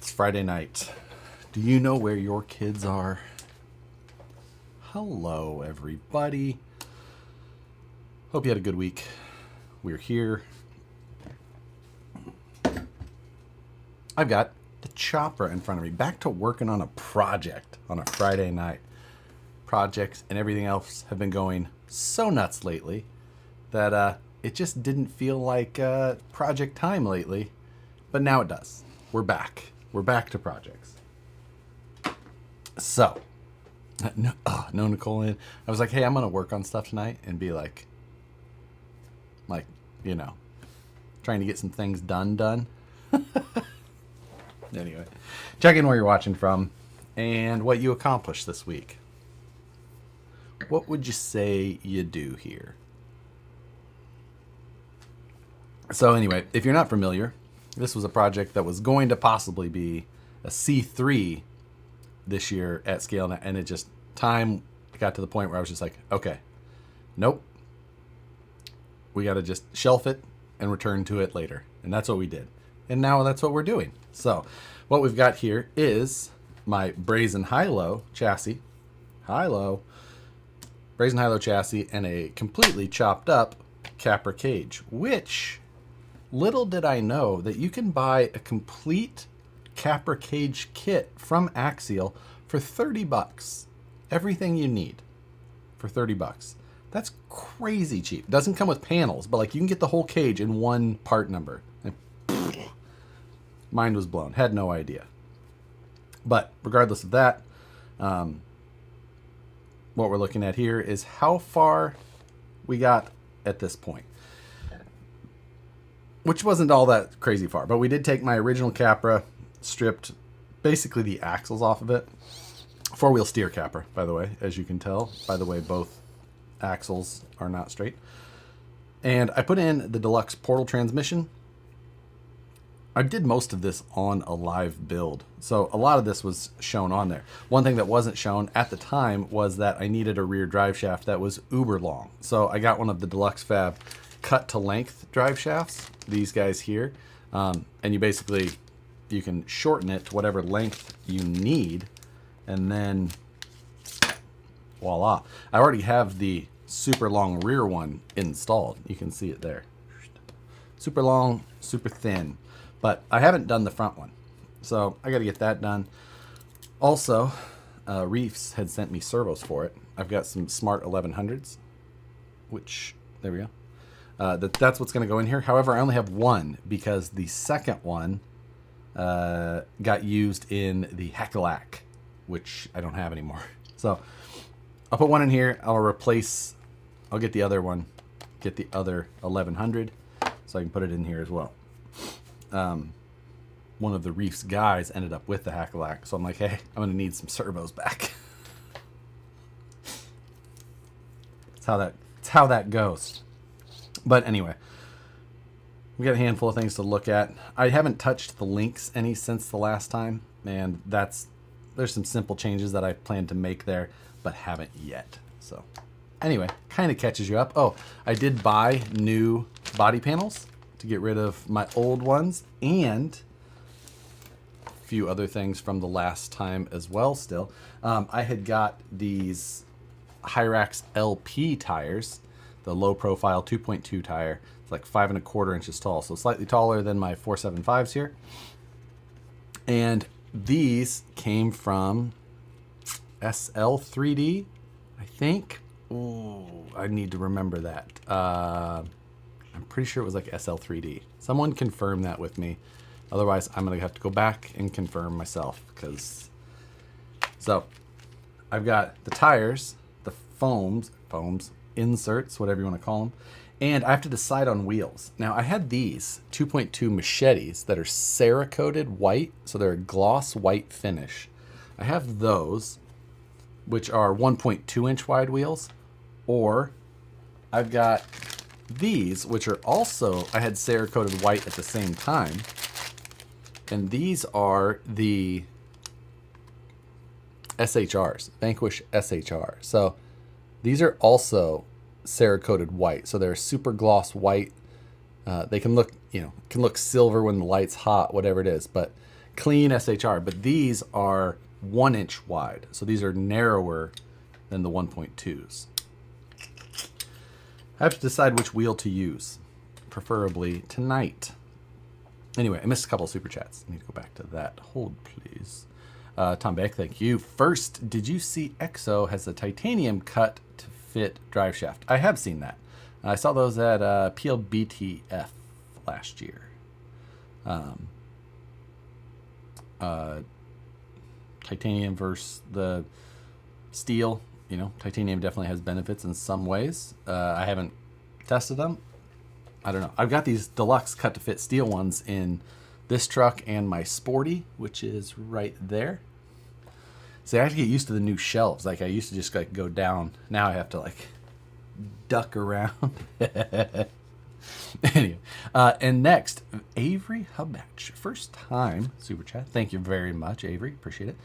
It's Friday night. Do you know where your kids are? Hello, everybody. Hope you had a good week. We're here. I've got the chopper in front of me. Back to working on a project on a Friday night. Projects and everything else have been going so nuts lately that it just didn't feel like project time lately. But now it does. We're back. We're back to projects. So, no Nicole in. I was like, hey, I'm going to work on stuff tonight and be like, you know, trying to get some things done. Anyway, check in where you're watching from and what you accomplished this week. What would you say you do here? So anyway, if you're not familiar, this was a project that was going to possibly be a C3 this year at scale, and it just time got to the point where I was just like, okay, nope, we got to just shelf it and return to it later. And that's what we did. And now that's what we're doing. So what we've got here is my Brazin high-low chassis, high-low, Brazin high-low chassis, and a completely chopped up Capra cage, which little did I know that you can buy a complete Capra cage kit from Axial for $30. Everything you need for $30. That's crazy cheap. Doesn't come with panels, but like you can get the whole cage in one part number. And mind was blown. Had no idea. But regardless of that, what we're looking at here is how far we got at this point, which wasn't all that crazy far. But we did take my original Capra, stripped basically the axles off of it. Four-wheel steer Capra, by the way, as you can tell. By the way, both axles are not straight. And I put in the deluxe portal transmission. I did most of this on a live build, so a lot of this was shown on there. One thing that wasn't shown at the time was that I needed a rear drive shaft that was uber long. So I got one of the Deluxe Fab cut to length drive shafts, these guys here. And you can shorten it to whatever length you need, and then voila. I already have the super long rear one installed. You can see it there. Super long, super thin. But I haven't done the front one, so I got to get that done. Also, Reefs had sent me servos for it. I've got some Smart 1100s, which, there we go. That's what's going to go in here. However, I only have one because the second one got used in the Hackalack, which I don't have anymore. So I'll put one in here. I'll get the other one, get the other 1100, so I can put it in here as well. One of the Reefs guys ended up with the Hackalack, so I'm like, hey, I'm gonna need some servos back. That's how that goes. But anyway, we got a handful of things to look at. I haven't touched the links any since the last time, and there's some simple changes that I plan to make there, but haven't yet. So anyway, kind of catches you up. Oh, I did buy new body panels to get rid of my old ones, and a few other things from the last time as well still. I had got these Hyrax LP tires, the low profile 2.2 tire. It's like 5¼ inches tall, so slightly taller than my 475s here. And these came from SL3D, I think. Ooh, I need to remember that. I'm pretty sure it was like SL3D. Someone confirm that with me. Otherwise, I'm going to have to go back and confirm myself. So, I've got the tires, the foams, inserts, whatever you want to call them. And I have to decide on wheels. Now, I had these 2.2 machetes that are Cerakoted white. So they're a gloss white finish. I have those, which are 1.2 inch wide wheels. Or I've got these, which are also, I had Cerakoted white at the same time. And these are the SHRs, Vanquish SHR. So these are also Cerakoted white. So they're super gloss white. They can look, can look silver when the light's hot, whatever it is. But clean SHR, but these are 1 inch wide. So these are narrower than the 1.2s. I have to decide which wheel to use, preferably tonight. Anyway, I missed a couple of super chats. I need to go back to that. Hold, please. Tom Beck, thank you. First, did you see EXO has a titanium cut to fit drive shaft? I have seen that. I saw those at PLBTF last year. Titanium versus the steel. You know, titanium definitely has benefits in some ways. I haven't tested them. I don't know. I've got these deluxe cut to fit steel ones in this truck and my Sporty, which is right there. See, I have to get used to the new shelves. Like, I used to just like go down. Now I have to like duck around. Anyway, and next, Avery Hubbatch. First time super chat. Thank you very much, Avery. Appreciate it.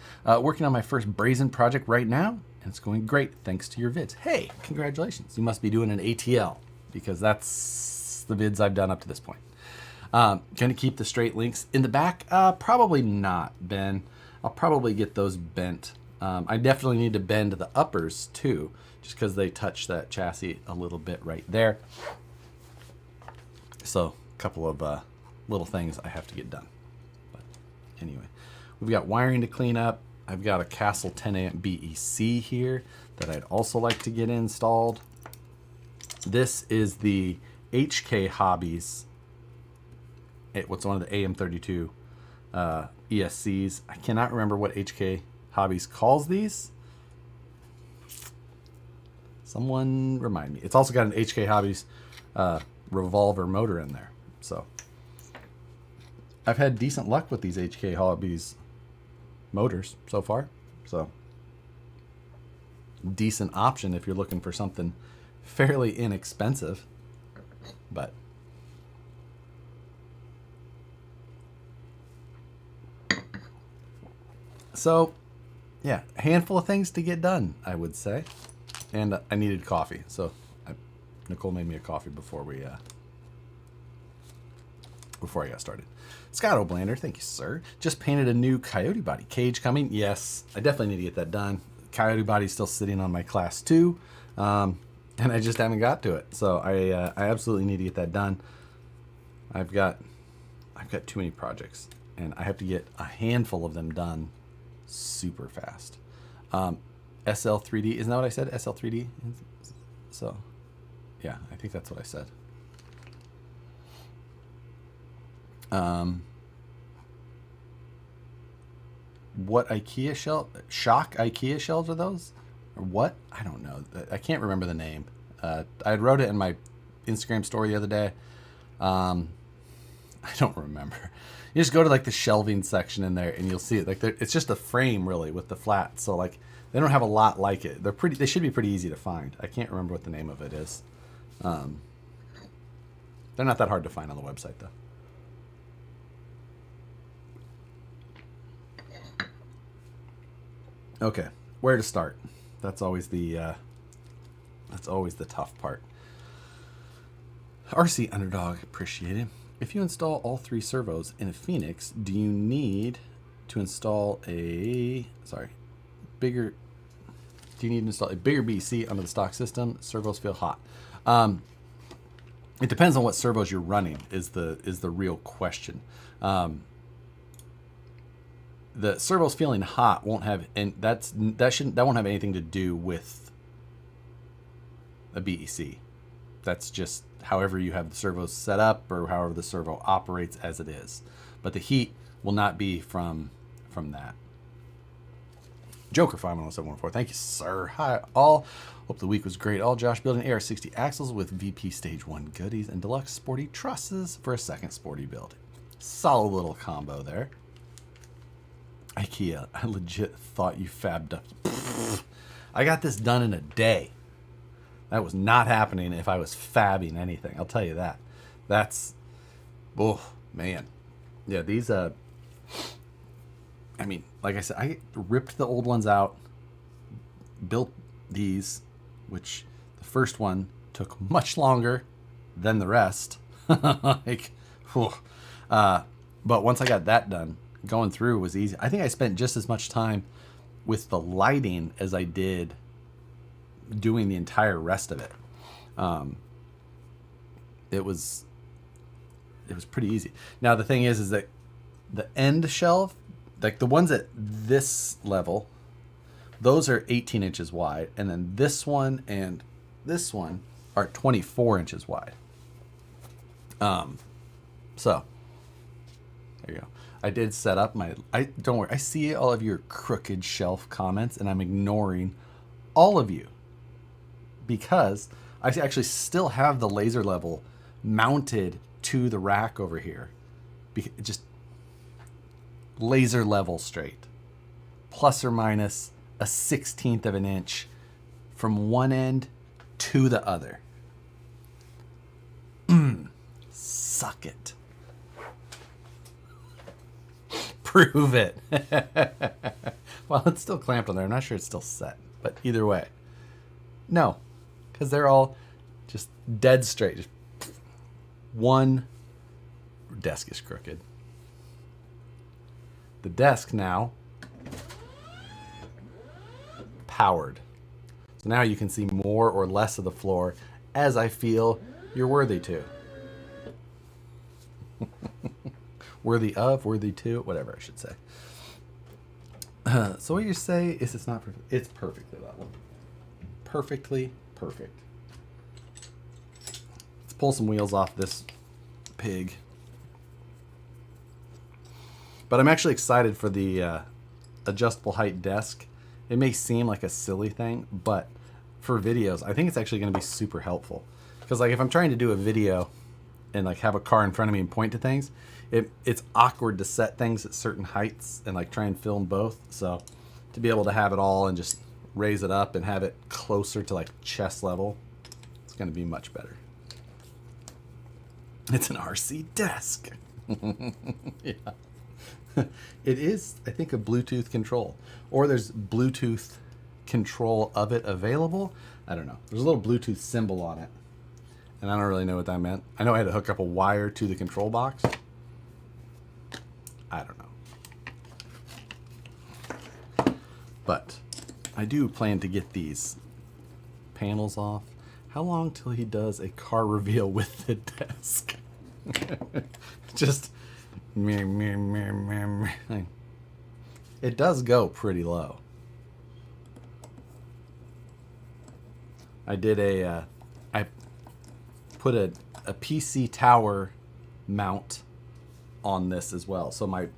Working on my first Brazin project right now, and it's going great thanks to your vids. Hey, congratulations. You must be doing an ATL because that's the vids I've done up to this point. Going to keep the straight links in the back? Probably not, Ben. I'll probably get those bent. I definitely need to bend the uppers too, just because they touch that chassis a little bit right there. So a couple of little things I have to get done. But anyway, we've got wiring to clean up. I've got a Castle 10 amp BEC here that I'd also like to get installed. This is the HK Hobbies. What's one of the AM32 ESCs. I cannot remember what HK Hobbies calls these. Someone remind me. It's also got an HK Hobbies revolver motor in there. So I've had decent luck with these HK Hobbies motors so far. So decent option if you're looking for something fairly inexpensive. But so yeah, a handful of things to get done, I would say. And I needed coffee, so Nicole made me a coffee before I got started. Scott O'Blander, thank you, sir. Just painted a new Coyote body. Cage coming? Yes, I definitely need to get that done. Coyote body's still sitting on my class 2, and I just haven't got to it. So I absolutely need to get that done. I've got too many projects, and I have to get a handful of them done super fast. SL3D, isn't that what I said? SL3D? So yeah, I think that's what I said. What IKEA shock IKEA shelves are those? Or what? I don't know. I can't remember the name. I wrote it in my Instagram story the other day. I don't remember. You just go to like the shelving section in there and you'll see it. Like it's just a frame really with the flat. So like they don't have a lot like it. They should be pretty easy to find. I can't remember what the name of it is. They're not that hard to find on the website though. Okay, where to start? That's always the tough part. RC Underdog, appreciate it. If you install all 3 servos in a Phoenix, do you need to install a bigger BC under the stock system? Servos feel hot. It depends on what servos you're running is the real question. The servos feeling hot won't have, and that won't have anything to do with a BEC. That's just however you have the servos set up or however the servo operates as it is. But the heat will not be from that. Joker 510714, thank you, sir. Hi all. Hope the week was great. All Josh building AR60 axles with VP Stage 1 goodies and deluxe sporty trusses for a second sporty build. Solid little combo there. IKEA, I legit thought you fabbed up. I got this done in a day. That was not happening if I was fabbing anything. I'll tell you that. That's, oh man. Yeah, these, I mean, like I said, I ripped the old ones out, built these, which the first one took much longer than the rest. Like, but once I got that done, going through was easy. I think I spent just as much time with the lighting as I did doing the entire rest of it. It was pretty easy. Now the thing is that the end shelf, like the ones at this level, those are 18 inches wide, and then this one and this one are 24 inches wide. So there you go. I did set up don't worry, I see all of your crooked shelf comments, and I'm ignoring all of you because I actually still have the laser level mounted to the rack over here. Just laser level straight, plus or minus a 1/16 of an inch from one end to the other. Suck it. Prove it. Well, it's still clamped on there. I'm not sure it's still set, but either way. No, because they're all just dead straight. Just one desk is crooked. The desk now powered. So now you can see more or less of the floor as I feel you're worthy to. Worthy of, worthy to, whatever I should say. So what you say is it's not perfect. It's perfectly level. Perfectly perfect. Let's pull some wheels off this pig. But I'm actually excited for the adjustable height desk. It may seem like a silly thing, but for videos, I think it's actually going to be super helpful. Because like if I'm trying to do a video and like have a car in front of me and point to things, it's awkward to set things at certain heights and like try and film both. So to be able to have it all and just raise it up and have it closer to like chest level, it's going to be much better. It's an RC desk. Yeah. It is, I think, a Bluetooth control, or there's Bluetooth control of it available. I don't know. There's a little Bluetooth symbol on it, and I don't really know what that meant. I know I had to hook up a wire to the control box. I don't know. But I do plan to get these panels off. How long till he does a car reveal with the desk? Just it does go pretty low. I did I put a PC tower mount on this as well. So my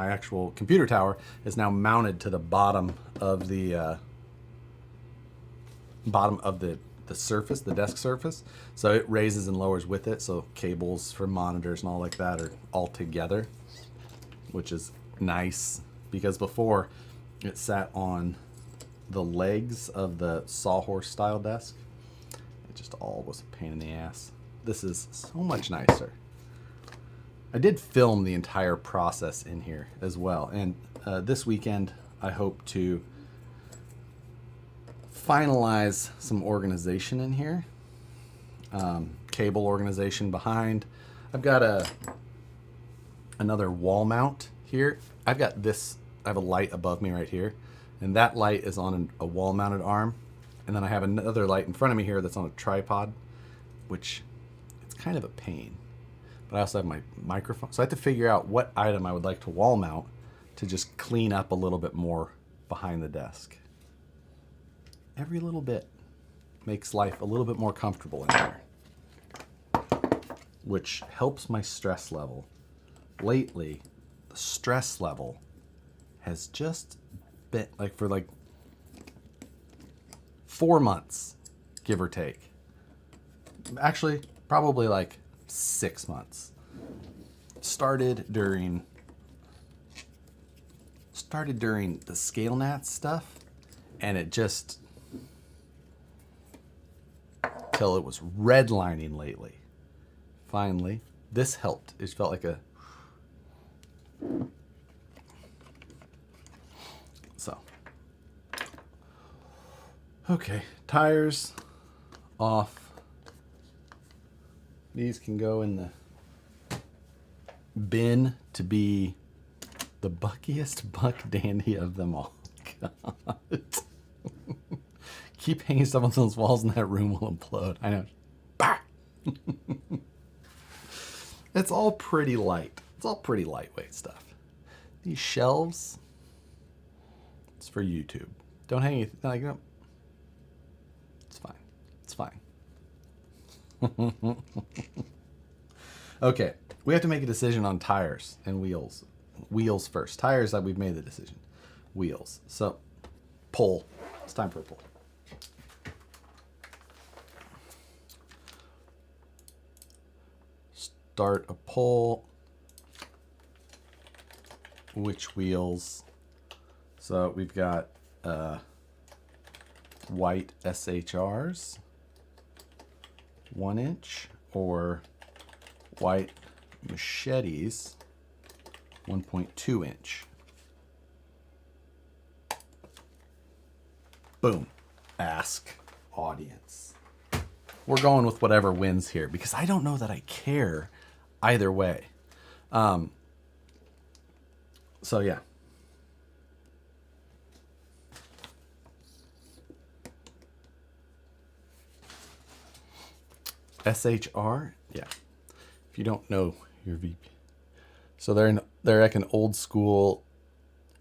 actual computer tower is now mounted to the bottom of the surface, the desk surface. So it raises and lowers with it. So cables for monitors and all like that are all together, which is nice because before it sat on the legs of the sawhorse style desk. It just all was a pain in the ass. This is so much nicer. I did film the entire process in here as well. And this weekend, I hope to finalize some organization in here. Cable organization behind. I've got another wall mount here. I've got this, I have a light above me right here. And that light is on a wall mounted arm. And then I have another light in front of me here that's on a tripod, which it's kind of a pain. But I also have my microphone. So I have to figure out what item I would like to wall mount to just clean up a little bit more behind the desk. Every little bit makes life a little bit more comfortable in there, which helps my stress level. Lately, the stress level has just been like for like 4 months, give or take. Actually, probably like 6 months. Started during the scale nats stuff, and it just till it was redlining lately. Finally, this helped. It felt like a so. Okay, tires off. These can go in the bin to be The buckiest buck dandy of them all. God. Keep hanging stuff on those walls and that room will implode. I know. Bah! It's all pretty light. It's all pretty lightweight stuff. These shelves, it's for YouTube. Don't hang anything like that. It's fine. It's fine. Okay, we have to make a decision on tires and wheels. Wheels first. Tires, that we've made the decision. Wheels. So, pull. It's time for a pull. Start a pull. Which wheels? So we've got white SHRs, 1 inch, or white machetes, 1.2 inch. Boom. Ask audience. We're going with whatever wins here because I don't know that I care either way. So yeah. SHR, yeah. If you don't know your VP, so they're like an old school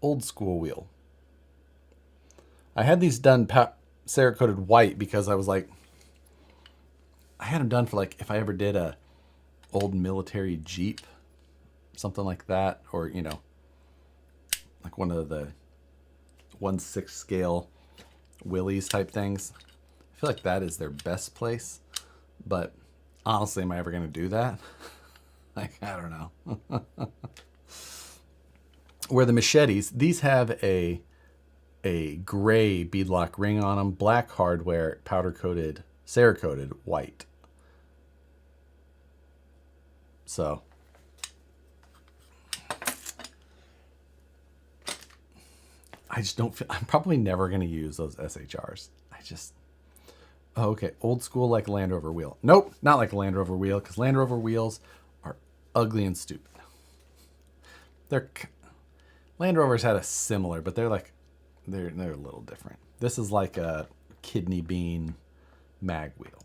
wheel. I had these done Cerakoted white because I was like, I had them done for like if I ever did a old military Jeep, something like that, or you know, like one of the 1/6 scale Willys type things. I feel like that is their best place. But honestly, am I ever going to do that? Like, I don't know. Where the machetes, these have a gray beadlock ring on them, black hardware, powder coated, Cerakoted white. So I just don't feel, I'm probably never going to use those SHRs. Oh, okay. Old school like Land Rover wheel. Nope, not like a Land Rover wheel because Land Rover wheels are ugly and stupid. Land Rovers had a similar, but they're a little different. This is like a kidney bean mag wheel.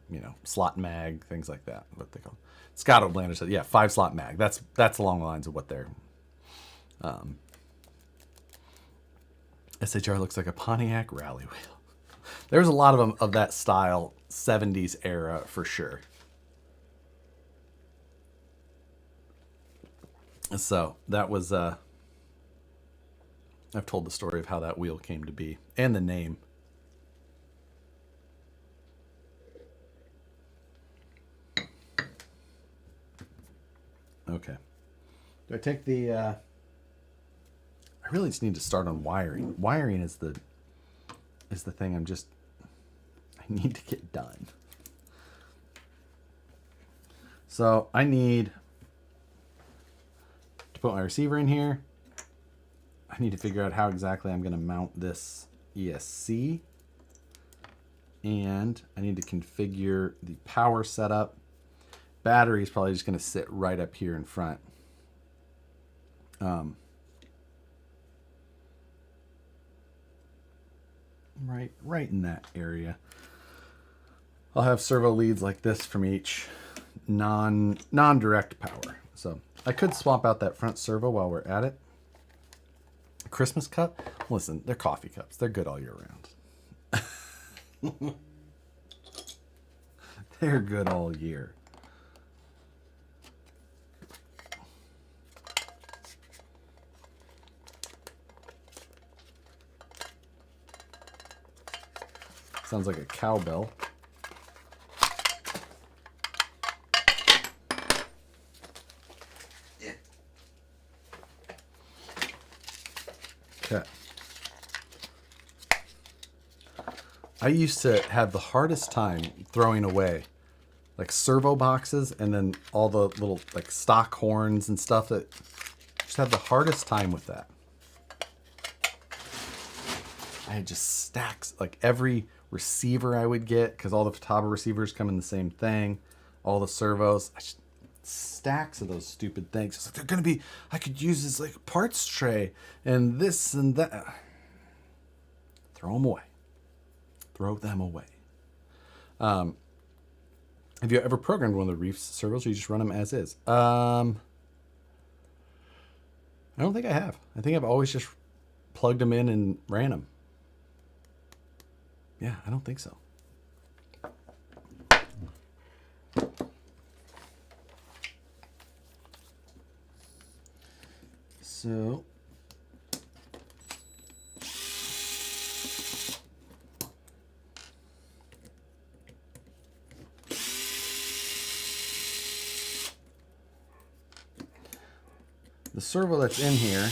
You know, slot mag, things like that. What they call. Scott O'Blander said, yeah, 5-slot mag. That's along the lines of what they're. SHR looks like a Pontiac rally wheel. There's a lot of them of that style, 70s era for sure. So that was, I've told the story of how that wheel came to be and the name. Okay. Do I take the, I really just need to start on wiring. Wiring is the thing I need to get done. So I need to put my receiver in here. I need to figure out how exactly I'm going to mount this ESC. And I need to configure the power setup. Battery is probably just going to sit right up here in front. Right in that area. I'll have servo leads like this from each non-direct power. So I could swap out that front servo while we're at it. Christmas cup? Listen, they're coffee cups. They're good all year round. They're good all year. Sounds like a cowbell. Yeah. Okay. I used to have the hardest time throwing away like servo boxes and then all the little like stock horns and stuff. That just had the hardest time with that. I had just stacks, like every receiver I would get, because all the Futaba receivers come in the same thing, all the servos. stacks of those stupid things. It's like, they're going to be, I could use this like parts tray and this and that. Throw them away. Throw them away. Have you ever programmed one of the Reefs servos, or you just run them as is? I don't think I have. I think I've always just plugged them in and ran them. Yeah, I don't think so. So the servo that's in here,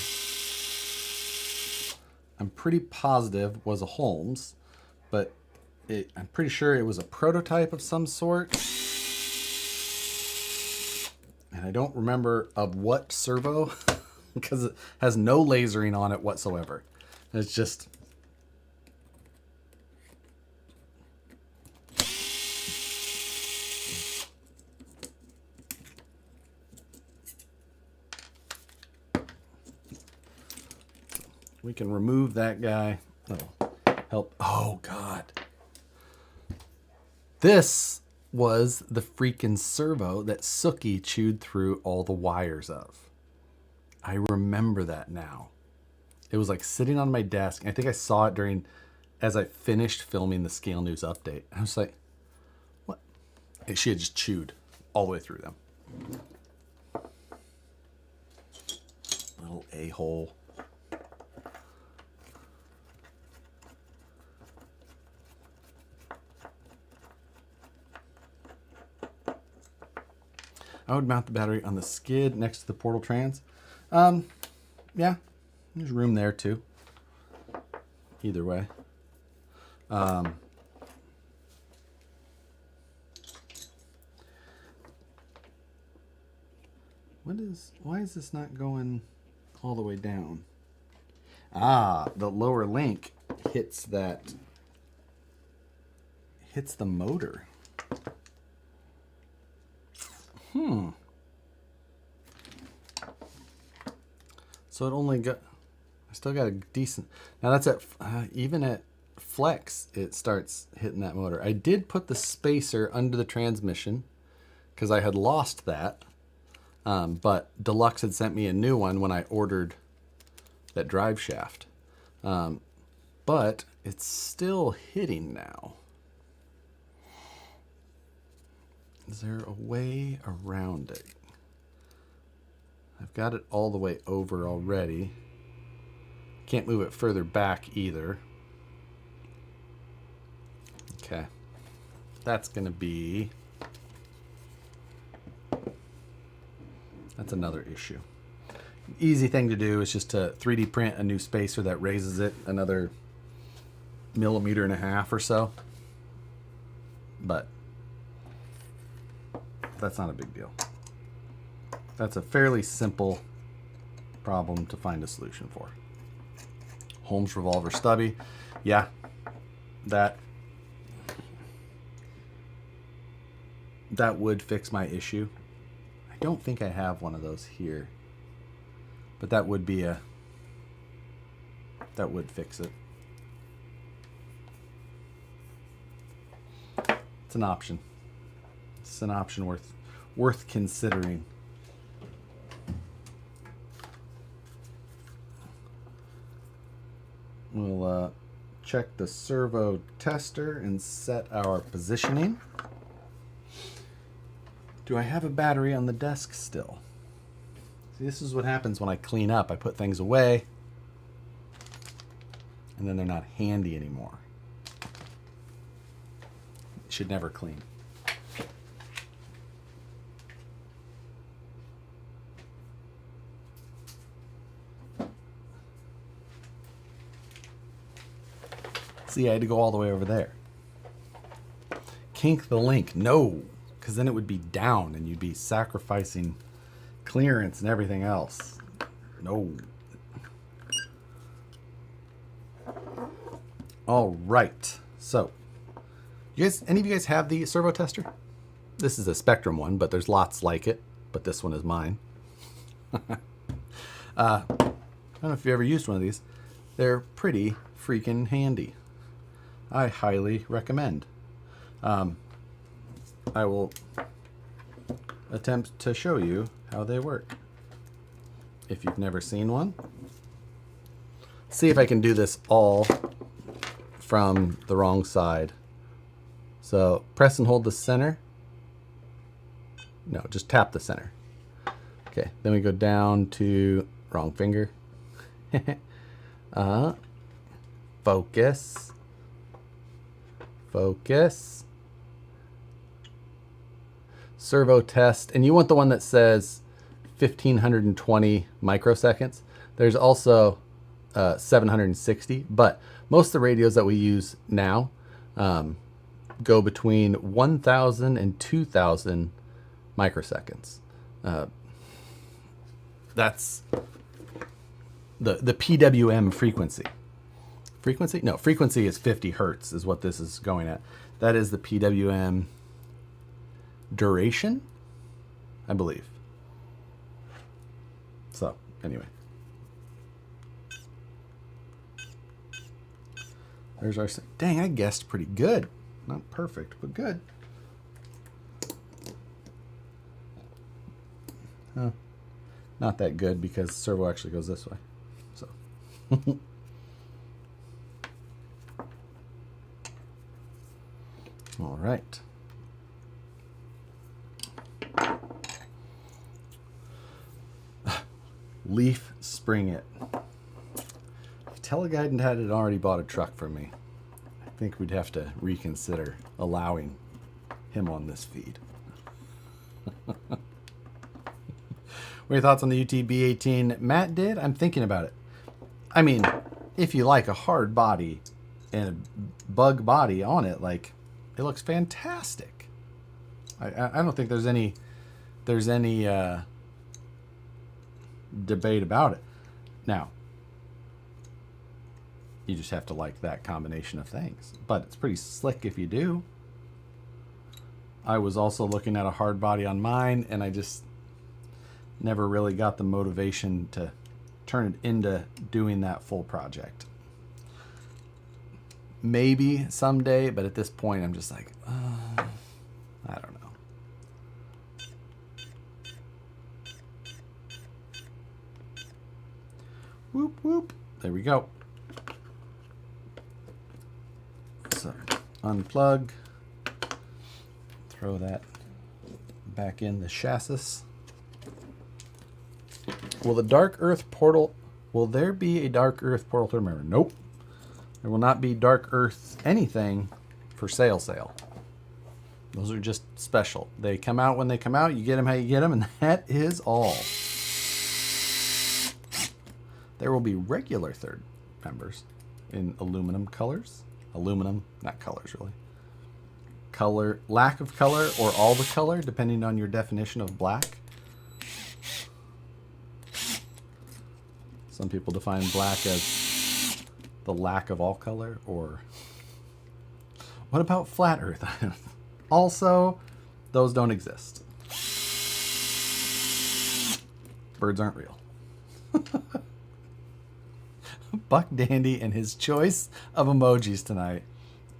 I'm pretty positive was a Holmes, but I'm pretty sure it was a prototype of some sort. And I don't remember of what servo because it has no lasering on it whatsoever. It's just... We can remove that guy. Oh, help. Oh, God. This was the freaking servo that Sookie chewed through all the wires of. I remember that now. It was like sitting on my desk. I think I saw it as I finished filming the Scale News update. I was like, what? And she had just chewed all the way through them. Little a-hole. I would mount the battery on the skid next to the portal trans. Yeah, there's room there too. Either way. Why is this not going all the way down? Ah, the lower link hits the motor. So it only got, I still got a decent, now that's at, even at flex, it starts hitting that motor. I did put the spacer under the transmission because I had lost that. But Deluxe had sent me a new one when I ordered that drive shaft. But it's still hitting now. Is there a way around it? I've got it all the way over already. Can't move it further back either. Okay. That's going to be... That's another issue. Easy thing to do is just to 3D print a new spacer that raises it another 1.5 millimeters or so. But that's not a big deal. That's a fairly simple problem to find a solution for. Holmes revolver stubby. Yeah, that would fix my issue. I don't think I have one of those here, but that would fix it. It's an option. It's an option worth considering. We'll check the servo tester and set our positioning. Do I have a battery on the desk still? See, this is what happens when I clean up. I put things away, and then they're not handy anymore. Should never clean. See, I had to go all the way over there. Kink the link. No, because then it would be down and you'd be sacrificing clearance and everything else. No. All right. So, any of you guys have the servo tester? This is a Spectrum one, but there's lots like it. but this one is mine. I don't know if you ever used one of these. They're pretty freaking handy. I highly recommend. I will attempt to show you how they work. If you've never seen one. See if I can do this all from the wrong side. So press and hold the center. No, just tap the center. Okay, then we go down to wrong finger. Focus. Focus. Servo test. And you want the one that says 1520 microseconds. There's also 760, but most of the radios that we use now go between 1,000 and 2,000 microseconds. That's the PWM frequency. Frequency? No, frequency is 50 hertz is what this is going at. That is the PWM duration, I believe. So, anyway. There's our... Dang, I guessed pretty good. Not perfect, but good. Not that good because servo actually goes this way. So. All right. Leaf spring it. If Teleguidant had already bought a truck from me, I think we'd have to reconsider allowing him on this feed. What are your thoughts on the UTB-18 Matt did? I'm thinking about it. I mean, if you like a hard body and a bug body on it, like, it looks fantastic. I don't think there's any debate about it. Now, you just have to like that combination of things. But it's pretty slick if you do. I was also looking at a hard body on mine, and I just never really got the motivation to turn it into doing that full project. Maybe someday, but at this point I'm just like, I don't know. Whoop, whoop. There we go. So, unplug. Throw that back in the chassis. Will the Dark Earth portal... Will there be a Dark Earth portal to remember? Nope. There will not be Dark Earth anything for sale. Those are just special. They come out when they come out. You get them how you get them, and that is all. There will be regular third members in aluminum colors. Aluminum, not colors really. Color, lack of color, or all the color, depending on your definition of black. Some people define black as the lack of all color, or what about flat earth? Also, those don't exist. Birds aren't real. Buck Dandy and his choice of emojis tonight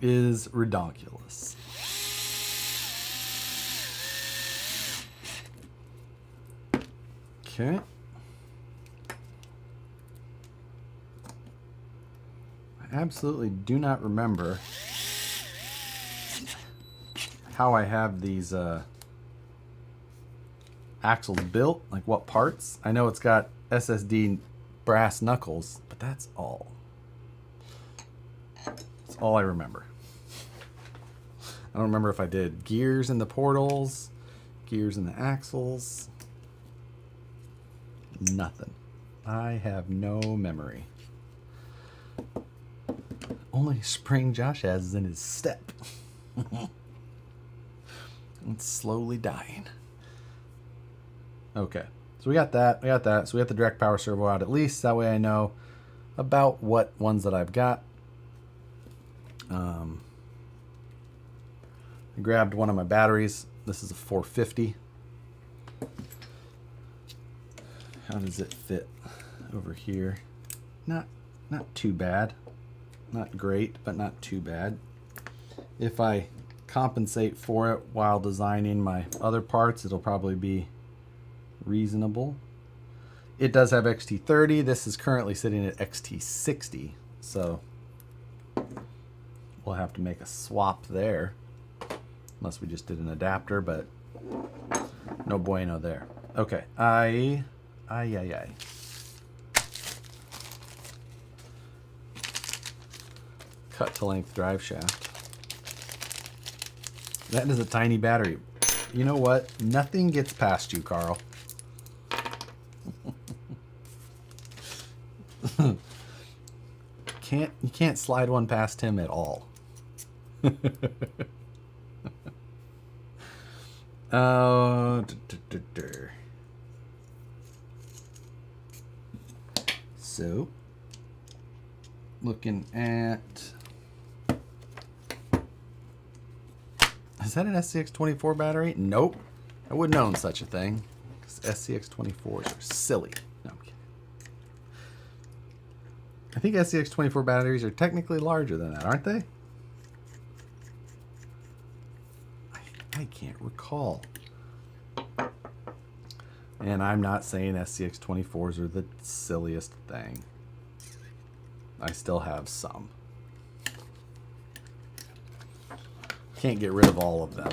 is redonkulous. Okay. I absolutely do not remember how I have these axles built, like what parts. I know it's got SSD brass knuckles, but that's all. That's all I remember. I don't remember if I did gears in the portals, gears in the axles. Nothing. I have no memory. Only spring Josh has is in his step. It's slowly dying. Okay. So we got that. So we got the direct power servo out at least. That way I know about what ones that I've got. I grabbed one of my batteries. This is a 450. How does it fit over here? Not too bad. Not great, but not too bad. If I compensate for it while designing my other parts, it'll probably be reasonable. It does have XT30. This is currently sitting at XT60, so we'll have to make a swap there, unless we just did an adapter, but no bueno there. Okay, Ay. Cut to length drive shaft. That is a tiny battery. You know what? Nothing gets past you, Carl. You can't slide one past him at all. So, looking at, is that an SCX24 battery? Nope. I wouldn't own such a thing, because SCX24s are silly. No, I'm kidding. I think SCX24 batteries are technically larger than that, aren't they? I can't recall. And I'm not saying SCX24s are the silliest thing. I still have some. Can't get rid of all of them.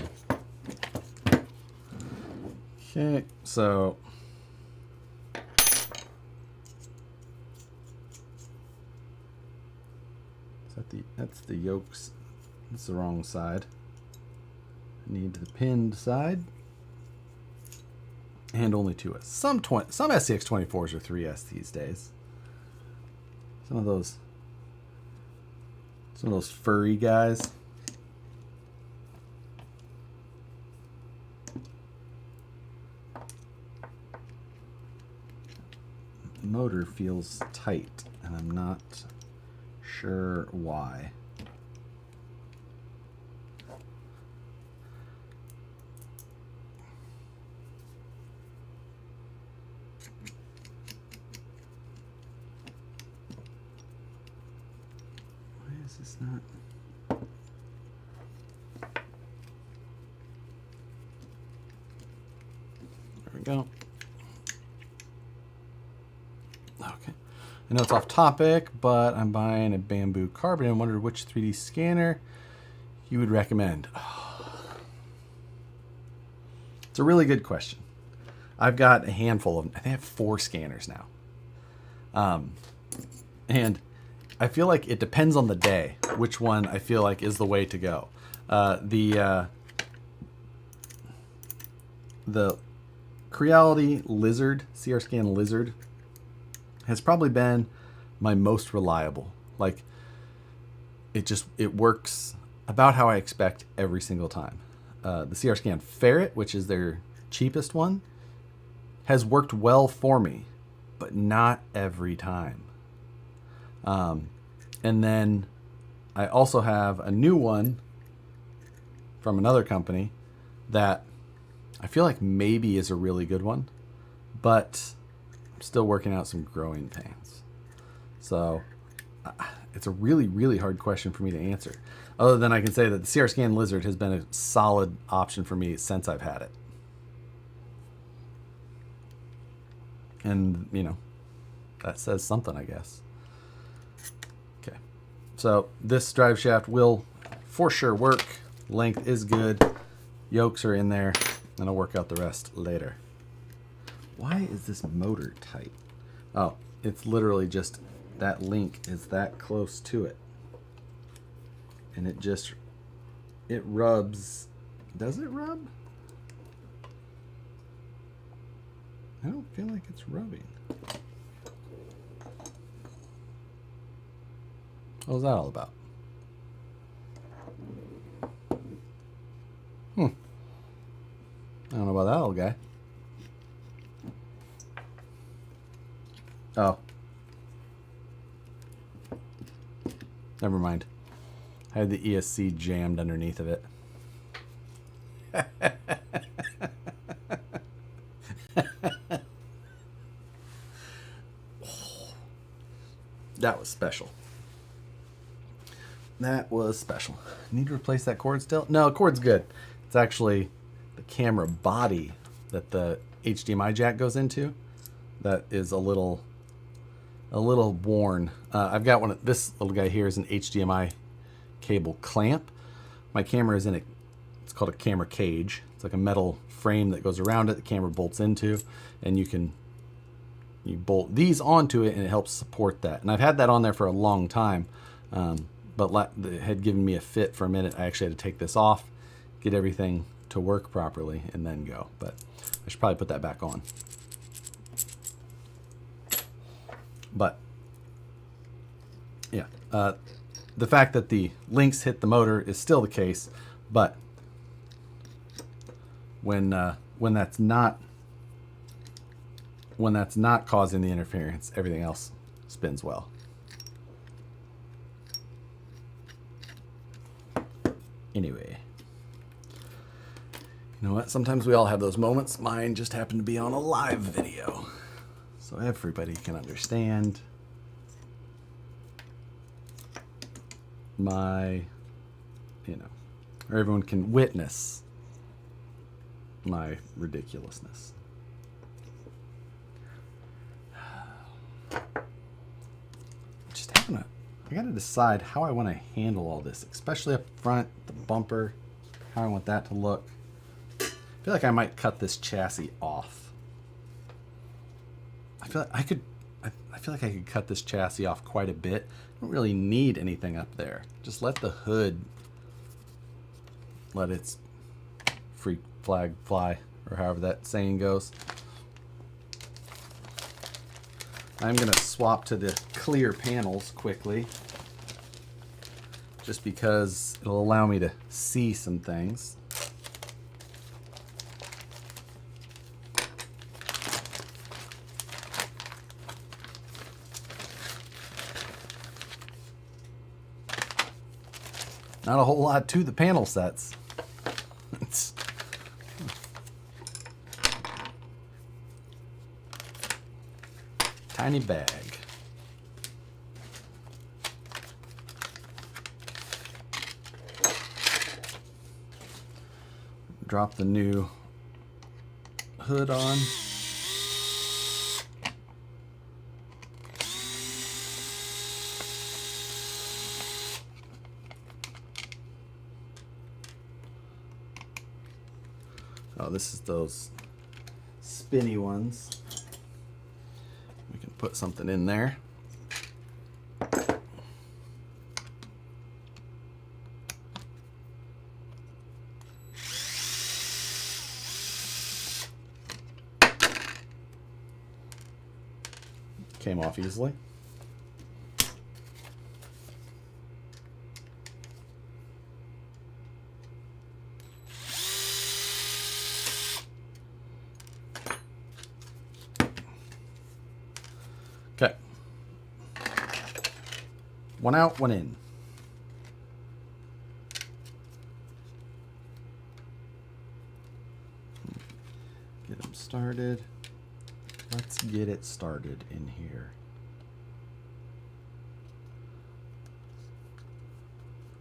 Okay, so that's the yokes. That's the wrong side. I need the pinned side. And only 2S. Some SCX24s are 3S these days. Some of those furry guys. The motor feels tight, and I'm not sure why. It's not. There we go. Okay. I know it's off topic, but I'm buying a bamboo carbon and wondered which 3D scanner you would recommend. It's a really good question. I've got a handful of them. I think I have 4 scanners now. And I feel like it depends on the day which one I feel like is the way to go. The Creality Lizard, CR Scan Lizard, has probably been my most reliable. Like, it works about how I expect every single time. The CR Scan Ferret, which is their cheapest one, has worked well for me, but not every time. And then I also have a new one from another company that I feel like maybe is a really good one, but I'm still working out some growing pains. So it's a really, really hard question for me to answer. Other than I can say that the CR Scan Lizard has been a solid option for me since I've had it. And, you know, that says something, I guess. Okay. So this drive shaft will for sure work. Length is good. Yokes are in there. And I'll work out the rest later. Why is this motor tight? Oh, it's literally just that link is that close to it. And it rubs. Does it rub? I don't feel like it's rubbing. What was that all about? I don't know about that old guy. Oh. Never mind. I had the ESC jammed underneath of it. That was special. That was special. Need to replace that cord still? No, the cord's good. It's actually the camera body that the HDMI jack goes into that is a little worn. I've got one. This little guy here is an HDMI cable clamp. My camera is in a, it's called a camera cage. It's like a metal frame that goes around it. The camera bolts into, and you bolt these onto it, and it helps support that. And I've had that on there for a long time, but it had given me a fit for a minute. I actually had to take this off, get everything to work properly, and then go. But I should probably put that back on. But yeah, the fact that the links hit the motor is still the case, but when that's not causing the interference, everything else spins well. Anyway, you know what? Sometimes we all have those moments. Mine just happened to be on a live video, so everybody can understand my, or everyone can witness my ridiculousness. I gotta decide how I want to handle all this, especially up front, the bumper, how I want that to look. I feel like I might cut this chassis off. I feel like I could cut this chassis off quite a bit. I don't really need anything up there. Just let the hood, let its freak flag fly, or however that saying goes. I'm gonna swap to the clear panels quickly, just because it'll allow me to see some things. Not a whole lot to the panel sets. It's tiny bag. Drop the new hood on. Oh, this is those spinny ones. We can put something in there. Came off easily. Okay. One out, one in. Get them started. Let's get it started in here.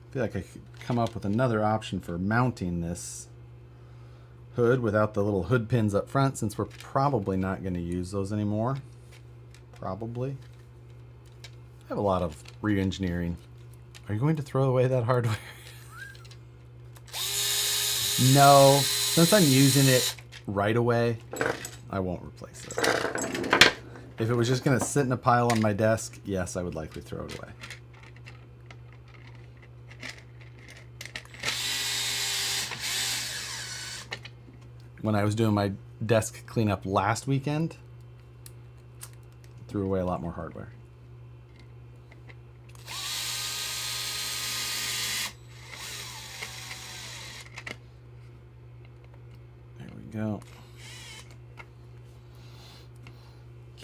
I feel like I could come up with another option for mounting this hood without the little hood pins up front, since we're probably not going to use those anymore. Probably. I have a lot of re-engineering. Are you going to throw away that hardware? No. Since I'm using it right away, I won't replace it. If it was just going to sit in a pile on my desk, yes, I would likely throw it away. When I was doing my desk cleanup last weekend, threw away a lot more hardware. There we go.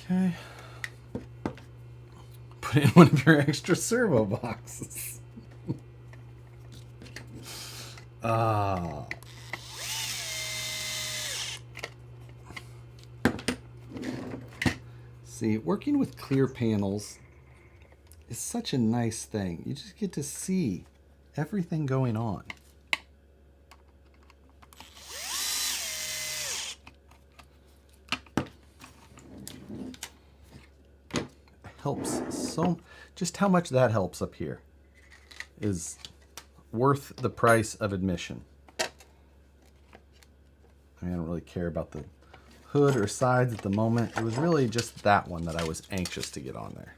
Okay. Put in one of your extra servo boxes. See, working with clear panels is such a nice thing. You just get to see everything going on. It helps so, just how much that helps up here is worth the price of admission. I mean, I don't really care about the hood or sides at the moment. It was really just that one that I was anxious to get on there.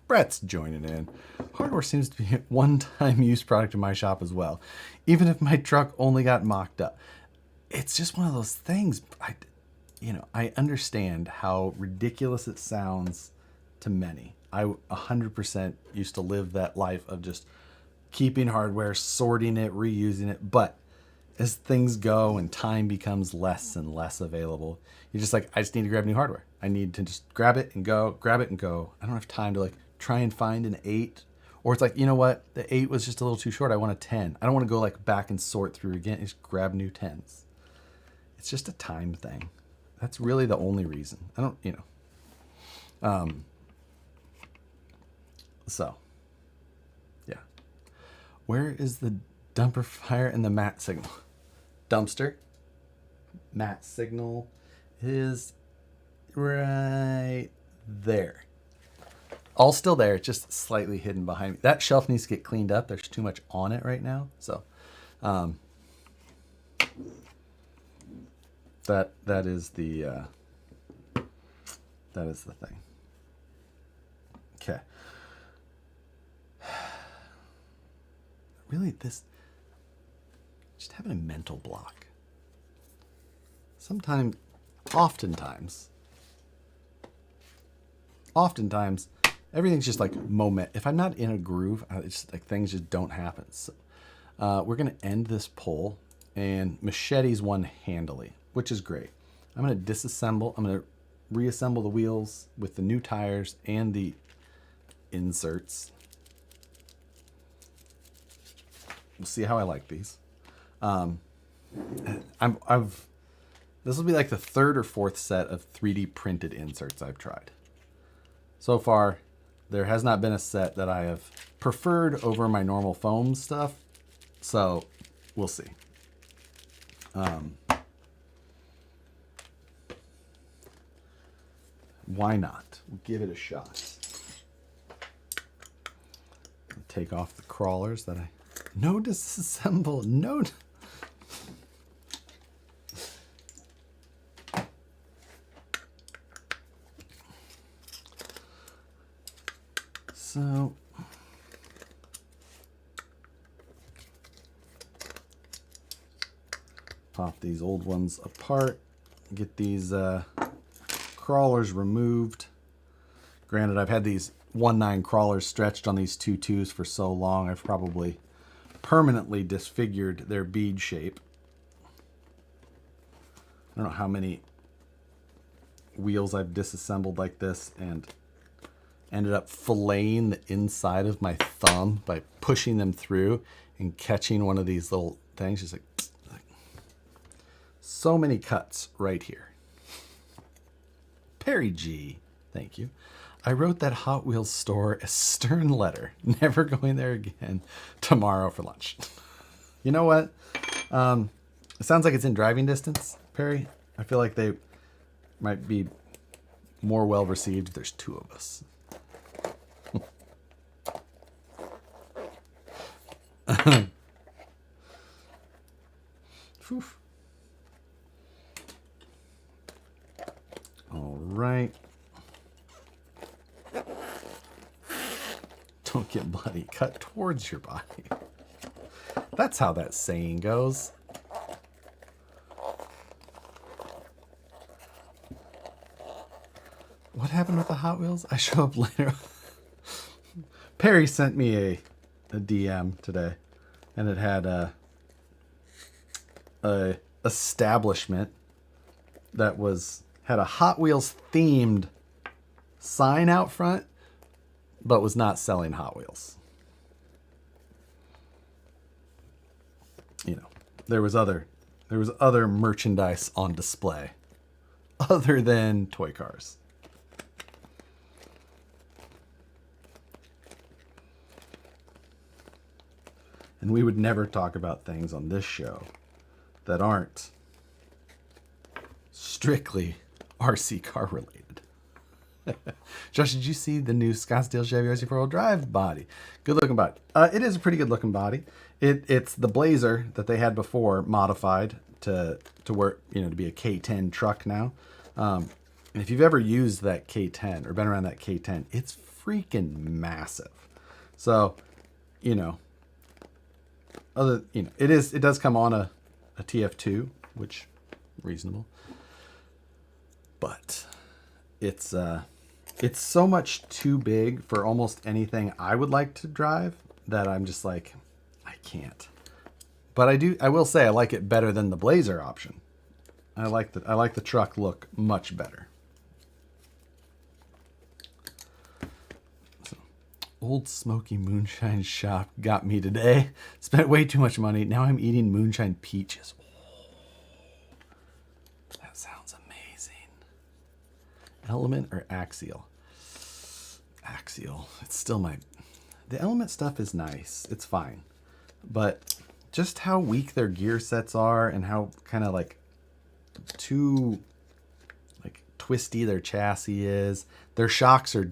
Brett's joining in. Hardware seems to be a one-time use product in my shop as well, even if my truck only got mocked up. It's just one of those things. I understand how ridiculous it sounds to many. I 100% used to live that life of just keeping hardware, sorting it, reusing it. But as things go and time becomes less and less available, you're just like, I just need to grab new hardware. I need to just grab it and go, grab it and go. I don't have time to like try and find an 8. Or it's like, you know what? The 8 was just a little too short. I want a 10. I don't want to go like back and sort through again. Just grab new 10s. It's just a time thing. That's really the only reason. I don't, So, yeah. Where is the dumper fire and the mat signal? Dumpster. Mat signal is right there. All still there, just slightly hidden behind me. That shelf needs to get cleaned up. There's too much on it right now. So, that is the thing. Okay. Really, just having a mental block. Oftentimes, everything's just like moment. If I'm not in a groove, it's like things just don't happen. So, we're gonna end this pull and machetes one handily, which is great. I'm gonna disassemble. I'm gonna reassemble the wheels with the new tires and the inserts. We'll see how I like these. This will be like the 3rd or 4th set of 3D printed inserts I've tried. So far, there has not been a set that I have preferred over my normal foam stuff. So we'll see. Why not? We'll give it a shot. Take off the crawlers that no disassemble, no. So, pop these old ones apart, get these crawlers removed. Granted, I've had these 1/9 crawlers stretched on these 2/2s for so long, I've probably permanently disfigured their bead shape. I don't know how many wheels I've disassembled like this and ended up filleting the inside of my thumb by pushing them through and catching one of these little things. Just like so many cuts right here. Perry G, thank you. I wrote that Hot Wheels store a stern letter, never going there again, tomorrow for lunch. You know what? It sounds like it's in driving distance, Perry. I feel like they might be more well received if there's 2 of us. All right. Don't get bloody. Cut towards your body. That's how that saying goes. What happened with the Hot Wheels? I show up later. Perry sent me a DM today, and it had a establishment that had a Hot Wheels themed sign out front, but was not selling Hot Wheels. You know, there was other merchandise on display other than toy cars. And we would never talk about things on this show that aren't strictly RC car related. Josh, did you see the new Scottsdale Chevy RC 4-wheel drive body? Good looking body. It is a pretty good looking body. It's the Blazer that they had before modified to work, to be a K10 truck now. And if you've ever used that K10 or been around that K10, it's freaking massive. So, it does come on a TF2, which reasonable. But it's so much too big for almost anything I would like to drive that I'm just like, I can't. But I will say I like it better than the Blazer option. I like the truck look much better. So, Old Smoky Moonshine Shop got me today. Spent way too much money. Now I'm eating moonshine peaches. Oh, that sounds amazing. Element or Axial? Axial. It's still the Element stuff is nice. It's fine. But just how weak their gear sets are and how kind of too twisty their chassis is. Their shocks are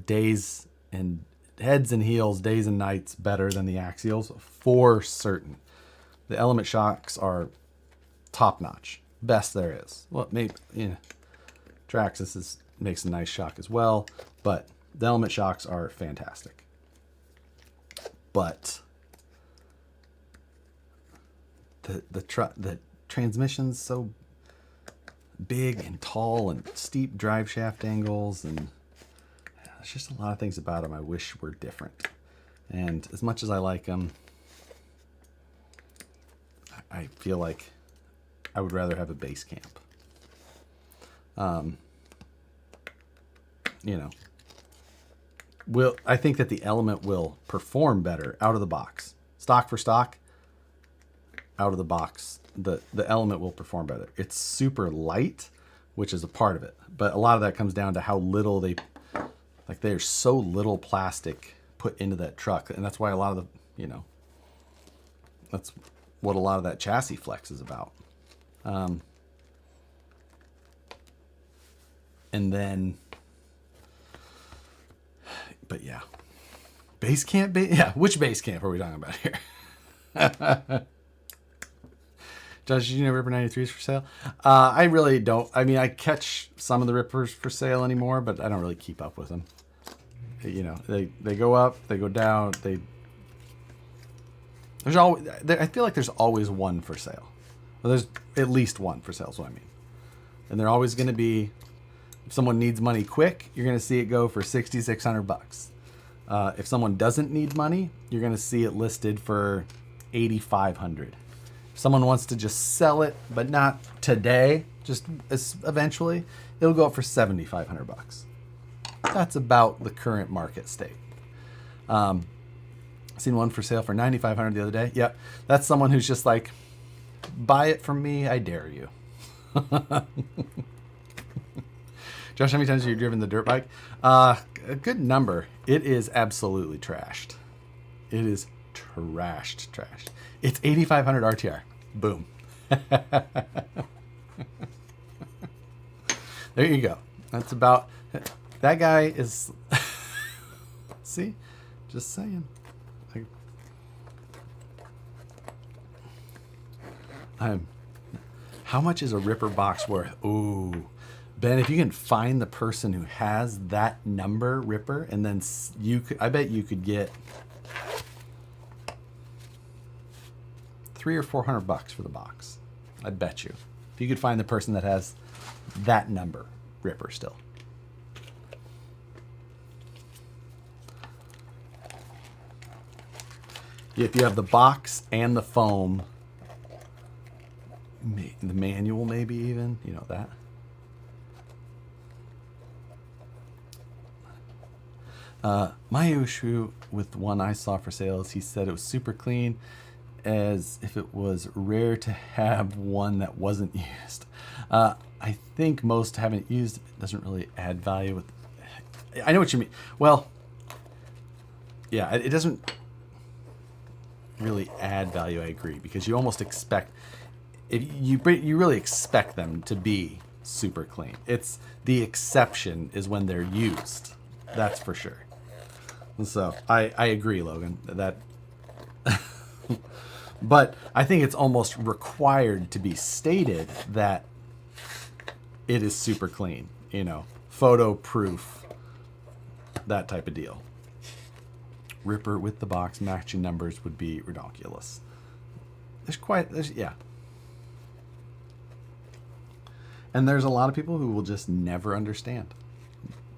heads and heels, days and nights better than the Axials for certain. The Element shocks are top notch. Best there is. Well, maybe, Traxxas makes a nice shock as well, but the Element shocks are fantastic. But the transmission's so big and tall and steep drive shaft angles, and there's just a lot of things about them I wish were different. And as much as I like them, I feel like I would rather have a base camp. I think that the Element will perform better out of the box. Stock for stock, out of the box, the Element will perform better. It's super light, which is a part of it. But a lot of that comes down to how little there's so little plastic put into that truck. And that's why a lot of that's what a lot of that chassis flex is about. But yeah, base camp. Which base camp are we talking about here? Josh, did you know Ripper 93s for sale? I really don't. I mean, I catch some of the Rippers for sale anymore, but I don't really keep up with them. They go up, they go down. I feel like there's always one for sale. Well, there's at least one for sale is what I mean. And they're always going to be, if someone needs money quick, you're going to see it go for $6,600. If someone doesn't need money, you're going to see it listed for $8,500. If someone wants to just sell it, but not today, just eventually, it'll go up for $7,500. That's about the current market state. Seen one for sale for $9,500 the other day. Yep, that's someone who's just like, buy it from me, I dare you. Josh, how many times have you driven the dirt bike? A good number. It is absolutely trashed. It is trashed. It's 8,500 RTR. Boom. There you go. That's about... That guy is... See? Just saying. How much is a Ripper box worth? Ooh. Ben, if you can find the person who has that number Ripper, and then I bet you could get $300 or $400 for the box. I bet you. If you could find the person that has that number Ripper still. If you have the box and the foam, the manual maybe even, that. My issue with one I saw for sale is he said it was super clean, as if it was rare to have one that wasn't used. I think most haven't used it. It doesn't really add value. I know what you mean. Well, yeah, it doesn't. really add value. I agree, because you almost expect, if you really expect them to be super clean. It's the exception is when they're used. That's for sure. So I agree, Logan, that. But I think it's almost required to be stated that it is super clean, photo proof, that type of deal. Ripper with the box matching numbers would be ridiculous. Yeah. And there's a lot of people who will just never understand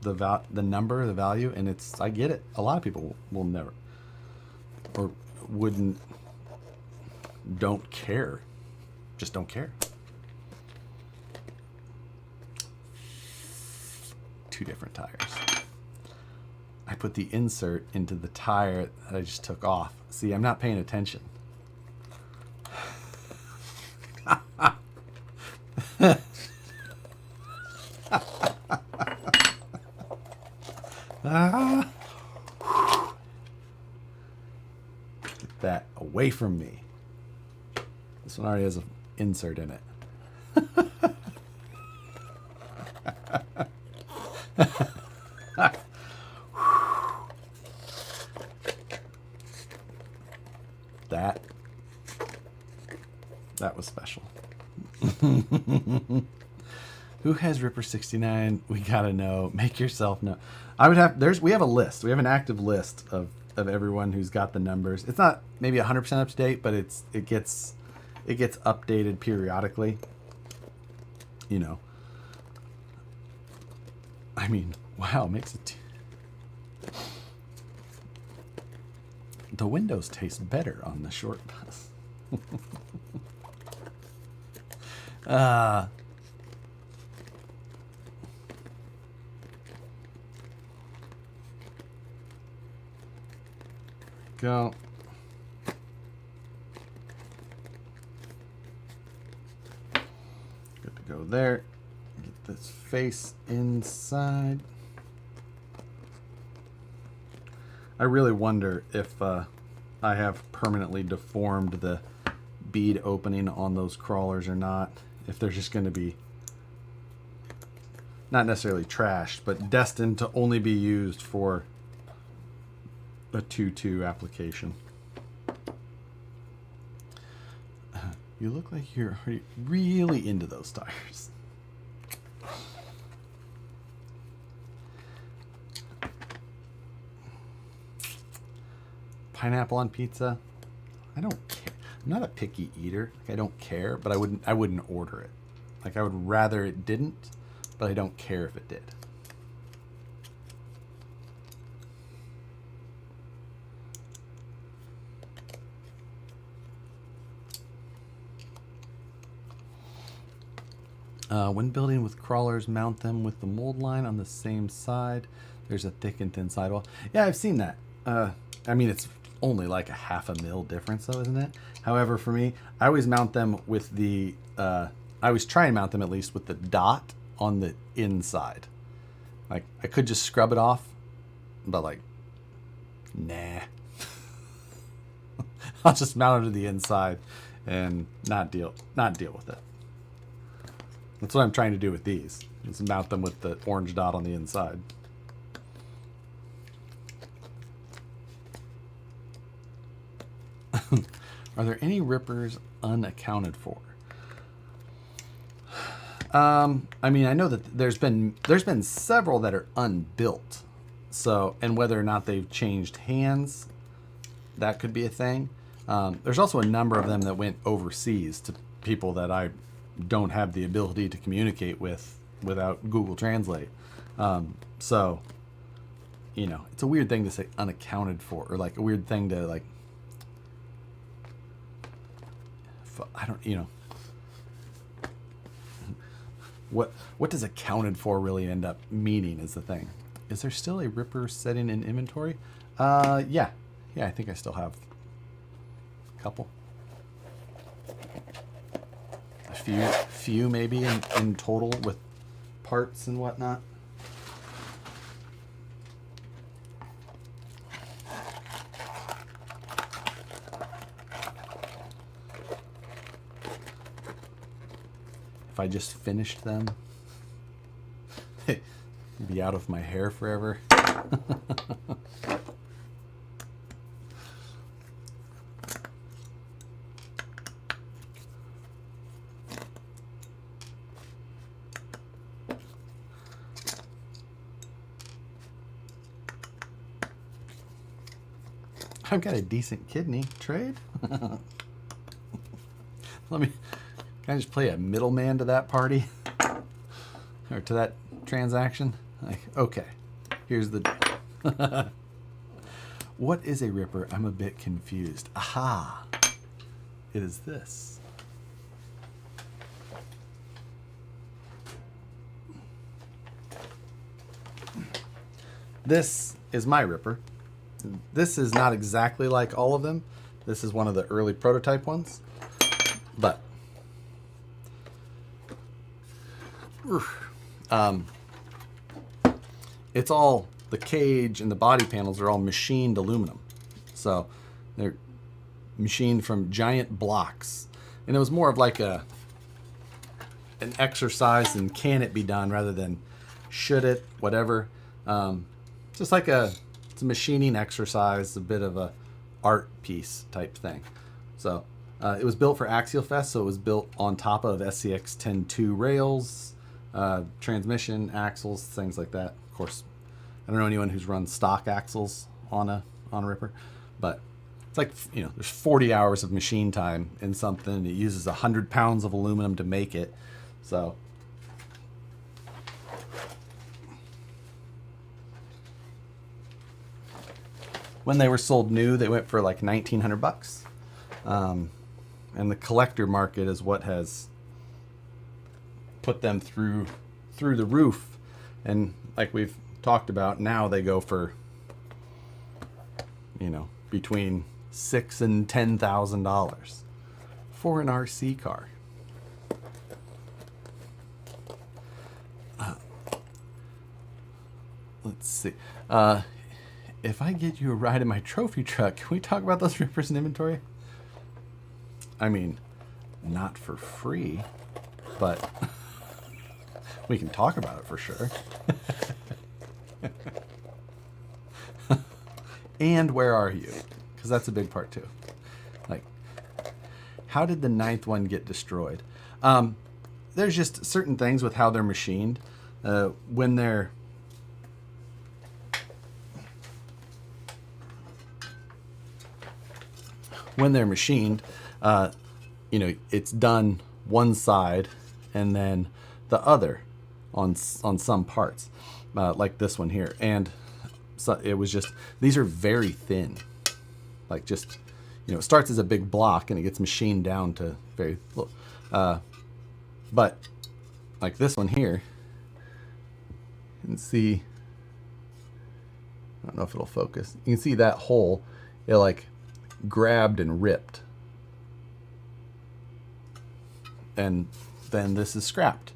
the number, the value, and I get it. A lot of people will never, or don't care. Just don't care. Two different tires. I put the insert into the tire that I just took off. See, I'm not paying attention. Get that away from me. This one already has an insert in it. That was special. Who has Ripper 69? We gotta know. Make yourself know. We have a list. We have an active list of everyone who's got the numbers. It's not maybe 100% up to date, but it gets updated periodically. I mean, wow, makes it. The windows taste better on the short bus. Go. Good to go there. Get this face inside. I really wonder if I have permanently deformed the bead opening on those crawlers or not. If they're just going to be not necessarily trashed, but destined to only be used for a 2-2 application. You look like you're really into those tires. Pineapple on pizza? I don't care. I'm not a picky eater. I don't care, but I wouldn't order it. I would rather it didn't, but I don't care if it did. When building with crawlers, mount them with the mold line on the same side. There's a thick and thin sidewall. Yeah, I've seen that. I mean, it's only like a 0.5 mil difference, though, isn't it? However, for me, I always mount them with the. I always try and mount them at least with the dot on the inside. Like, I could just scrub it off, but nah. I'll just mount it to the inside and not deal with it. That's what I'm trying to do with these. Just mount them with the orange dot on the inside. Are there any rippers unaccounted for? I mean, I know that there's been several that are unbuilt. So, and whether or not they've changed hands, that could be a thing. There's also a number of them that went overseas to people that I don't have the ability to communicate with without Google Translate. So, it's a weird thing to say unaccounted for, or like a weird thing to like. I don't, what does accounted for really end up meaning is the thing. Is there still a ripper setting in inventory? Yeah, I think I still have a couple. A few maybe in total with parts and whatnot. if I just finished them, be out of my hair forever. I've got a decent kidney. Trade? Can I just play a middleman to that party? Or to that transaction? Like, okay, here's the... What is a ripper? I'm a bit confused. Aha! It is this. This is my ripper. This is not exactly like all of them. This is one of the early prototype ones. But it's all, the cage and the body panels are all machined aluminum. So they're machined from giant blocks. And it was more of like an exercise in can it be done rather than should it, whatever. Just like it's a machining exercise, a bit of a art piece type thing. So it was built for Axial Fest, so it was built on top of SCX 10.2 rails, transmission, axles, things like that. Of course, I don't know anyone who's run stock axles on a ripper, but it's like, you know, there's 40 hours of machine time in something. It uses 100 pounds of aluminum to make it. So when they were sold new, they went for like $1,900. And the collector market is what has put them through the roof. And like we've talked about, now they go for, you know, between $6,000 and $10,000 for an RC car. Let's see. If I get you a ride in my trophy truck, can we talk about those rippers in inventory? I mean, not for free, but we can talk about it for sure. And where are you? Because that's a big part too. Like, how did the 9th one get destroyed? There's just certain things with how they're machined. When they're machined, you know, it's done one side and then the other on some parts, like this one here. And so it was just, these are very thin, like just, you know, it starts as a big block and it gets machined down to very little. But like this one here, you can see, I don't know if it'll focus. You can see that hole, it like grabbed and ripped. And then this is scrapped.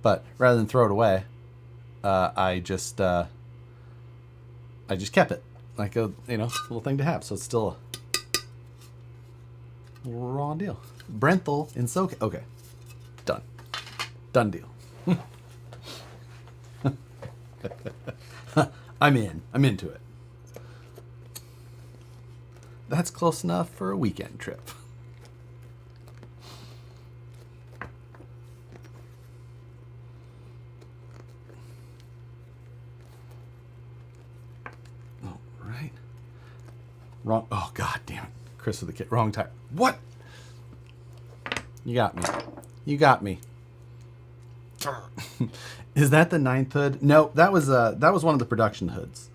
But rather than throw it away, I just kept it like a, you know, little thing to have. So it's still a raw deal. Brenthal in SoCal. Okay, done deal. I'm into it. That's close enough for a weekend trip. All right. Wrong. Oh, God damn it. Chris with the kid. Wrong time. What? You got me. You got me. Is that the 9th hood? No, that was one of the production hoods.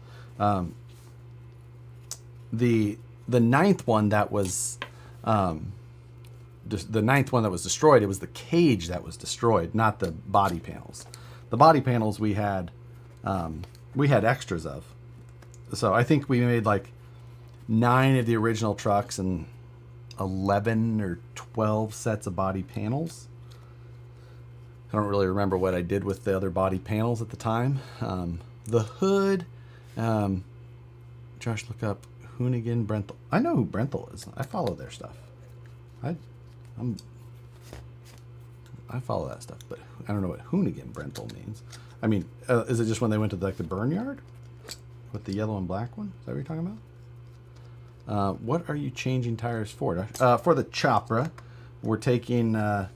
The 9th one that was the 9th one that was destroyed, it was the cage that was destroyed, not the body panels. The body panels we had extras of. So I think we made like 9 of the original trucks and 11 or 12 sets of body panels. I don't really remember what I did with the other body panels at the time. The hood, Josh, look up Hoonigan Brenthal. I know who Brenthal is. I follow their stuff. I I follow that stuff, but I don't know what Hoonigan Brental means. I mean, is it just when they went to the burn yard with the yellow and black one? Is that what you're talking about? What are you changing tires for? For the Chopra, we're taking. I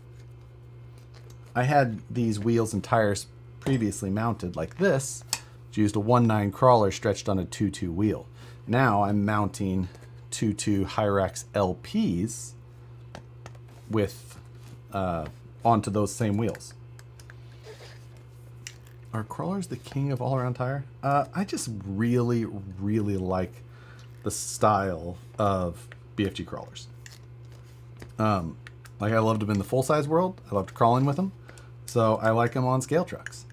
had these wheels and tires previously mounted like this, which used a 1.9 crawler stretched on a 2.2 wheel. Now I'm mounting 2.2 Hyrax LPs with onto those same wheels. Are crawlers the king of all-around tire? I just really, really like the style of BFG crawlers. Like I loved them in the full-size world. I loved crawling with them. So I like them on scale trucks.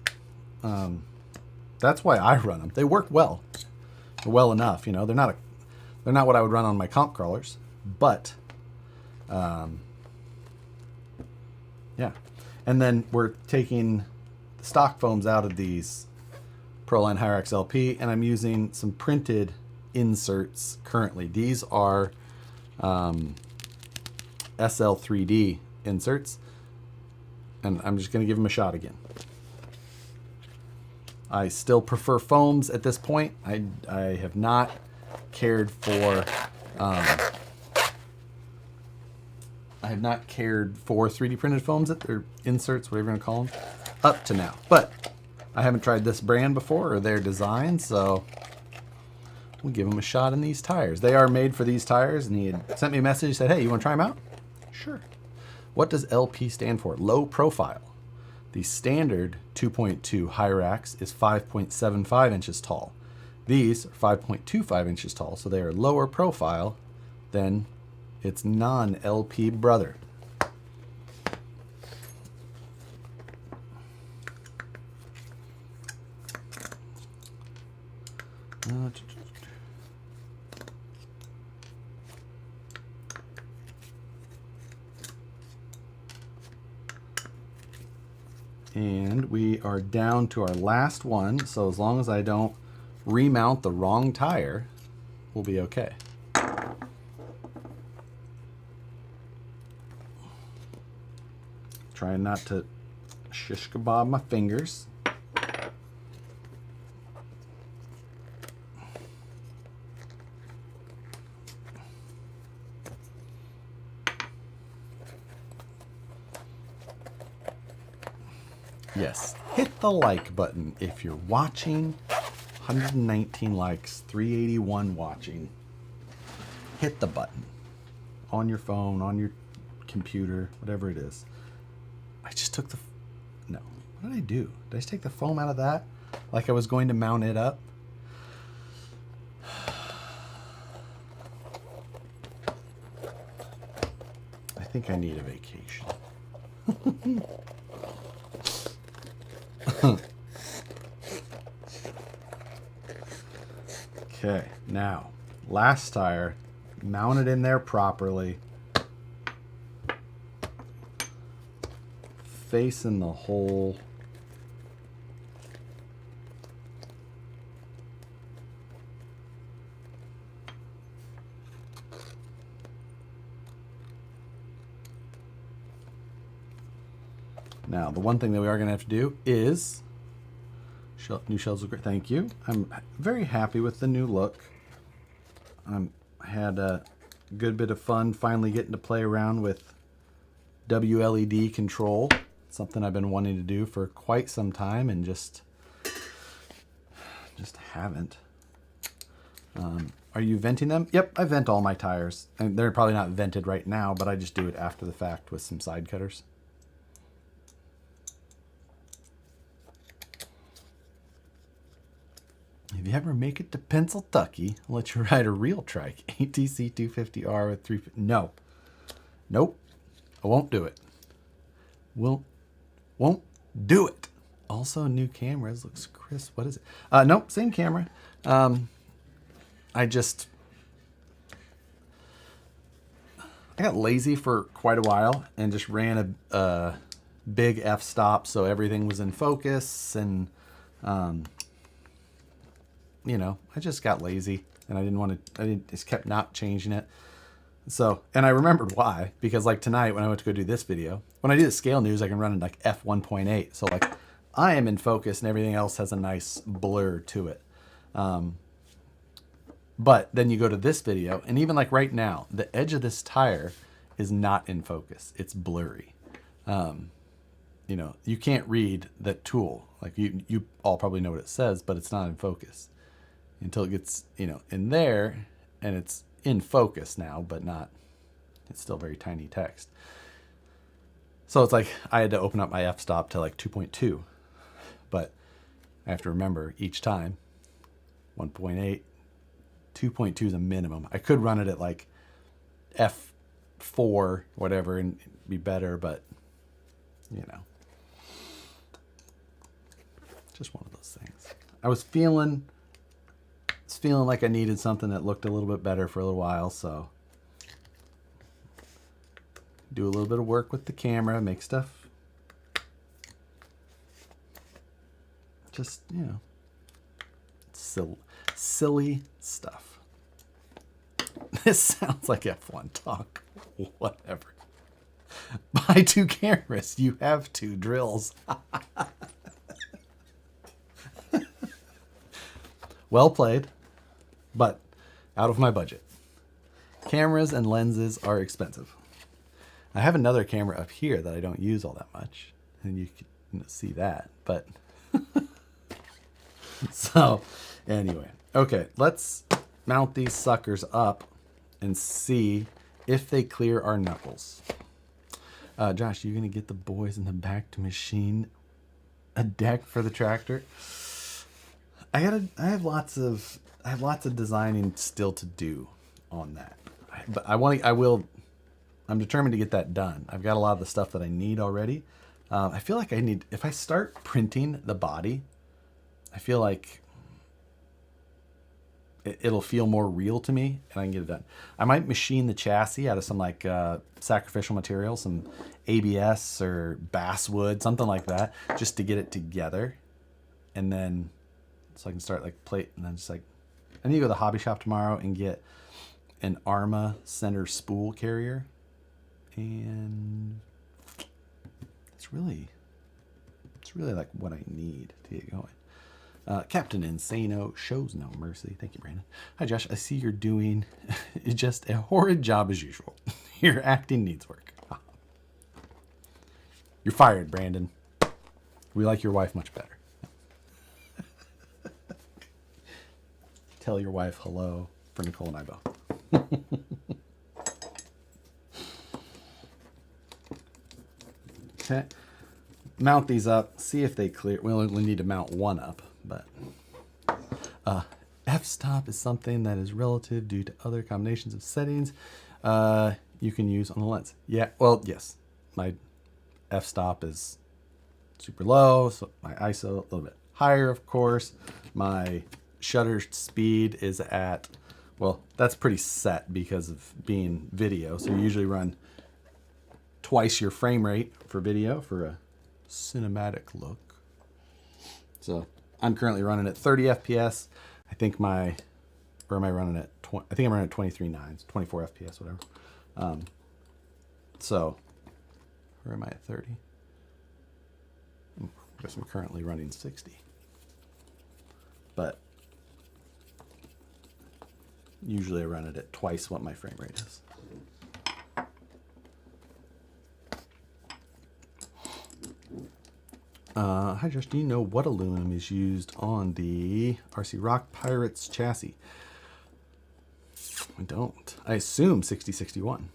That's why I run them. They work well. They're well enough, you know. They're not what I would run on my comp crawlers, but yeah. And then we're taking the stock foams out of these Proline Hyrax LP, and I'm using some printed inserts currently. These are SL3D inserts, and I'm just going to give them a shot again. I still prefer foams at this point. I have not cared for 3D printed foams or inserts, whatever you want to call them, up to now. But I haven't tried this brand before or their design, so we'll give them a shot in these tires. They are made for these tires, and he had sent me a message, said, hey, you want to try them out? Sure. What does LP stand for? Low profile. The standard 2.2 Hyrax is 5.75 inches tall. These are 5.25 inches tall, so they are lower profile than its non-LP brother. And we are down to our last one, so as long as I don't remount the wrong tire, we'll be okay. Trying not to shish kebab my fingers. Yes, hit the like button if you're watching. 119 likes, 381 watching. Hit the button on your phone, on your computer, whatever it is. I just took the... No. What did I do? Did I just take the foam out of that? Like I was going to mount it up? I think I need a vacation. Okay, now, last tire, mounted in there properly. Facing the hole. Now, the one thing that we are going to have to do is, new shells look great. Thank you. I'm very happy with the new look. I had a good bit of fun finally getting to play around with WLED control. Something I've been wanting to do for quite some time and just haven't. Are you venting them? Yep, I vent all my tires. And they're probably not vented right now, but I just do it after the fact with some side cutters. If you ever make it to Pennsylvania, I'll let you ride a real trike. ATC 250R with 3... No. Nope. I won't do it. Won't do it. Also, new cameras. Looks crisp. What is it? Nope, same camera. I got lazy for quite a while and just ran a big f-stop so everything was in focus, and you know, I just got lazy and I just kept not changing it. So, and I remembered why, because like tonight when I went to go do this video, when I do the scale news, I can run in like f1.8. So like I am in focus and everything else has a nice blur to it. But then you go to this video, and even like right now, the edge of this tire is not in focus. It's blurry. You know, you can't read that tool. Like you all probably know what it says, but it's not in focus until it gets, you know, in there, and it's in focus now, but not, it's still very tiny text. So it's like I had to open up my f-stop to like 2.2, but I have to remember each time 1.8, 2.2 is a minimum. I could run it at like f4, whatever, and be better, but you know, just one of those things. I was feeling like I needed something that looked a little bit better for a little while, so do a little bit of work with the camera, make stuff just, you know, silly stuff. This sounds like F1 talk. Whatever. Buy 2 cameras. You have 2 drills. Well played, but out of my budget. Cameras and lenses are expensive. I have another camera up here that I don't use all that much, and you can see that, but so anyway, okay, let's mount these suckers up and see if they clear our knuckles. Josh, you gonna get the boys in the back to machine a deck for the tractor? I have lots of designing still to do on that, but I'm determined to get that done. I've got a lot of the stuff that I need already. I feel like if I start printing the body, I feel like it'll feel more real to me and I can get it done. I might machine the chassis out of some like sacrificial material, some ABS or basswood, something like that, just to get it together. And then, so I can start like plate, and then just like, I need to go to the hobby shop tomorrow and get an Arma center spool carrier. And it's really like what I need to get going. Captain Insano shows no mercy. Thank you, Brandon. Hi, Josh. I see you're doing just a horrid job as usual. Your acting needs work. You're fired, Brandon. We like your wife much better. Tell your wife hello for Nicole and I both. Okay. Mount these up. See if they clear. We only need to mount one up, but f-stop is something that is relative due to other combinations of settings you can use on the lens. Yeah, well, yes. My f-stop is super low, so my ISO a little bit higher, of course. My shutter speed is at, well, that's pretty set because of being video. So you usually run twice your frame rate for video for a cinematic look. So I'm currently running at 30 FPS. I think or am I running at 20? I think I'm running at 23.9, 24 FPS, whatever. So where am I at 30? I guess I'm currently running 60. But usually I run it at twice what my frame rate is. Hi Josh, do you know what aluminum is used on the RC Rock Pirates chassis? I don't. I assume 6061.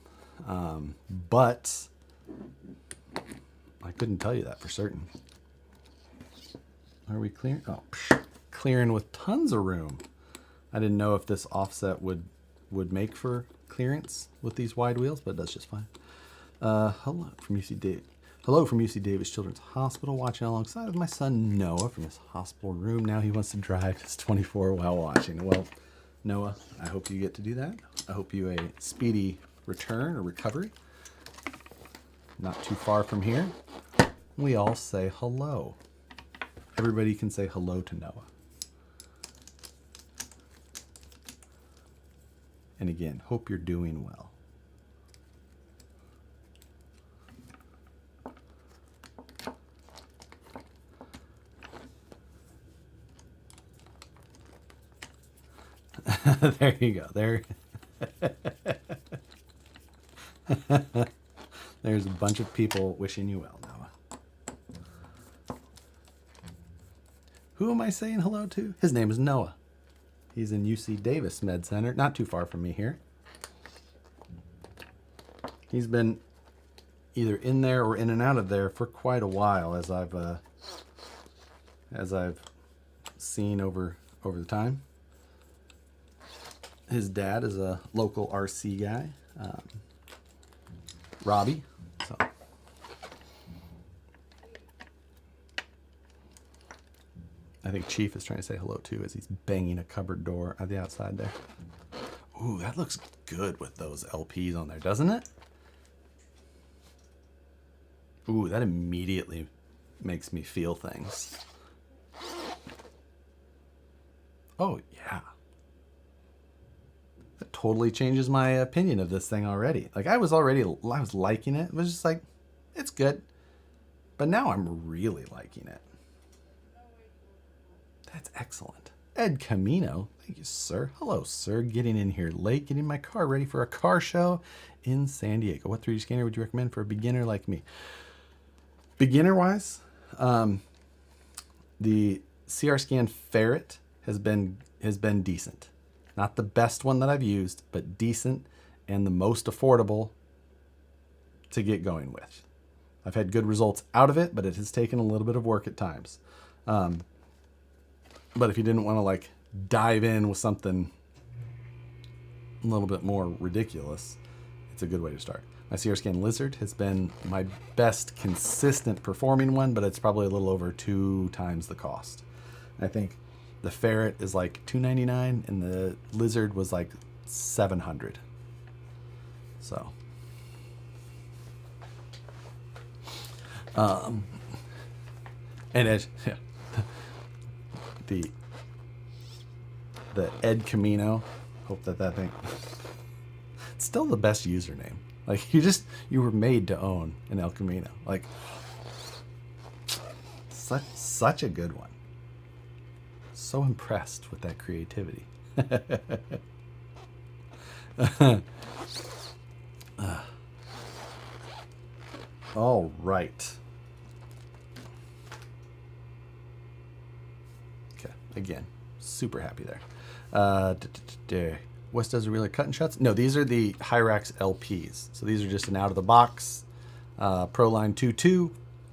But I couldn't tell you that for certain. Are we clearing? Oh, clearing with tons of room. I didn't know if this offset would make for clearance with these wide wheels, but it does just fine. Hello from UC Davis. Hello from UC Davis Children's Hospital, watching alongside of my son Noah from his hospital room. Now he wants to drive his 24 while watching. Well, Noah, I hope you get to do that. I hope you a speedy return or recovery. Not too far from here. We all say hello. Everybody can say hello to Noah. And again, hope you're doing well. There you go. There's a bunch of people wishing you well, Noah. Who am I saying hello to? His name is Noah. He's in UC Davis Med Center, not too far from me here. He's been either in there or in and out of there for quite a while, as I've seen over the time. His dad is a local RC guy, Robbie. So. I think Chief is trying to say hello too as he's banging a cupboard door at the outside there. Ooh, that looks good with those LPs on there, doesn't it? Ooh, that immediately makes me feel things. Oh, yeah. That totally changes my opinion of this thing already. Like, I was liking it. It was just like, it's good. But now I'm really liking it. That's excellent. Ed Camino. Thank you, sir. Hello, sir. Getting in here late, getting my car ready for a car show in San Diego. What 3D scanner would you recommend for a beginner like me? Beginner-wise, the CR Scan Ferret has been decent. Not the best one that I've used, but decent and the most affordable to get going with. I've had good results out of it, but it has taken a little bit of work at times. But if you didn't want to like dive in with something a little bit more ridiculous, it's a good way to start. My CR Scan Lizard has been my best consistent performing one, but it's probably a little over 2 times the cost. I think the Ferret is like $299 and the Lizard was like $700. So, and as yeah, the Ed Camino, hope that thing, it's still the best username. Like you were made to own an El Camino. Like such a good one. So impressed with that creativity. All right. Okay, again, super happy there. West does a real cut and shuts. No, these are the Hyrax LPs. So these are just an out of the box Proline 2.2,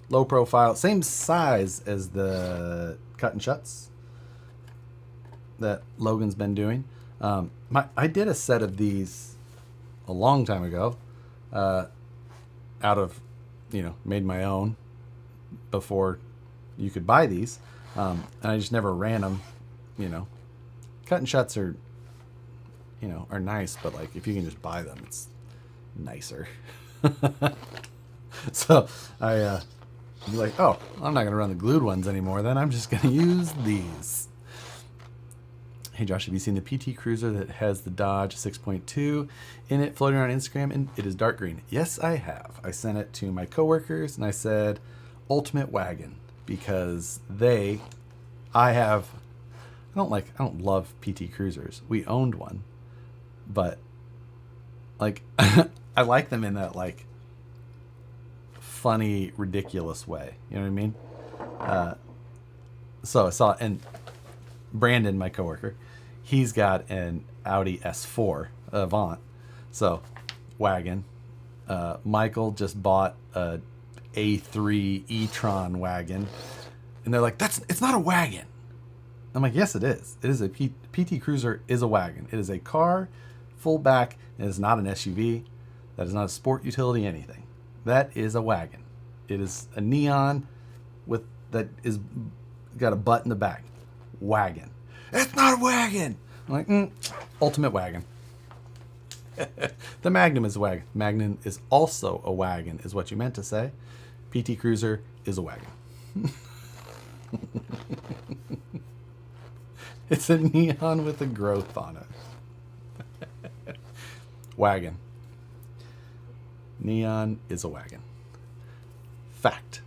low profile, same size as the cut and shuts that Logan's been doing. I did a set of these a long time ago, out of, made my own before you could buy these, and I just never ran them. Cut and shuts are nice, but like if you can just buy them, it's nicer. So I be like, oh, I'm not gonna run the glued ones anymore. Then I'm just gonna use these. Hey Josh, have you seen the PT Cruiser that has the Dodge 6.2 in it floating around Instagram? And it is dark green. Yes, I have. I sent it to my coworkers and I said, ultimate wagon, because I don't love PT Cruisers. We owned one, but like, I like them in that like funny, ridiculous way. You know what I mean? So I saw, and Brandon, my coworker, he's got an Audi S4 Avant. So wagon. Michael just bought a A3 e-tron wagon, and they're like, it's not a wagon. I'm like, yes, it is. It is a PT Cruiser is a wagon. It is a car, full back. It is not an SUV. That is not a sport utility, anything. That is a wagon. It is a neon that is got a butt in the back. Wagon. It's not a wagon. I'm like, ultimate wagon. The Magnum is a wagon. Magnum is also a wagon, is what you meant to say. PT Cruiser is a wagon. It's a neon with a growth on it. Wagon. Neon is a wagon. Fact.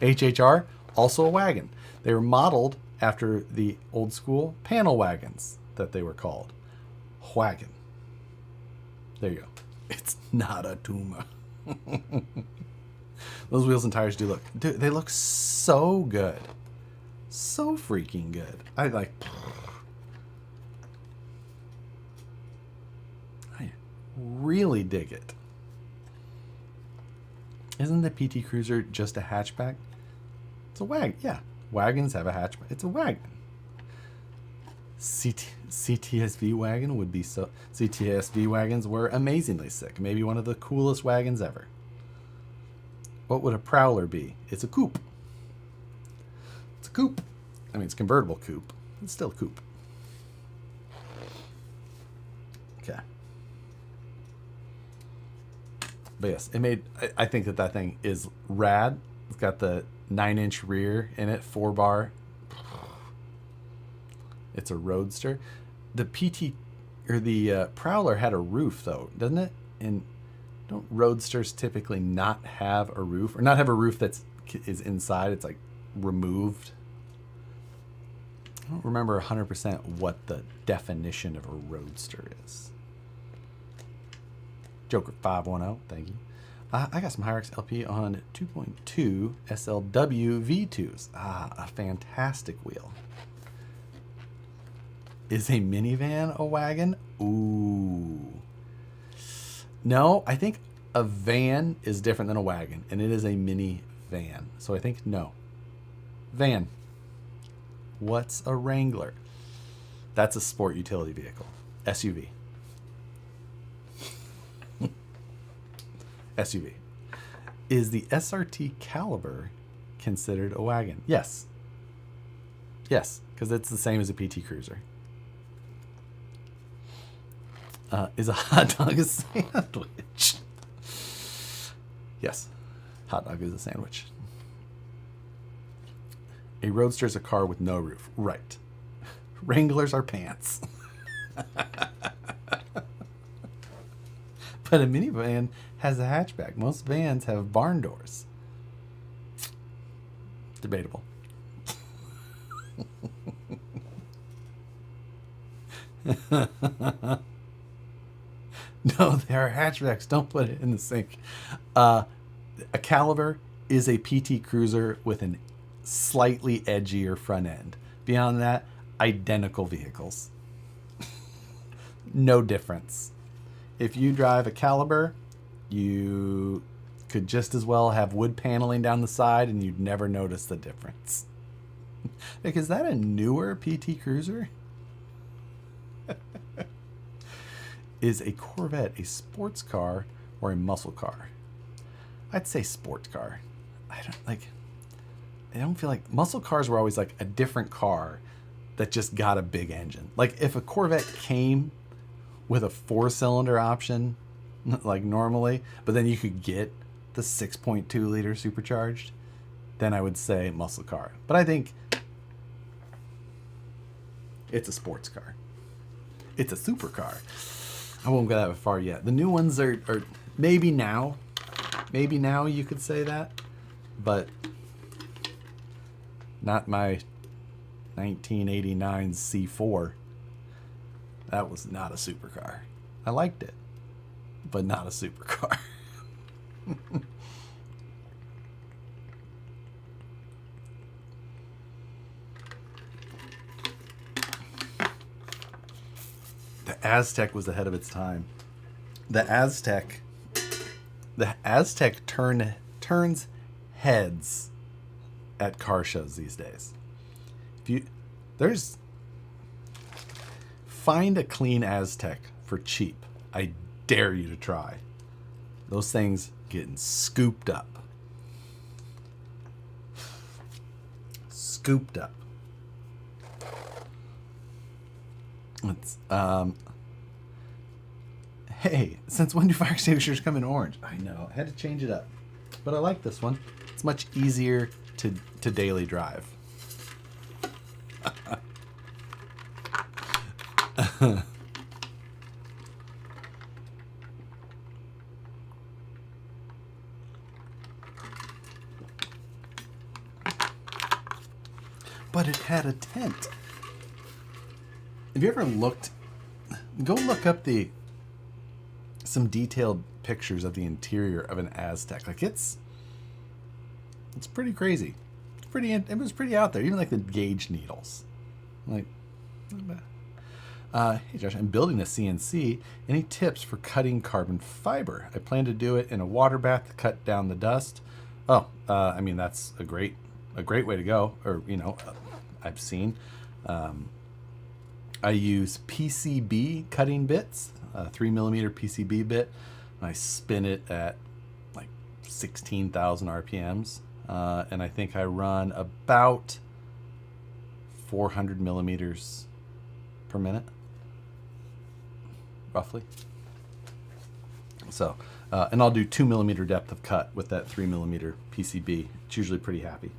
HHR, also a wagon. They were modeled after the old school panel wagons that they were called. Wagon. There you go. It's not a tumor. Those wheels and tires do look... Dude, they look so good. So freaking good. I really dig it. Isn't the PT Cruiser just a hatchback? It's a wagon. Yeah. Wagons have a hatchback. It's a wagon. CTSV wagon would be so... CTSV wagons were amazingly sick. Maybe one of the coolest wagons ever. What would a Prowler be? It's a coupe. It's a coupe. I mean, it's a convertible coupe. It's still a coupe. Okay. But yes, it made... I think that thing is rad. It's got the 9-inch rear in it, 4-bar. It's a roadster. The PT... Or the Prowler had a roof, though, doesn't it? And don't roadsters typically not have a roof? Or not have a roof that's inside? It's like removed. I don't remember 100% what the definition of a roadster is. Joker 510, thank you. I got some Hyrax LP on 2.2 SLW V2s. A fantastic wheel. Is a minivan a wagon? Ooh. No, I think a van is different than a wagon, and it is a mini van. So I think no. Van. What's a Wrangler? That's a sport utility vehicle. SUV. SUV. Is the SRT Caliber considered a wagon? Yes. Yes, because it's the same as a PT Cruiser. Is a hot dog a sandwich? Yes. Hot dog is a sandwich. A roadster is a car with no roof. Right. Wranglers are pants. But a minivan has a hatchback. Most vans have barn doors. Debatable. No, they are hatchbacks. Don't put it in the sink. A Caliber is a PT Cruiser with an slightly edgier front end. Beyond that, identical vehicles. No difference. If you drive a Caliber, you could just as well have wood paneling down the side and you'd never notice the difference. Like, is that a newer PT Cruiser? Is a Corvette a sports car or a muscle car? I'd say sports car. I don't feel like muscle cars were always like a different car that just got a big engine. Like if a Corvette came with a 4-cylinder option, like normally, but then you could get the 6.2 liter supercharged, then I would say muscle car. But I think it's a sports car. It's a supercar. I won't go that far yet. The new ones are maybe now you could say that, but not my 1989 C4. That was not a supercar. I liked it, but not a supercar. The Aztec was ahead of its time. The Aztec turns heads at car shows these days. Find a clean Aztec for cheap. I dare you to try. Those things getting scooped up. Scooped up. It's, hey, since when do fire extinguishers come in orange? I know, I had to change it up. But I like this one. It's much easier to daily drive. but it had a tent. Have you ever looked? Go look up some detailed pictures of the interior of an Aztec. Like it's pretty crazy. It was pretty out there. Even like the gauge needles. Like, not bad. Hey Josh, I'm building a CNC. Any tips for cutting carbon fiber? I plan to do it in a water bath to cut down the dust. Oh, I mean that's a great way to go. Or I've seen. I use PCB cutting bits, a 3mm PCB bit. And I spin it at like 16,000 RPMs, and I think I run about 400 millimeters per minute, roughly. So, and I'll do 2mm depth of cut with that 3mm PCB. It's usually pretty happy.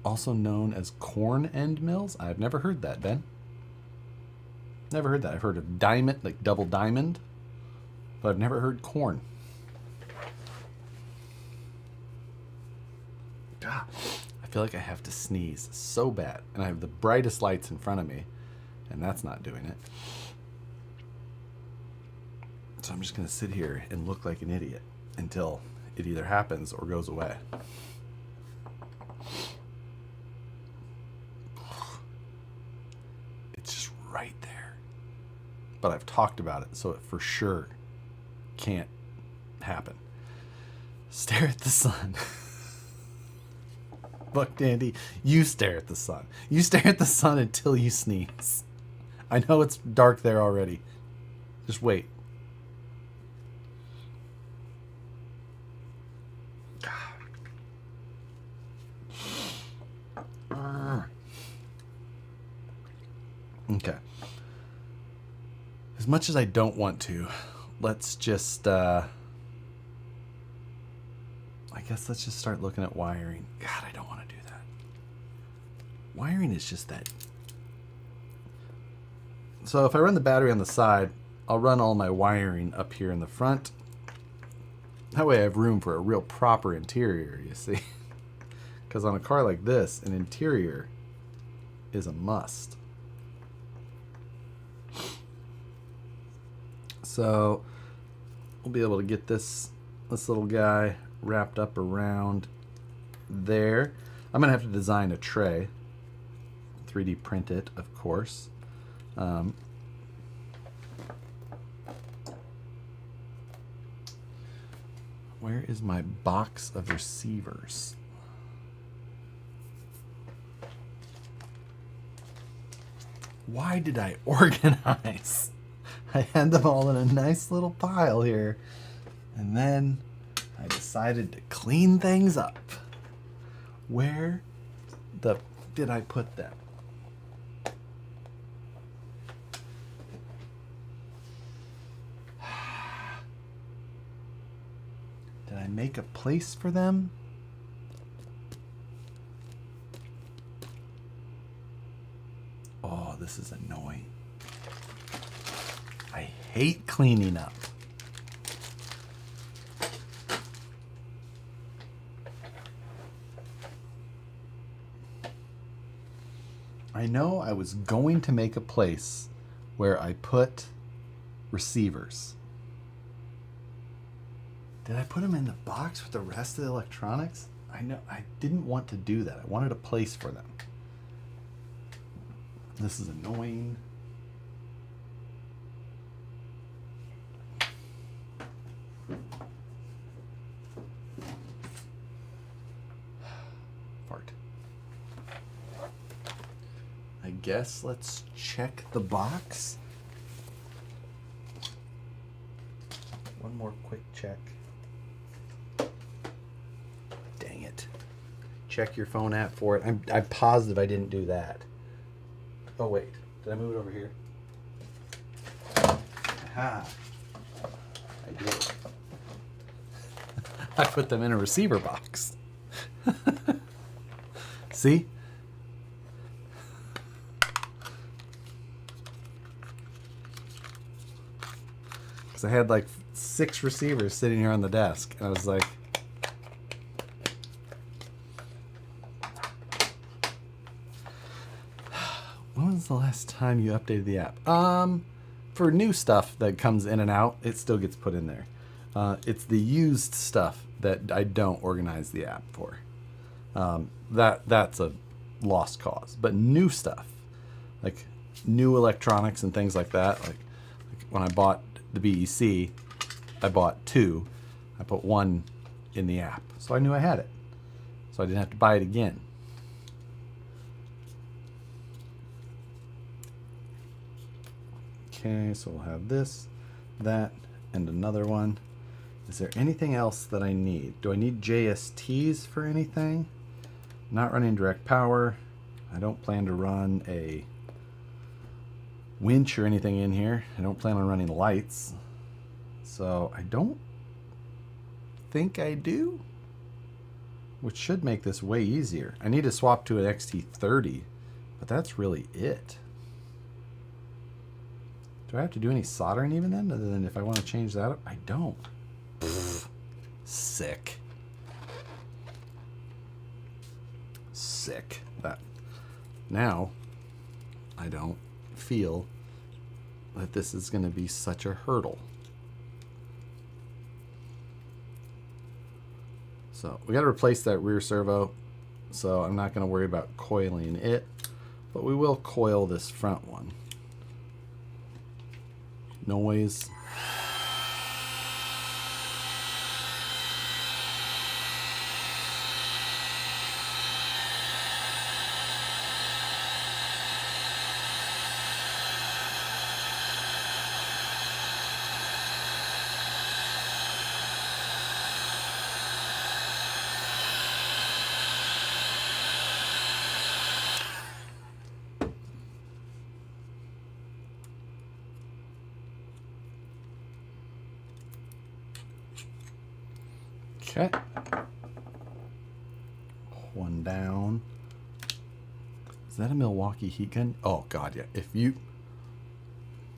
Also known as corn end mills. I've never heard that, Ben. Never heard that. I've heard of diamond, like double diamond, but I've never heard corn. Ah, I feel like I have to sneeze so bad, and I have the brightest lights in front of me, and that's not doing it. So I'm just going to sit here and look like an idiot until it either happens or goes away. Right there. But I've talked about it, so it for sure can't happen. Stare at the sun. Buck Dandy, you stare at the sun. You stare at the sun until you sneeze. I know it's dark there already. Just wait. Okay. As much as I don't want to, let's just, I guess let's just start looking at wiring. God, I don't want to do that. Wiring is just that. So if I run the battery on the side, I'll run all my wiring up here in the front. That way I have room for a real proper interior, you see? Because on a car like this, an interior is a must. So we'll be able to get this little guy wrapped up around there. I'm going to have to design a tray. 3D print it, of course. Where is my box of receivers? Why did I organize? I had them all in a nice little pile here, and then I decided to clean things up. Where did I put them? Did I make a place for them? Oh, this is annoying. I hate cleaning up. I know I was going to make a place where I put receivers. Did I put them in the box with the rest of the electronics? I know I didn't want to do that. I wanted a place for them. This is annoying. Fart. I guess let's check the box. One more quick check. Dang it. Check your phone app for it. I'm positive I didn't do that. Oh wait, did I move it over here? Aha. I did. I put them in a receiver box. See? Because I had like 6 receivers sitting here on the desk, and I was like, When's the last time you updated the app? For new stuff that comes in and out, it still gets put in there. It's the used stuff that I don't organize the app for. That's a lost cause. But new stuff, like new electronics and things like that, like when I bought the BEC, I bought 2. I put 1 in the app, so I knew I had it. So I didn't have to buy it again. Okay, so we'll have this, that, and another one. Is there anything else that I need? Do I need JSTs for anything? Not running direct power. I don't plan to run a winch or anything in here. I don't plan on running lights. So I don't think I do, which should make this way easier. I need to swap to an XT30, but that's really it. Do I have to do any soldering even then, other than if I want to change that up? I don't. Pfft. Sick. Sick. That. Now, I don't feel that this is going to be such a hurdle. So we got to replace that rear servo, so I'm not going to worry about coiling it, but we will coil this front one. Noise. Okay. One down. Is that a Milwaukee heat gun? Oh God, yeah.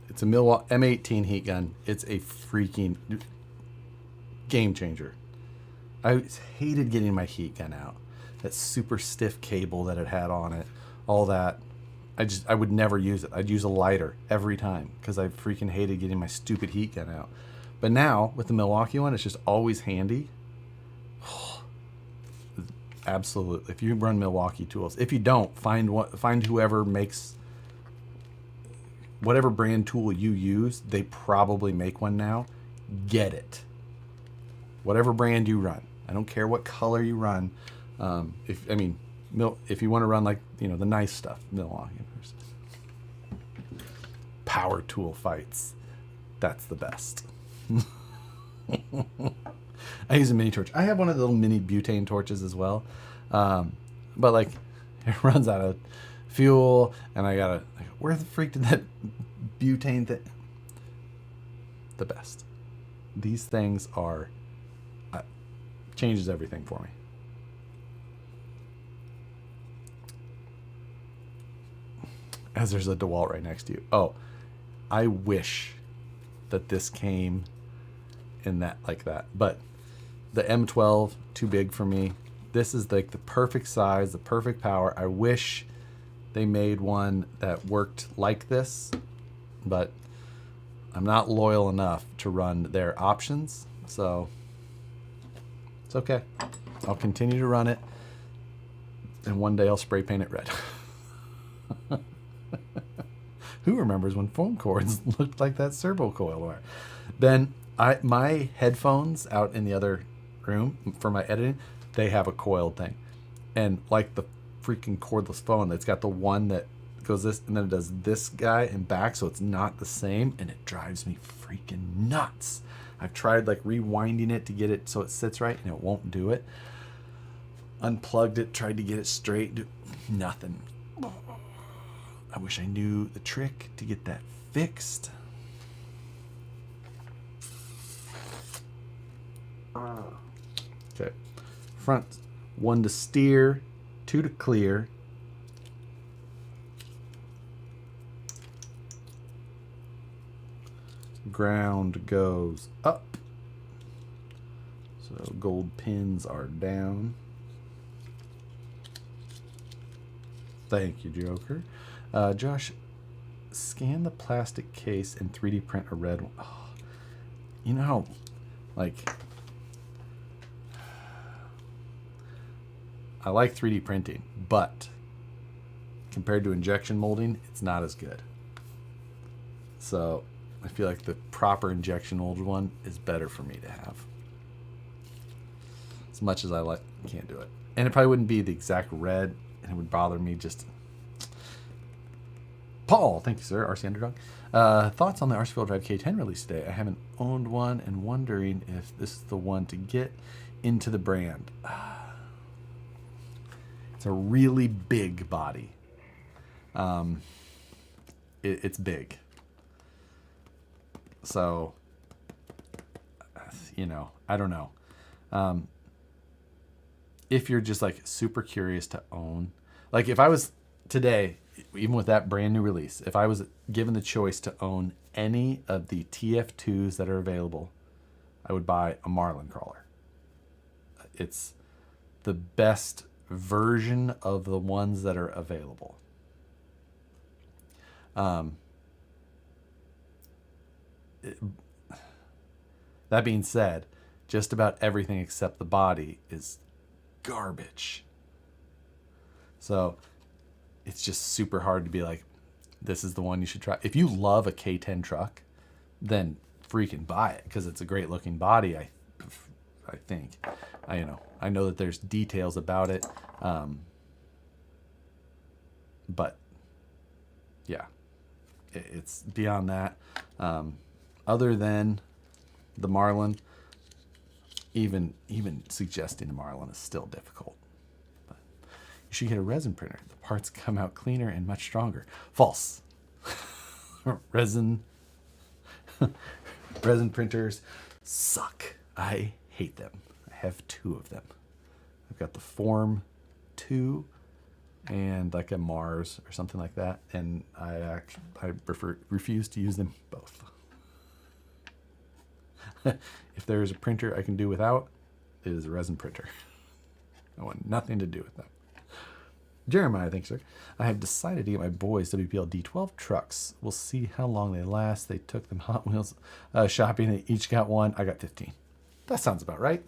It's a Milwaukee M18 heat gun. It's a freaking game changer. I hated getting my heat gun out. That super stiff cable that it had on it, all that. I would never use it. I'd use a lighter every time because I freaking hated getting my stupid heat gun out. But now with the Milwaukee one, it's just always handy. Absolutely. If you run Milwaukee tools, if you don't, find whoever makes whatever brand tool you use. They probably make one now. Get it. Whatever brand you run. I don't care what color you run. If you want to run like the nice stuff, Milwaukee. Power tool fights. That's the best. I use a mini torch. I have one of the little mini butane torches as well. But like it runs out of fuel and I gotta, where the freak did that butane thing? The best. These things are, changes everything for me. As there's a DeWalt right next to you. Oh, I wish that this came in that like that, but the M12 too big for me. This is like the perfect size, the perfect power. I wish they made one that worked like this, but I'm not loyal enough to run their options, so it's okay. I'll continue to run it, and one day I'll spray paint it red. Who remembers when phone cords looked like that servo coil wire? Then my headphones out in the other room for my editing, they have a coiled thing, and like the freaking cordless phone, it's got the one that goes this and then it does this guy and back, so it's not the same, and it drives me freaking nuts. I've tried like rewinding it to get it so it sits right, and it won't do it. Unplugged it, tried to get it straight, nothing. I wish I knew the trick to get that fixed. Okay, front 1 to steer, 2 to clear. Ground goes up. So gold pins are down. Thank you, Joker. Josh, scan the plastic case and 3D print a red one. Oh, you know how, like, I like 3D printing, but compared to injection molding, it's not as good. So I feel like the proper injection molded one is better for me to have. As much as I can't do it. And it probably wouldn't be the exact red, and it would bother me just... Paul, thank you, sir. RC Underdog. Thoughts on the RC Four-Wheel Drive K10 release today? I haven't owned one and wondering if this is the one to get into the brand. It's a really big body. It's big. So, I don't know. If you're just like super curious to own, like if I was today, even with that brand new release, if I was given the choice to own any of the TF2s that are available, I would buy a Marlin crawler. It's the best version of the ones that are available. That being said, just about everything except the body is garbage. So it's just super hard to be like, this is the one you should try. If you love a K10 truck, then freaking buy it because it's a great looking body. I think. I know that there's details about it, but yeah, it's beyond that. Other than the Marlin, even suggesting a Marlin is still difficult. But you should get a resin printer. The parts come out cleaner and much stronger. False. resin printers suck. I hate them. I have 2 of them. I've got the Form 2 and like a Mars or something like that, and I refuse to use them both. If there is a printer I can do without, it is a resin printer. I want nothing to do with them. Jeremiah, thanks, sir. I have decided to get my boys WPL D12 trucks. We'll see how long they last. They took them Hot Wheels shopping. They each got one. I got 15. That sounds about right.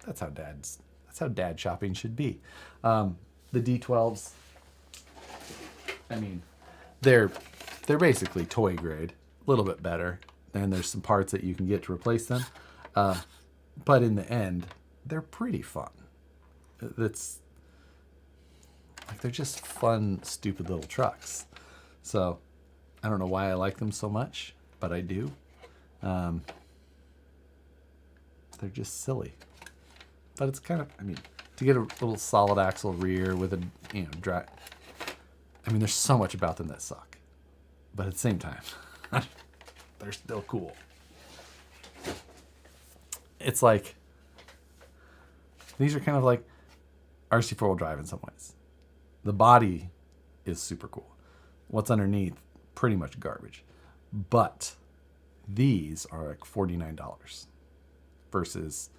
That's how dad shopping should be. The D12s, I mean, they're basically toy grade, a little bit better. And there's some parts that you can get to replace them. But in the end, they're pretty fun. It's like they're just fun, stupid little trucks. So I don't know why I like them so much, but I do. They're just silly. But it's kind of, to get a little solid axle rear with a, dry. There's so much about them that suck. But at the same time, they're still cool. It's like, these are kind of like RC four-wheel drive in some ways. The body is super cool. What's underneath, pretty much garbage. But these are like $49 versus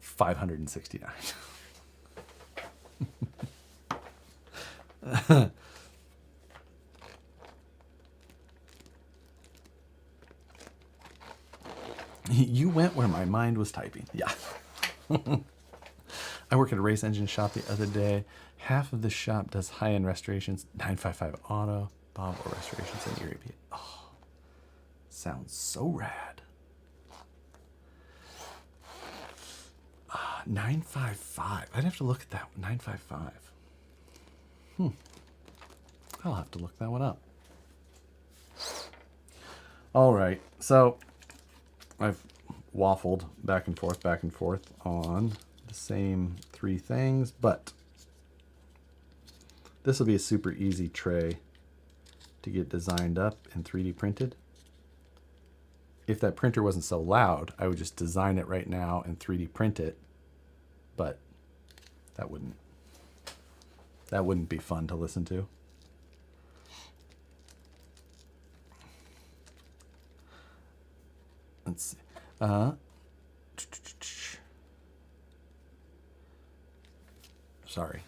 $569. You went where my mind was typing. Yeah. I work at a race engine shop the other day. Half of the shop does high-end restorations, 955 auto, Bob, or restorations in European. Oh, sounds so rad. 955. I'd have to look at that one. 955. I'll have to look that one up. All right. So I've waffled back and forth on the same 3 things, but this will be a super easy tray to get designed up and 3D printed. If that printer wasn't so loud, I would just design it right now and 3D print it, but that wouldn't be fun to listen to. Let's see. Sorry,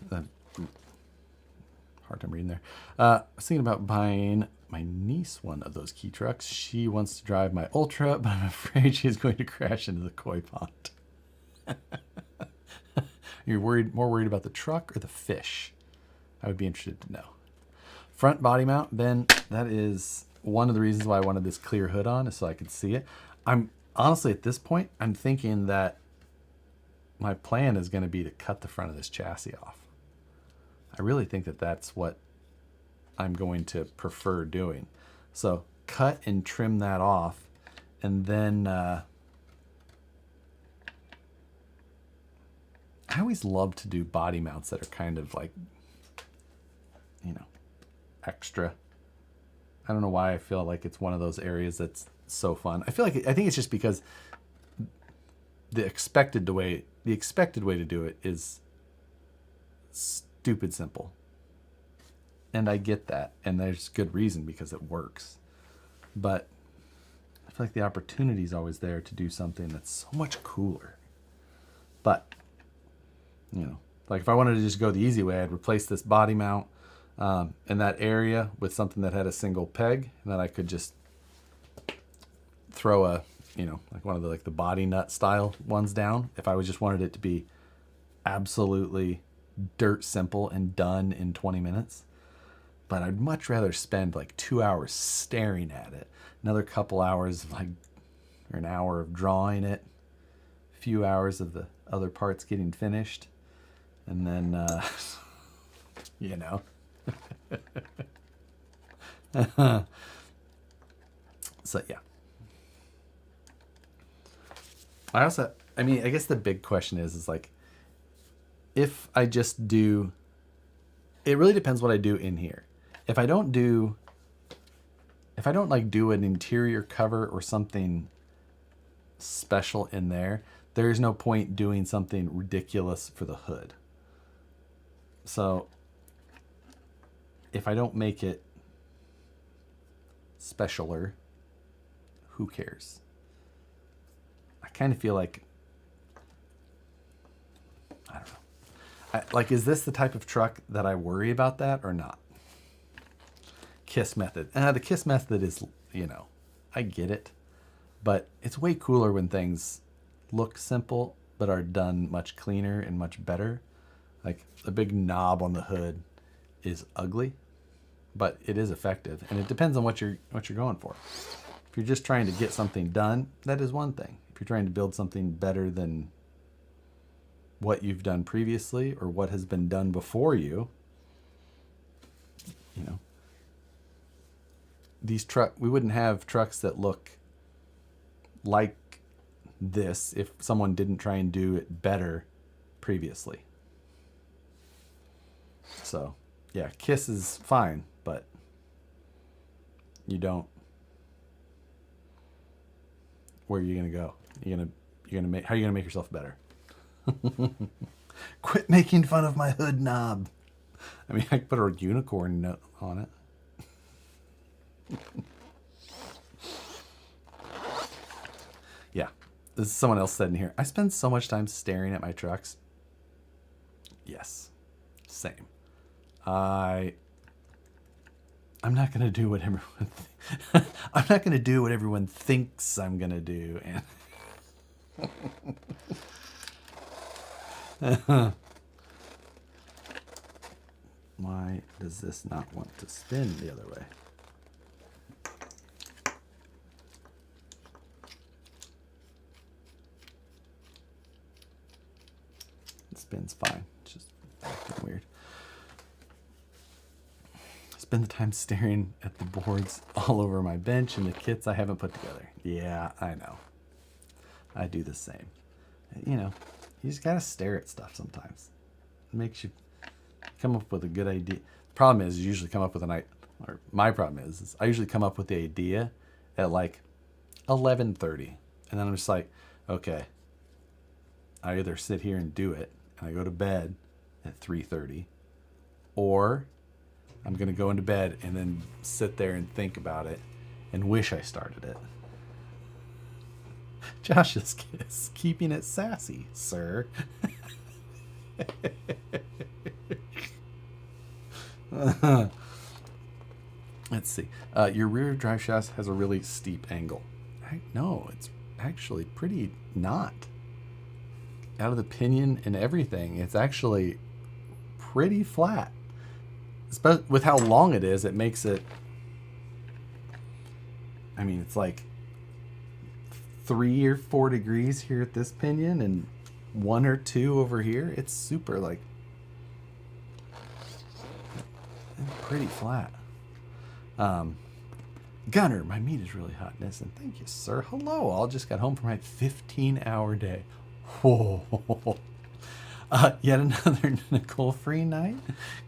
hard hard time reading there. I was thinking about buying my niece one of those key trucks. She wants to drive my Ultra, but I'm afraid she's going to crash into the koi pond. You're more worried about the truck or the fish? I would be interested to know. Front body mount, Ben, that is one of the reasons why I wanted this clear hood on, is so I could see it. I'm honestly, at this point, I'm thinking that my plan is going to be to cut the front of this chassis off. I really think that that's what I'm going to prefer doing. So cut and trim that off, and then I always love to do body mounts that are kind of like, you know, extra. I don't know why I feel like it's one of those areas that's so fun. I think it's just because the expected way to do it is stupid simple. And I get that, and there's good reason because it works. But I feel like the opportunity is always there to do something that's so much cooler. But, you know, like if I wanted to just go the easy way, I'd replace this body mount in that area with something that had a single peg, and then I could just throw a, you know, like one of the body nut style ones down. If I just wanted it to be absolutely dirt simple and done in 20 minutes. But I'd much rather spend like 2 hours staring at it, another couple hours of or an hour of drawing it, a few hours of the other parts getting finished, and then, you know. So, yeah. I guess the big question is like, if I just do, it really depends what I do in here. If I don't like do an interior cover or something special in there, there's no point doing something ridiculous for the hood. So if I don't make it specialer, who cares? I kind of feel like, I don't know. Like, is this the type of truck that I worry about that or not? Kiss method. The kiss method is, you know, I get it, but it's way cooler when things look simple but are done much cleaner and much better. Like a big knob on the hood is ugly, but it is effective, and it depends on what you're going for. If you're just trying to get something done, that is one thing. If you're trying to build something better than what you've done previously or what has been done before you, you know, we wouldn't have trucks that look like this if someone didn't try and do it better previously. So, yeah, Kiss is fine, but you don't. Where are you gonna go? How are you gonna make yourself better? Quit making fun of my hood knob. I mean, I could put a unicorn note on it. Yeah, this is someone else said in here. I spend so much time staring at my trucks. Yes, same. I'm not gonna do what everyone. I'm not gonna do what everyone thinks I'm gonna do, and why does this not want to spin the other way? It spins fine. It's just acting weird. Spend the time staring at the boards all over my bench and the kits I haven't put together. Yeah, I know. I do the same. You know, you just gotta stare at stuff sometimes. It makes you come up with a good idea. The problem is you usually come up with my problem is I usually come up with the idea at like 11:30. And then I'm just like, okay, I either sit here and do it and I go to bed at 3:30, or I'm going to go into bed and then sit there and think about it and wish I started it. Josh's kiss, keeping it sassy, sir. Let's see. Your rear drive shaft has a really steep angle. No, it's actually pretty not. Out of the pinion and everything, it's actually pretty flat. Especially with how long it is, it makes it... I mean, it's like 3 or 4 degrees here at this pinion and 1 or 2 over here. It's super, like, pretty flat. Gunner, my meat is really hot. Listen, thank you, sir. Hello, all just got home from my 15-hour day. Whoa. Yet another Nicole-free night?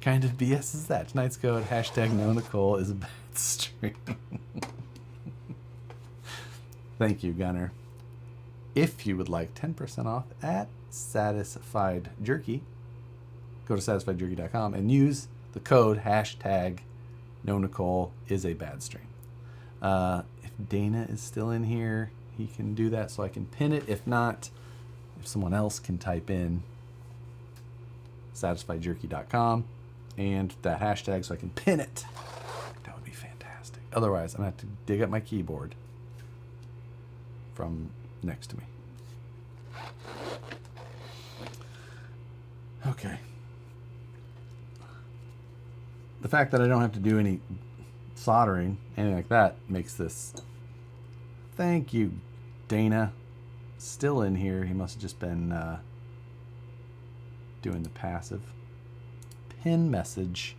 Kind of BS is that? Tonight's code, hashtag no Nicole is a bad stream. Thank you, Gunner. If you would like 10% off at Satisfied Jerky, go to satisfiedjerky.com and use the code hashtag no Nicole is a bad stream. If Dana is still in here, he can do that so I can pin it. If not, if someone else can type in satisfiedjerky.com and that hashtag so I can pin it, that would be fantastic. Otherwise, I'm going to have to dig up my keyboard from next to me. Okay. The fact that I don't have to do any soldering, anything like that, makes this... Thank you, Dana. Still in here. He must have just been doing the passive. Pin message.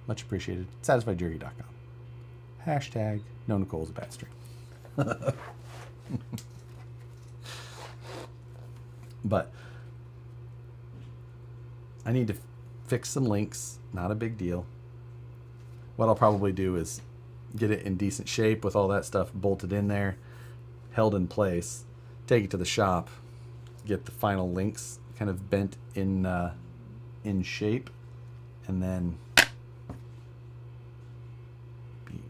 Much appreciated. SatisfiedJerky.com. Hashtag no Nicole's a bad stream. But I need to fix some links. Not a big deal. What I'll probably do is get it in decent shape with all that stuff bolted in there, held in place, take it to the shop, get the final links kind of bent in shape, and then be,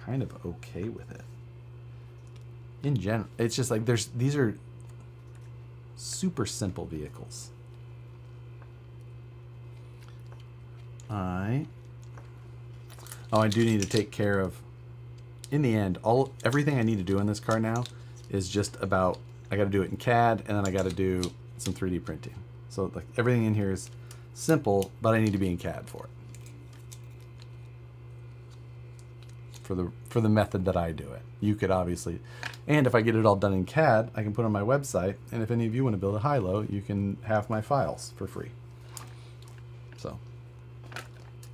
kind of okay with it. In general, it's just like these are super simple vehicles. I do need to take care of, in the end, everything I need to do in this car now is just about, I got to do it in CAD, and then I got to do some 3D printing. So like everything in here is simple, but I need to be in CAD for it. For the method that I do it. You could obviously, and if I get it all done in CAD, I can put it on my website, and if any of you want to build a high-low, you can have my files for free. So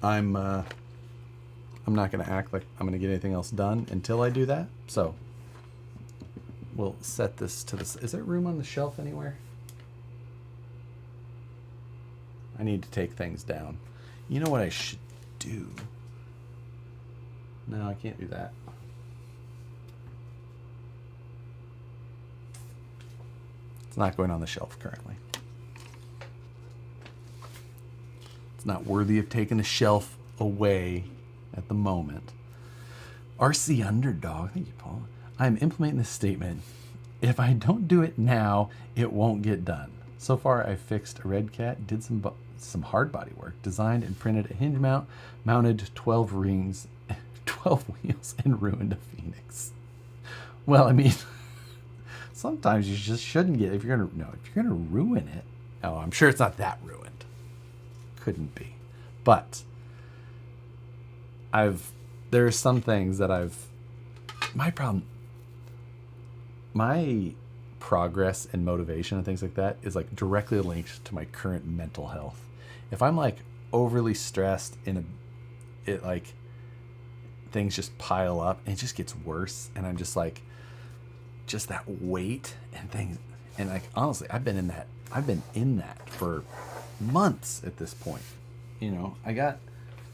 I'm not going to act like I'm going to get anything else done until I do that. So we'll set this to this. Is there room on the shelf anywhere? I need to take things down. You know what I should do? No, I can't do that. It's not going on the shelf currently. It's not worthy of taking the shelf away at the moment. RC Underdog, thank you, Paul. I'm implementing this statement. If I don't do it now, it won't get done. So far, I fixed a red cat, did some hard body work, designed and printed a hinge mount, mounted 12 rings, 12 wheels, and ruined a Phoenix. Well, I mean, sometimes you just shouldn't get, if you're gonna ruin it. Oh, I'm sure it's not that ruined. Couldn't be. But there are some things that my progress and motivation and things like that is like directly linked to my current mental health. If I'm like overly stressed it like things just pile up and it just gets worse, and I'm just like, just that weight and things, and like honestly, I've been in that for months at this point. I got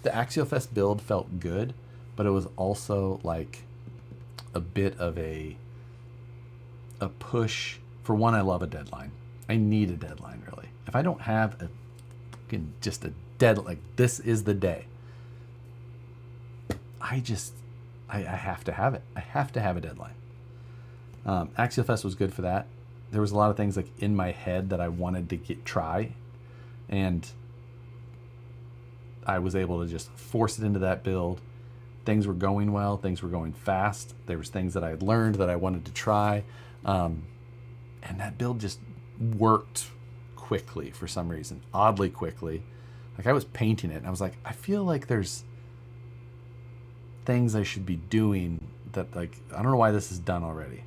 the Axial Fest build felt good, but it was also like a bit of a push. For one, I love a deadline. I need a deadline, really. If I don't have a deadline, like this is the day, I have to have it. I have to have a deadline. Axial Fest was good for that. There was a lot of things like in my head that I wanted to try, and I was able to just force it into that build. Things were going well. Things were going fast. There was things that I had learned that I wanted to try. And that build just worked quickly for some reason, oddly quickly. Like I was painting it and I was like, I feel like there's things I should be doing that, like, I don't know why this is done already.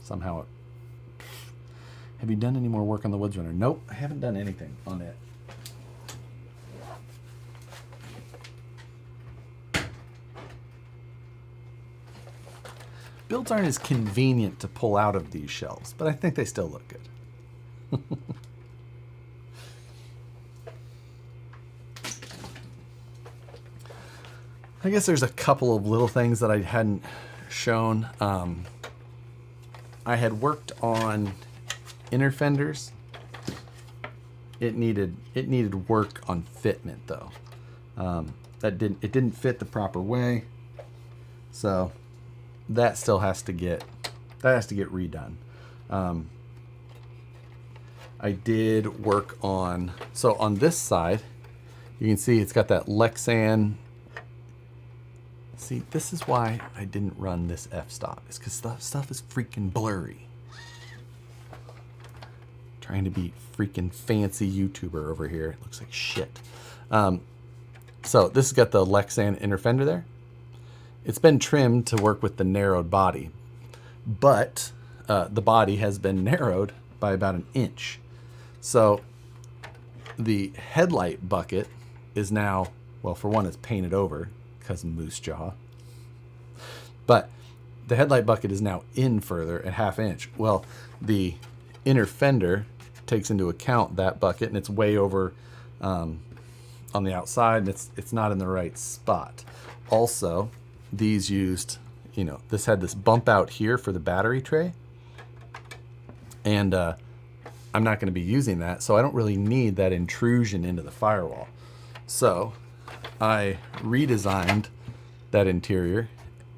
Somehow it... Have you done any more work on the Woods Runner? Nope, I haven't done anything on it. Builds aren't as convenient to pull out of these shelves, but I think they still look good. I guess there's a couple of little things that I hadn't shown. I had worked on inner fenders. It needed work on fitment though. It didn't fit the proper way, so that still has to get redone. I did work on, so on this side, you can see it's got that Lexan. See, this is why I didn't run this f-stop. It's because stuff is freaking blurry. Trying to be freaking fancy YouTuber over here. It looks like shit. So this has got the Lexan inner fender there. It's been trimmed to work with the narrowed body, but the body has been narrowed by about 1 inch. So the headlight bucket is now, well, for one, it's painted over because moose jaw. But the headlight bucket is now in further at 1/2 inch. Well, the inner fender takes into account that bucket, and it's way over on the outside, and it's not in the right spot. Also, these used, this had this bump out here for the battery tray, and I'm not going to be using that, so I don't really need that intrusion into the firewall. So I redesigned that interior,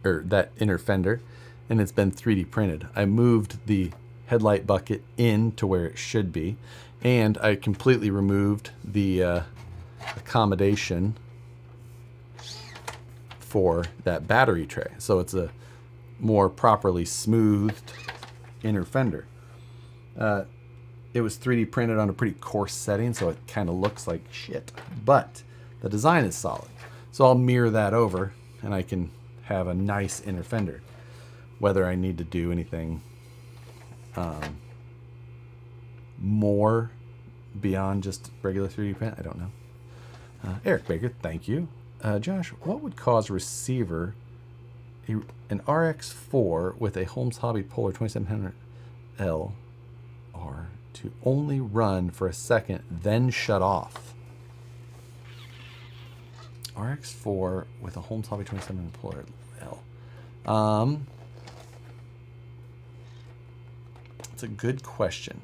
or that inner fender, and it's been 3D printed. I moved the headlight bucket in to where it should be, and I completely removed the accommodation for that battery tray. So it's a more properly smoothed inner fender. It was 3D printed on a pretty coarse setting, so it kind of looks like shit, but the design is solid. So I'll mirror that over and I can have a nice inner fender. Whether I need to do anything more beyond just regular 3D print, I don't know. Eric Baker, thank you. Josh, what would cause a receiver, an RX4 with a Holmes Hobby Polar 2700L R, to only run for a second, then shut off? RX4 with a Holmes Hobby 2700 Polar L. It's a good question.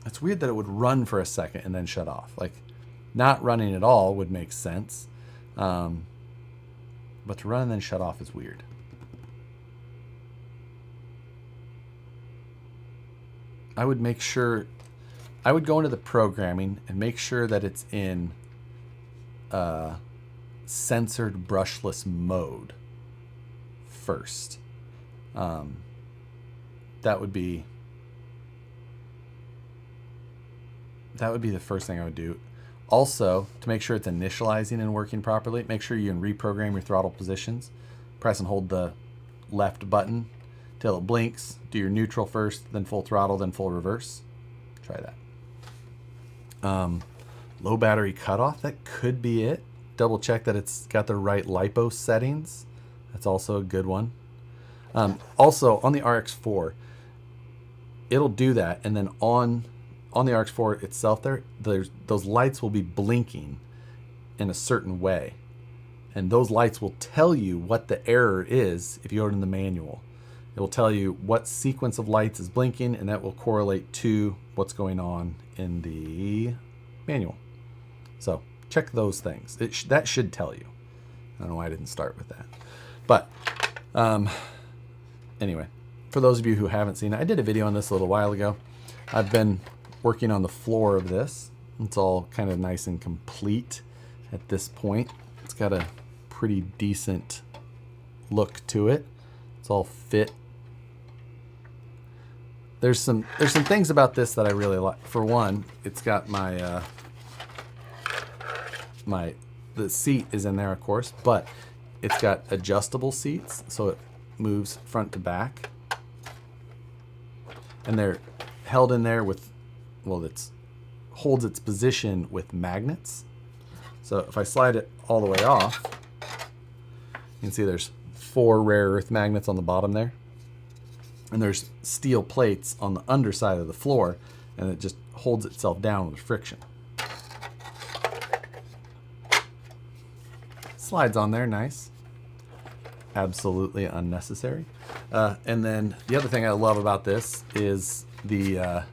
It's weird that it would run for a second and then shut off. Like, not running at all would make sense. But to run and then shut off is weird. I would make sure, I would go into the programming and make sure that it's in censored brushless mode first. That would be the first thing I would do. Also, to make sure it's initializing and working properly, make sure you can reprogram your throttle positions. Press and hold the left button till it blinks. Do your neutral first, then full throttle, then full reverse. Try that. Low battery cutoff, that could be it. Double check that it's got the right LiPo settings. That's also a good one. Also, on the RX4, it'll do that, and then on the RX4 itself, those lights will be blinking in a certain way, and those lights will tell you what the error is. If you go to the manual, it will tell you what sequence of lights is blinking, and that will correlate to what's going on in the manual. So check those things. That should tell you. I don't know why I didn't start with that, but anyway, for those of you who haven't seen it, I did a video on this a little while ago. I've been working on the floor of this. It's all kind of nice and complete at this point. It's got a pretty decent look to it. It's all fit. There's some things about this that I really like. For one, it's got my the seat is in there, of course, but it's got adjustable seats, so it moves front to back. And they're held in there with, well, it holds its position with magnets. So if I slide it all the way off, you can see there's 4 rare earth magnets on the bottom there. And there's steel plates on the underside of the floor, and it just holds itself down with friction. Slides on there, nice. Absolutely unnecessary. And then the other thing I love about this is the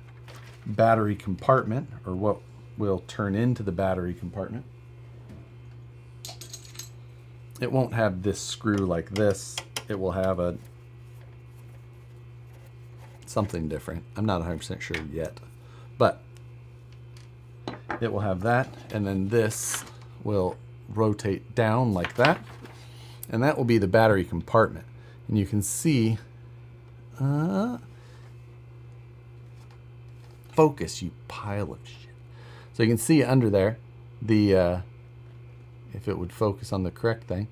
battery compartment, or what will turn into the battery compartment. It won't have this screw like this. It will have something different. I'm not 100% sure yet, but it will have that, and then this will rotate down like that, and that will be the battery compartment. And you can see, focus, you pile of shit. So you can see under there the if it would focus on the correct thing,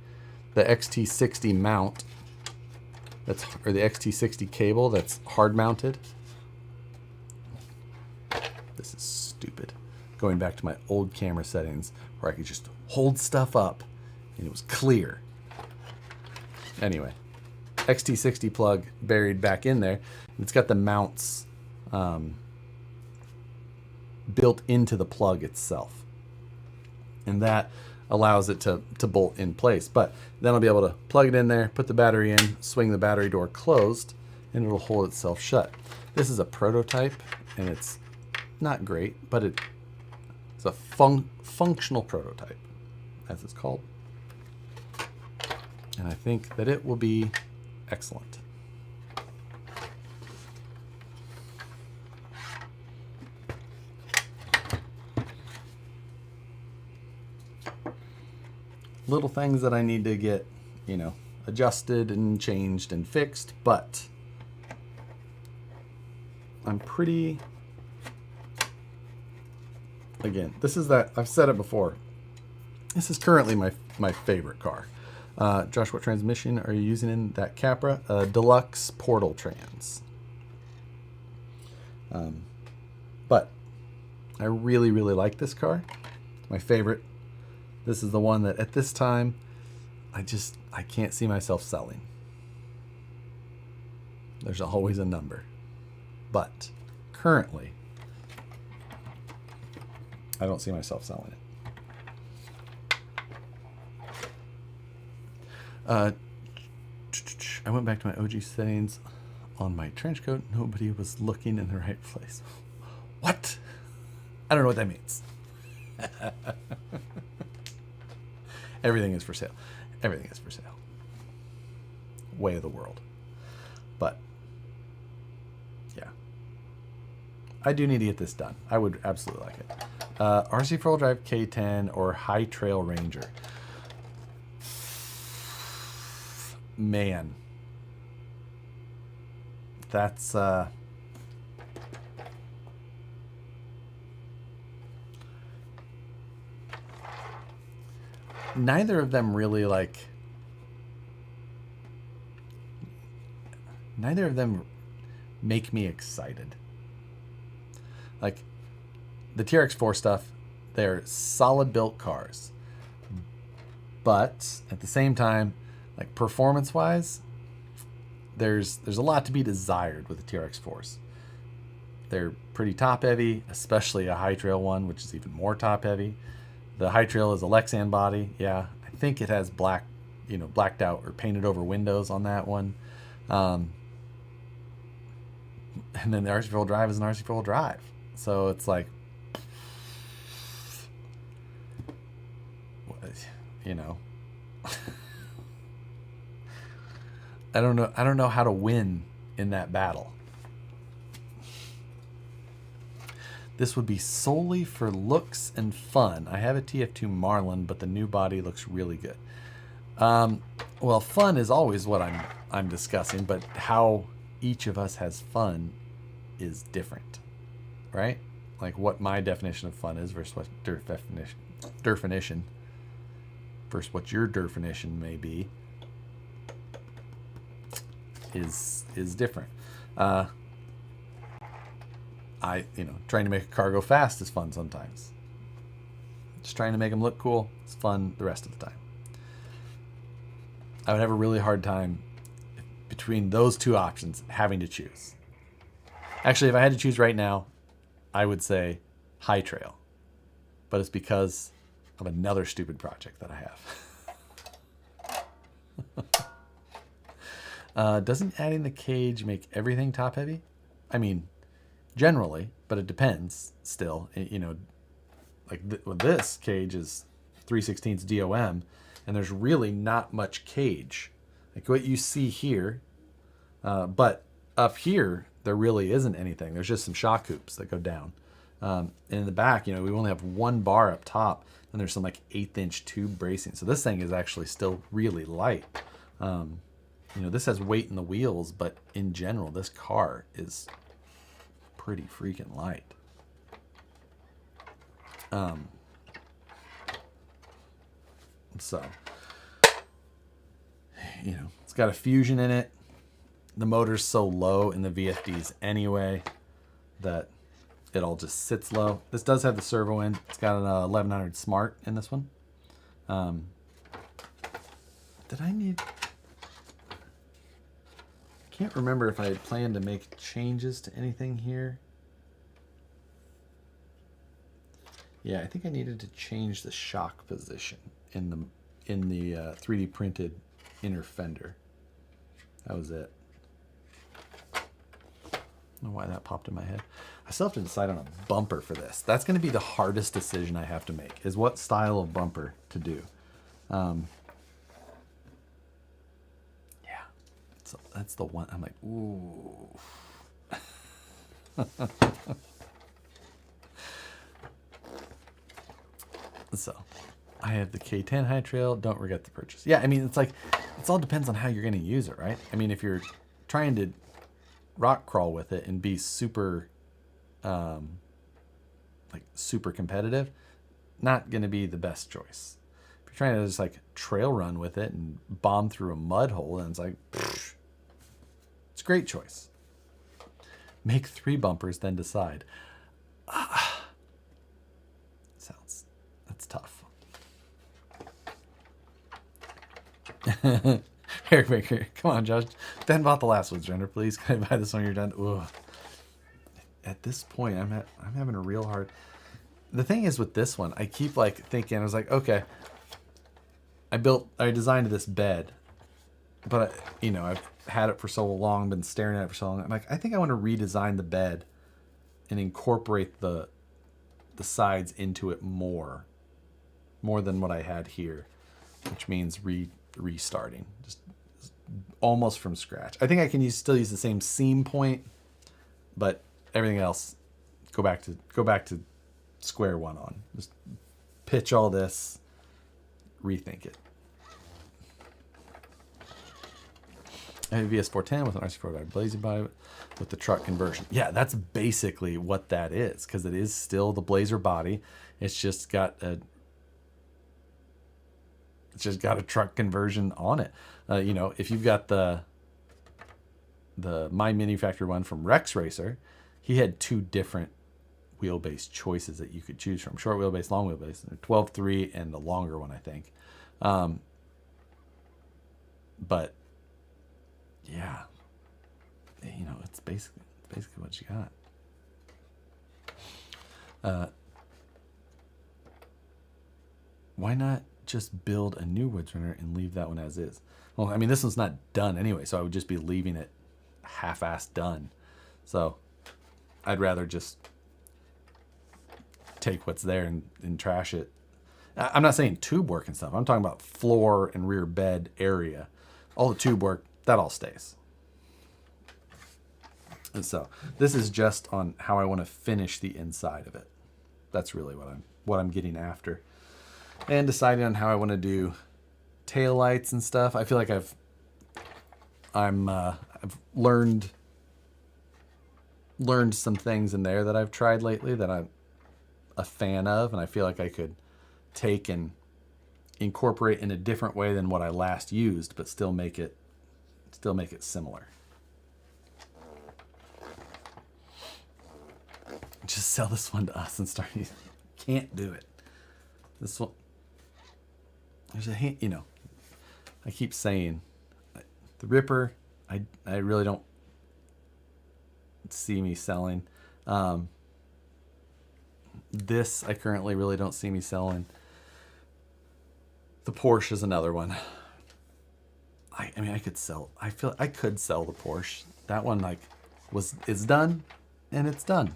the XT60 mount, or the XT60 cable that's hard mounted. This is stupid. Going back to my old camera settings where I could just hold stuff up and it was clear. Anyway, XT60 plug buried back in there. It's got the mounts built into the plug itself. And that allows it to bolt in place. But then I'll be able to plug it in there, put the battery in, swing the battery door closed, and it'll hold itself shut. This is a prototype, and it's not great, but it's a functional prototype, as it's called. And I think that it will be excellent. Little things that I need to get, adjusted and changed and fixed, but I'm pretty, again, this is that, I've said it before, this is currently my favorite car. Josh, what transmission are you using in that Capra? Deluxe Portal Trans. But I really, really like this car. My favorite. This is the one that at this time, I can't see myself selling. There's always a number. But currently, I don't see myself selling it. I went back to my OG settings on my trench coat. Nobody was looking in the right place. What? I don't know what that means. Everything is for sale. Everything is for sale. Way of the world. But, yeah. I do need to get this done. I would absolutely like it. RC 4-wheel drive K10 or High Trail Ranger. Man. That's, neither of them really neither of them make me excited. Like the TRX4 stuff, they're solid built cars, but at the same time, like performance wise, there's a lot to be desired with the TRX4s. They're pretty top heavy, especially a High Trail one, which is even more top heavy. The High Trail is a Lexan body. Yeah, I think it has blacked out or painted over windows on that one. And then the RC 4-wheel drive is an RC 4-wheel drive. So it's like, I don't know. I don't know how to win in that battle. This would be solely for looks and fun. I have a TF2 Marlin, but the new body looks really good. Well, fun is always what I'm discussing, but how each of us has fun is different, right? Like what my definition of fun is versus what definition versus what your definition may be is different. Trying to make a car go fast is fun sometimes. Just trying to make them look cool is fun the rest of the time. I would have a really hard time between those two options having to choose. Actually, if I had to choose right now, I would say High Trail. But it's because of another stupid project that I have. Doesn't adding the cage make everything top heavy? I mean, generally, but it depends still. This cage is 3/16 DOM, and there's really not much cage. Like what you see here, but up here, there really isn't anything. There's just some shock hoops that go down. And in the back, we only have one bar up top, and there's some like 1/8" tube bracing. So this thing is actually still really light. This has weight in the wheels, but in general, this car is pretty freaking light. So, it's got a Fusion in it. The motor's so low in the VFDs anyway that it all just sits low. This does have the servo end. It's got an 1100 Smart in this one. Did I need... I can't remember if I had planned to make changes to anything here. Yeah, I think I needed to change the shock position in the 3D printed inner fender. That was it. I don't know why that popped in my head. I still have to decide on a bumper for this. That's going to be the hardest decision I have to make, is what style of bumper to do. So that's the one. I'm like, ooh. So I have the K10 High Trail. Don't regret the purchase. Yeah, I mean, it's all depends on how you're going to use it, right? I mean, if you're trying to rock crawl with it and be super, super competitive, not going to be the best choice. If you're trying to just trail run with it and bomb through a mud hole, and it's it's a great choice. Make 3 bumpers, then decide. That's tough. Eric Baker, come on, Josh. Ben bought the last one's render, please. Can I buy this when you're done? Ugh. At this point, I'm having a real hard. The thing is with this one, I keep thinking. I was like, okay, I designed this bed, but I've had it for so long, been staring at it for so long. I'm like, I think I want to redesign the bed and incorporate the sides into it more than what I had here, which means restarting, just almost from scratch. I think I can still use the same seam point, but everything else, go back to square one on. Just pitch all this, rethink it. I have a VS410 with an RC4 Blazing body with the truck conversion. Yeah, that's basically what that is, because it is still the Blazer body. It's just got a truck conversion on it. If you've got the My Manufacturer one from Rex Racer, he had 2 different wheelbase choices that you could choose from: short wheelbase, long wheelbase, 12.3, and the longer one, I think. But yeah, it's basically what you got. Why not just build a new Woods Runner and leave that one as is? Well, I mean, this one's not done anyway, so I would just be leaving it half-assed done. So I'd rather just take what's there and trash it. I'm not saying tube work and stuff. I'm talking about floor and rear bed area. All the tube work that all stays. And so this is just on how I want to finish the inside of it. That's really what I'm getting after. And deciding on how I want to do tail lights and stuff. I feel like I've learned some things in there that I've tried lately that I'm a fan of, and I feel like I could take and incorporate in a different way than what I last used, but still make it similar. Just sell this one to us and start using it. Can't do it. This one, there's a hint, you know, I keep saying the Ripper, I really don't see me selling. This I currently really don't see me selling. The Porsche is another one. I mean, I could sell the Porsche. That one it's done, and it's done.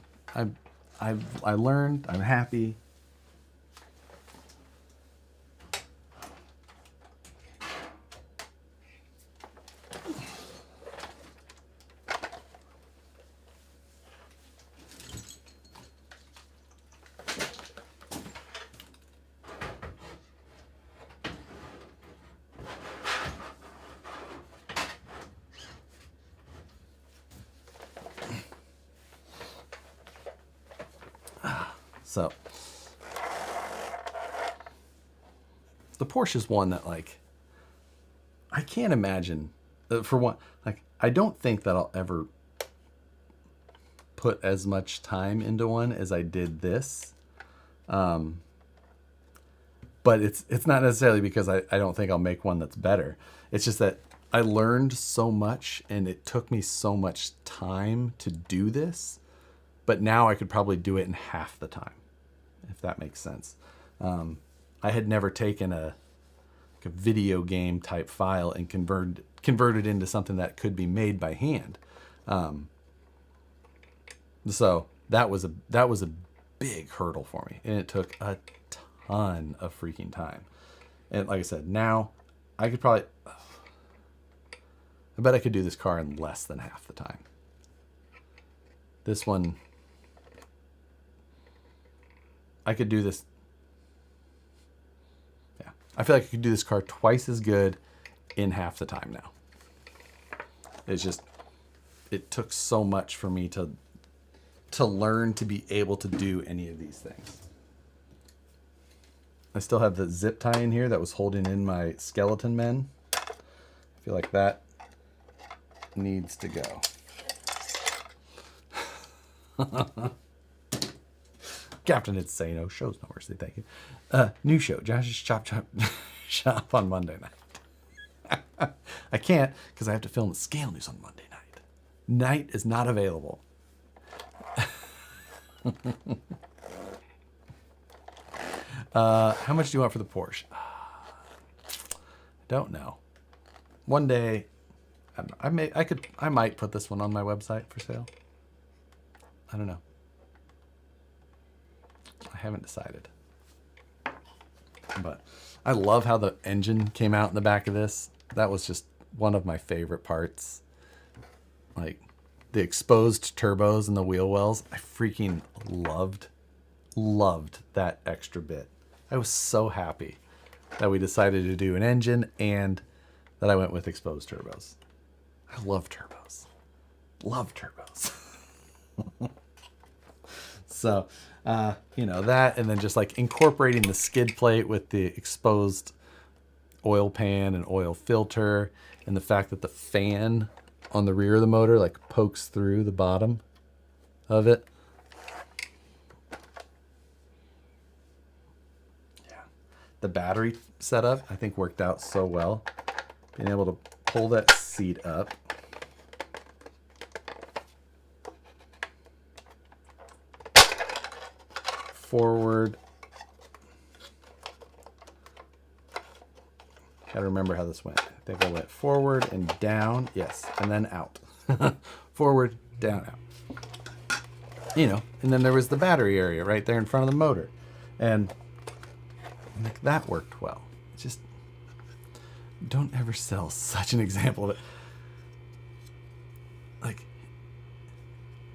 I learned. I'm happy. So the Porsche is one that, like, I can't imagine, for one, like, I don't think that I'll ever put as much time into one as I did this. But it's not necessarily because I don't think I'll make one that's better. It's just that I learned so much and it took me so much time to do this, but now I could probably do it in half the time, if that makes sense. I had never taken a video game type file and converted into something that could be made by hand. So that was a big hurdle for me, and it took a ton of freaking time. And like I said, now I bet I could do this car in less than half the time. This one, I could do this. Yeah, I feel like I could do this car twice as good in half the time now. It's just, it took so much for me to learn to be able to do any of these things. I still have the zip tie in here that was holding in my skeleton men. I feel like that needs to go. Captain Insano, shows no mercy, thank you. New show, Josh's Chop Shop on Monday night. I can't because I have to film the scale news on Monday night. Night is not available. How much do you want for the Porsche? Don't know. One day, I don't know. I might put this one on my website for sale. I don't know. I haven't decided. But I love how the engine came out in the back of this. That was just one of my favorite parts. Like the exposed turbos and the wheel wells. I freaking loved that extra bit. I was so happy that we decided to do an engine and that I went with exposed turbos. I love turbos. Love turbos. So, that, and then just like incorporating the skid plate with the exposed oil pan and oil filter, and the fact that the fan on the rear of the motor like pokes through the bottom of it. Yeah. The battery setup, I think, worked out so well. Being able to pull that seat up. Forward. Gotta remember how this went. I think I went forward and down. Yes. And then out. Forward, down, out. And then there was the battery area right there in front of the motor. And that worked well. Just don't ever sell such an example of it.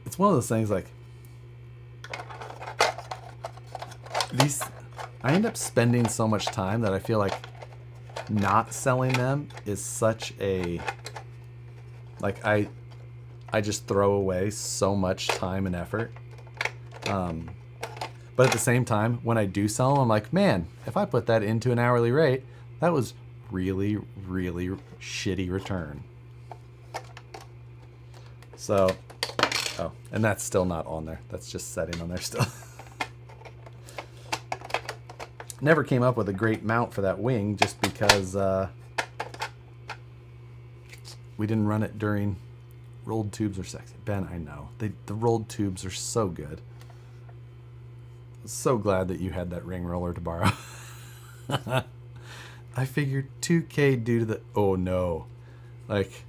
it's one of those things like these, I end up spending so much time that I feel like not selling them is such a, like I just throw away so much time and effort. But at the same time, when I do sell them, I'm like, man, if I put that into an hourly rate, that was really, really shitty return. So, oh, and that's still not on there. That's just setting on there still. Never came up with a great mount for that wing just because we didn't run it during rolled tubes are sexy. Ben, I know. The rolled tubes are so good. So glad that you had that ring roller to borrow. I figured 2K due to the... Oh, no. Like,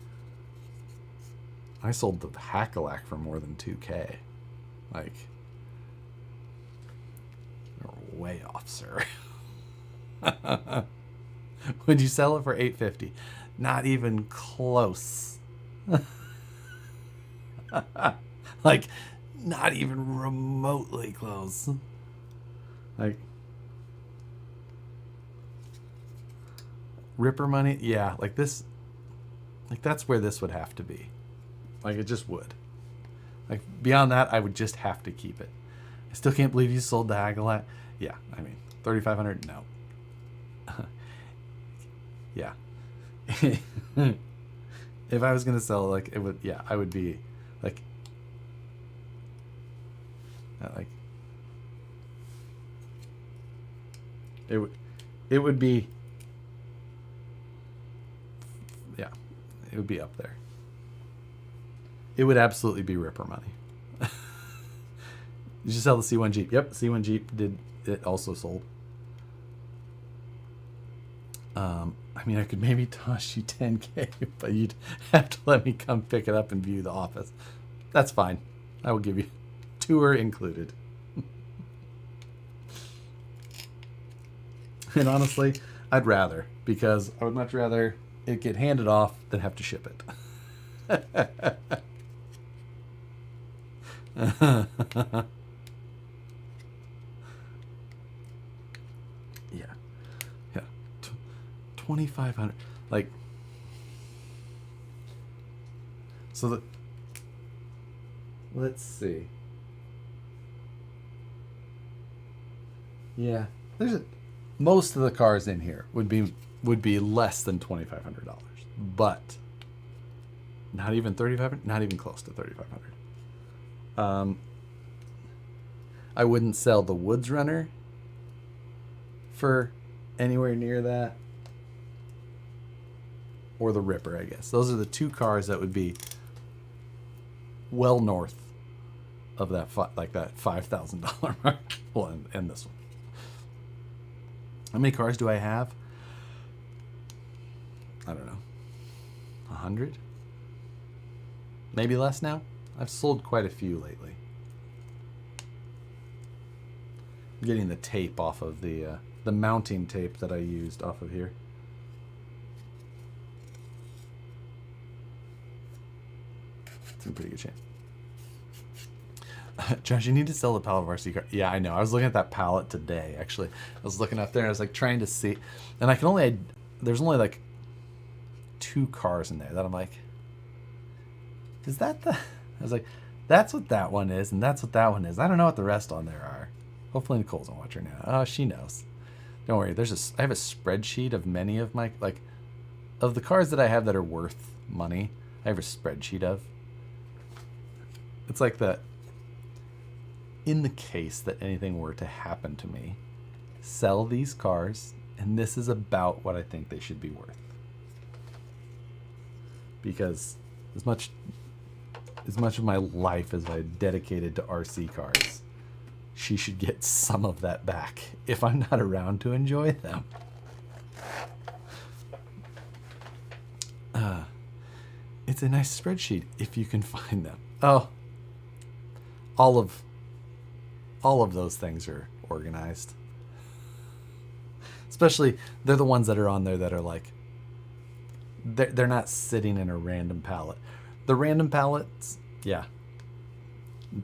I sold the Hackalack for more than 2K. Like, you're way off, sir. Would you sell it for $850? Not even close. Like, not even remotely close. Like, Ripper money, yeah, like this, like that's where this would have to be. Like, it just would. Like, beyond that, I would just have to keep it. I still can't believe you sold the Hackalack. Yeah, I mean, $3,500, no. Yeah. If I was gonna sell, like, it would, yeah, I would be like, it would be, yeah, it would be up there. It would absolutely be Ripper money. Did you sell the C1 Jeep? Yep, C1 Jeep did, it also sold. I mean, I could maybe toss you 10K, but you'd have to let me come pick it up and view the office. That's fine. I will give you tour included. And honestly, I'd rather, because I would much rather it get handed off than have to ship it. Yeah. Yeah. 2,500. Like, so let's see. Yeah. Most of the cars in here would be less than $2,500, but not even $3,500, not even close to $3,500. I wouldn't sell the Woods Runner for anywhere near that, or the Ripper, I guess. Those are the two cars that would be well north of that like that $5,000 mark. Well, and this one. How many cars do I have? I don't know. 100? Maybe less now? I've sold quite a few lately. I'm getting the tape off of the mounting tape that I used off of here. It's in pretty good shape. Josh, you need to sell the pallet of RC car. Yeah, I know. I was looking at that pallet today, actually. I was looking up there and I was like trying to see. And I can only, there's only like 2 cars in there that I'm like, is that the, I was like, that's what that one is and that's what that one is. I don't know what the rest on there are. Hopefully Nicole's on watch right now. Oh, she knows. Don't worry. I have a spreadsheet of many of my, like, of the cars that I have that are worth money. I have a spreadsheet of. It's like that. In the case that anything were to happen to me, sell these cars, and this is about what I think they should be worth. Because as much of my life as I dedicated to RC cars, she should get some of that back if I'm not around to enjoy them. It's a nice spreadsheet if you can find them. Oh, all of those things are organized. Especially, they're the ones that are on there that are like, they're not sitting in a random pallet. The random pallets, yeah.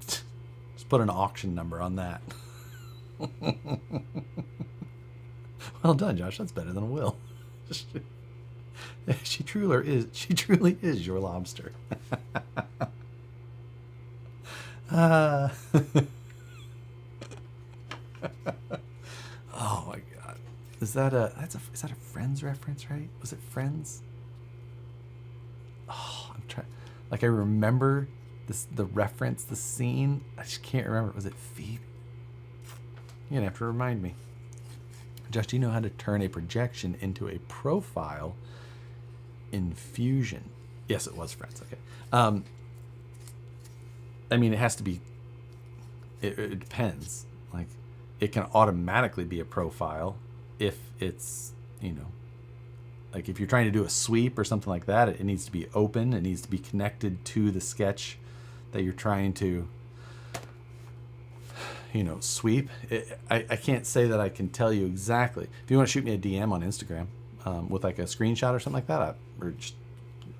Just put an auction number on that. Well done, Josh. That's better than a will. She truly is your lobster. Oh my god. Is that a Friends reference, right? Was it Friends? Oh, I'm trying. Like I remember the reference, the scene. I just can't remember. Was it Phoebe? You're gonna have to remind me. Josh, do you know how to turn a projection into a profile in Fusion? Yes, it was Friends. Okay. I mean, it has to be. It depends. Like, it can automatically be a profile if it's, like if you're trying to do a sweep or something like that. It needs to be open. It needs to be connected to the sketch that you're trying to, sweep. I can't say that I can tell you exactly. If you want to shoot me a DM on Instagram with like a screenshot or something like that, or just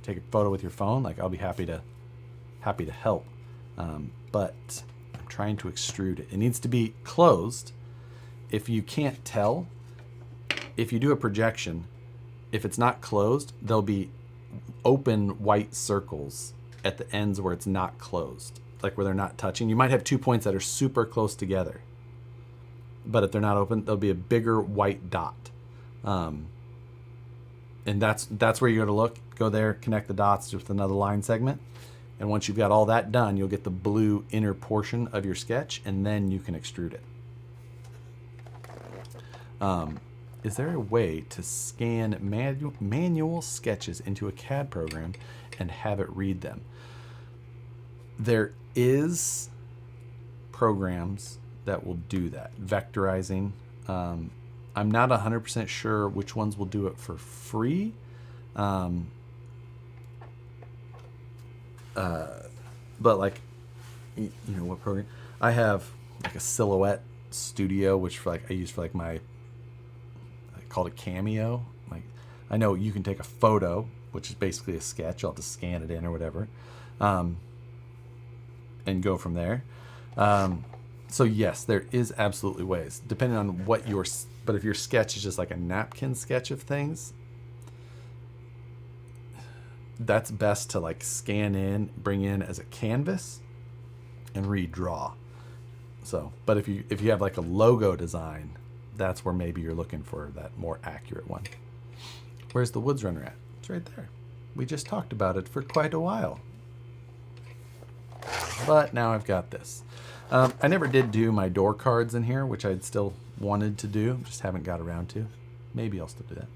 take a photo with your phone, like I'll be happy to help. But I'm trying to extrude it. It needs to be closed. If you can't tell, if you do a projection, if it's not closed, there'll be open white circles at the ends where it's not closed, like where they're not touching. You might have 2 points that are super close together, but if they're not open, there'll be a bigger white dot. And that's where you're going to look. Go there, connect the dots with another line segment. And once you've got all that done, you'll get the blue inner portion of your sketch, and then you can extrude it. Is there a way to scan manual sketches into a CAD program and have it read them? There is programs that will do that. Vectorizing. I'm not 100% sure which ones will do it for free. But like, what program? I have like a Silhouette Studio, which I use for like I called it Cameo. Like, I know you can take a photo, which is basically a sketch. I'll have to scan it in or whatever, and go from there. So yes, there is absolutely ways, depending on what but if your sketch is just like a napkin sketch of things, that's best to like scan in, bring in as a canvas, and redraw. So, but if you have like a logo design, that's where maybe you're looking for that more accurate one. Where's the Woods Runner at? It's right there. We just talked about it for quite a while. But now I've got this. I never did do my door cards in here, which I'd still wanted to do, just haven't got around to. Maybe I'll still do that.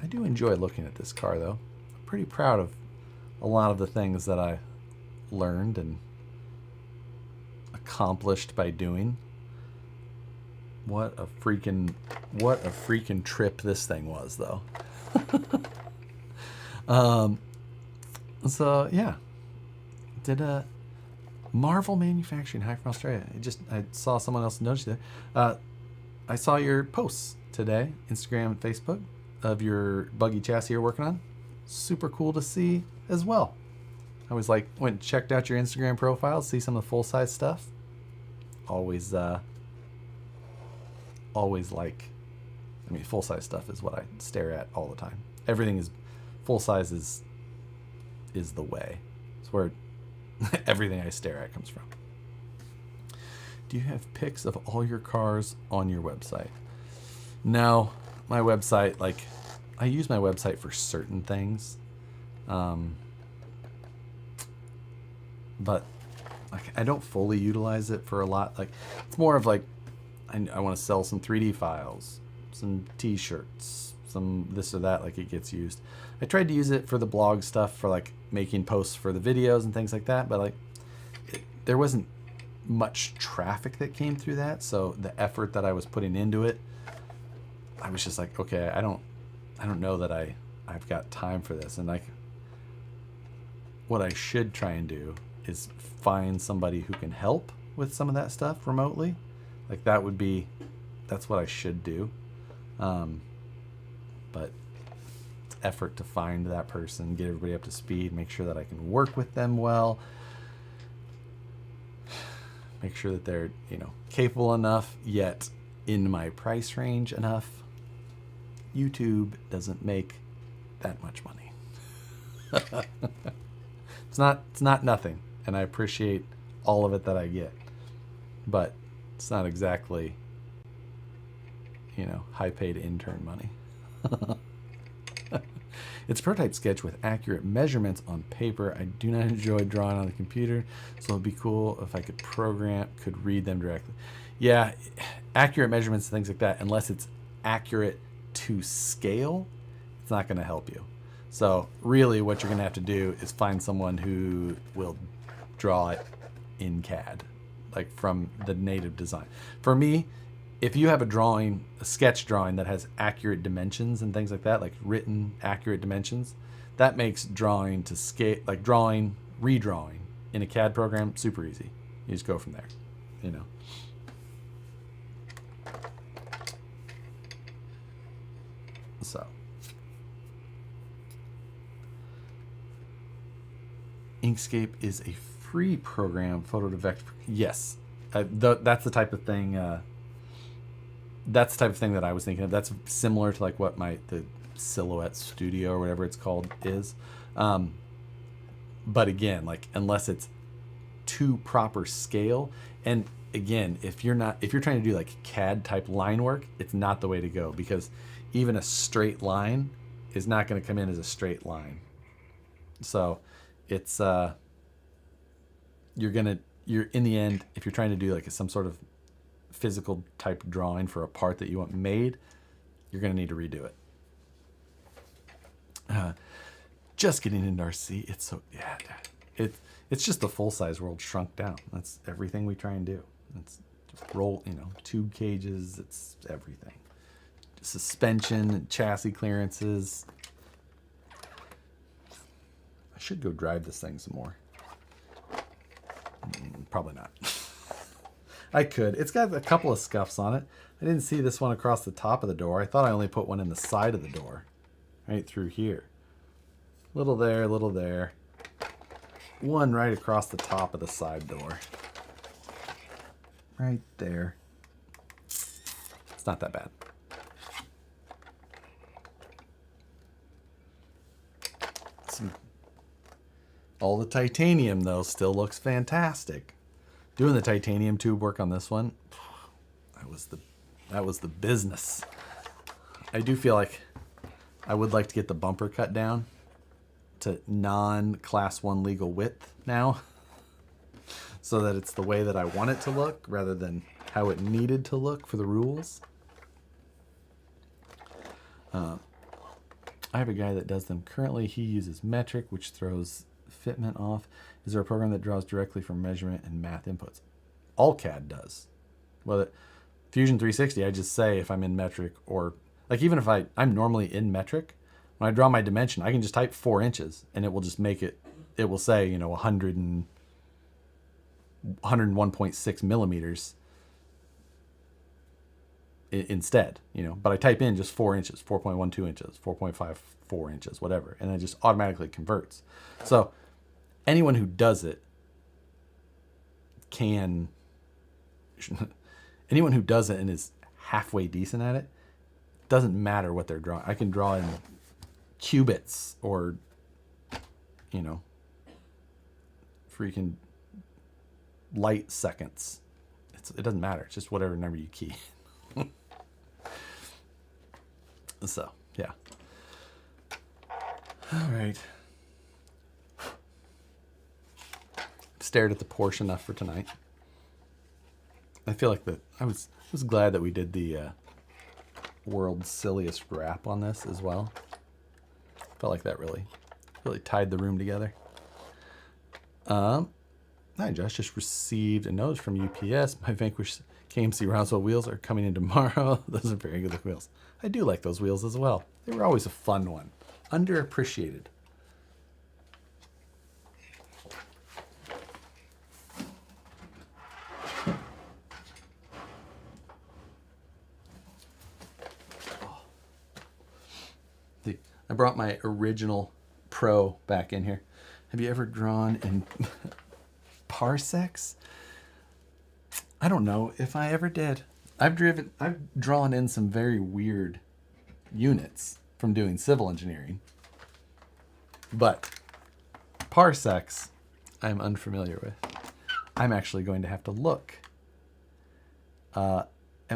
I do enjoy looking at this car, though. I'm pretty proud of a lot of the things that I learned and accomplished by doing. What a freaking trip this thing was, though. So yeah, did a Marvel Manufacturing, hi from Australia. I saw someone else notice there. I saw your posts today, Instagram and Facebook, of your buggy chassis you're working on. Super cool to see as well. I was like, went and checked out your Instagram profile, see some of the full size stuff. Always like, I mean, full size stuff is what I stare at all the time. Everything is full size is the way. It's where everything I stare at comes from. Do you have pics of all your cars on your website? No, my website, like, I use my website for certain things. But like, I don't fully utilize it for a lot. Like, it's more of like, I want to sell some 3D files, some t-shirts, some this or that, like it gets used. I tried to use it for the blog stuff, for like making posts for the videos and things like that, but like there wasn't much traffic that came through that, so the effort that I was putting into it, I was just like, okay, I don't know that I've got time for this. And like, what I should try and do is find somebody who can help with some of that stuff remotely. Like that's what I should do. But effort to find that person, get everybody up to speed, make sure that I can work with them well, make sure that they're, capable enough, yet in my price range enough. YouTube doesn't make that much money. It's not nothing, and I appreciate all of it that I get, but it's not exactly, high paid intern money. It's a prototype sketch with accurate measurements on paper. I do not enjoy drawing on the computer, so it'd be cool if I could read them directly. Yeah, accurate measurements, things like that, unless it's accurate to scale, it's not going to help you. So really what you're going to have to do is find someone who will draw it in CAD, like from the native design. For me, if you have a sketch drawing that has accurate dimensions and things like that, like written accurate dimensions, that makes drawing to scale, like redrawing in a CAD program, super easy. You just go from there, So. Inkscape is a free program, photo to vector. Yes, that's the type of thing. That's the type of thing that I was thinking of. That's similar to like what the Silhouette Studio or whatever it's called is. But again, like unless it's to proper scale, and again, if you're trying to do like CAD type line work, it's not the way to go, because even a straight line is not going to come in as a straight line. So it's you're in the end, if you're trying to do like some sort of physical type drawing for a part that you want made, you're going to need to redo it. Just getting into RC, it's so, yeah, it's just the full-size world shrunk down. That's everything we try and do. It's just roll, tube cages, it's everything. Suspension, chassis clearances. I should go drive this thing some more. Probably not. I could. It's got a couple of scuffs on it. I didn't see this one across the top of the door. I thought I only put one in the side of the door. Right through here. Little there, little there. One right across the top of the side door. Right there. It's not that bad. All the titanium, though, still looks fantastic. Doing the titanium tube work on this one, that was the business. I do feel like I would like to get the bumper cut down to non-class 1 legal width now, so that it's the way that I want it to look rather than how it needed to look for the rules. I have a guy that does them currently. He uses metric, which throws fitment off. Is there a program that draws directly from measurement and math inputs? All CAD does. Well, Fusion 360, I just say if I'm in metric, or like even if I'm normally in metric, when I draw my dimension, I can just type 4 inches and it will just make it will say, 101.6 millimeters instead, but I type in just 4 inches, 4.12 inches, 4.54 inches, whatever, and it just automatically converts. So anyone who does it anyone who does it and is halfway decent at it, doesn't matter what they're drawing. I can draw in cubits or, freaking light seconds. It doesn't matter. It's just whatever number you key. So, yeah. All right. Stared at the Porsche enough for tonight. I feel like I was glad that we did the world's silliest rap on this as well. Felt like that really tied the room together. Hi Josh, just received a note from UPS. My Vanquish KMC Roswell wheels are coming in tomorrow. Those are very good looking wheels. I do like those wheels as well. They were always a fun one. Underappreciated. I brought my original Pro back in here. Have you ever drawn in parsecs? I don't know if I ever did. I've drawn in some very weird units from doing civil engineering, but parsecs I'm unfamiliar with. I'm actually going to have to look at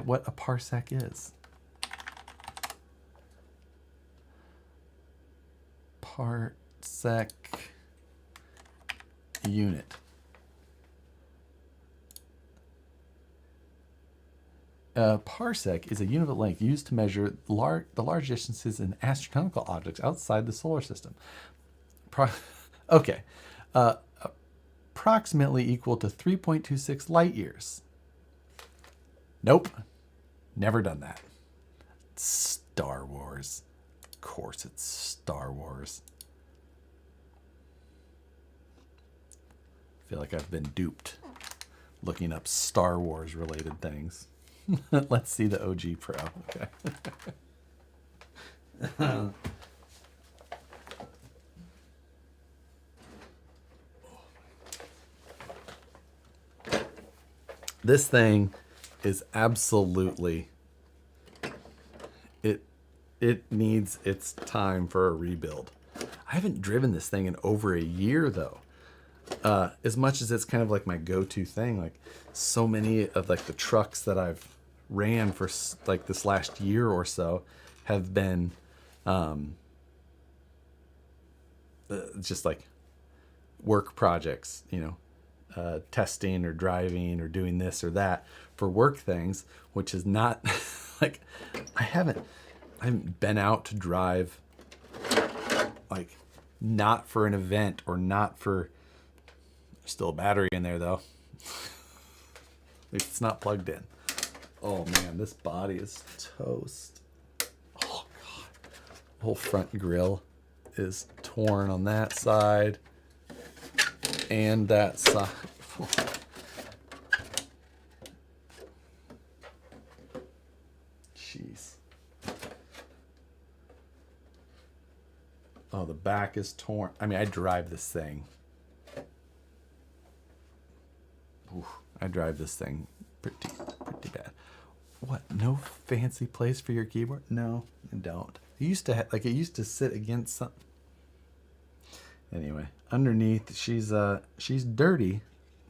what a parsec is. Parsec unit. A parsec is a unit of length used to measure the large distances in astronomical objects outside the solar system. Okay. Approximately equal to 3.26 light years. Nope. Never done that. Star Wars. Of course it's Star Wars. I feel like I've been duped looking up Star Wars related things. Let's see the OG Pro. Okay. This thing is absolutely, it needs its time for a rebuild. I haven't driven this thing in over a year though. As much as it's kind of like my go-to thing, like so many of like the trucks that I've ran for like this last year or so have been just like work projects, you know, testing or driving or doing this or that for work things, which is not like I haven't been out to drive like not for an event or not for. There's still a battery in there though. At least it's not plugged in. Oh man, this body is toast. Oh god. The whole front grille is torn on that side and that side. Jeez. Oh, the back is torn. I mean, I drive this thing. Ooh, I drive this thing pretty bad. What? No fancy place for your keyboard? No, I don't. It used to it used to sit against something. Anyway, underneath she's dirty,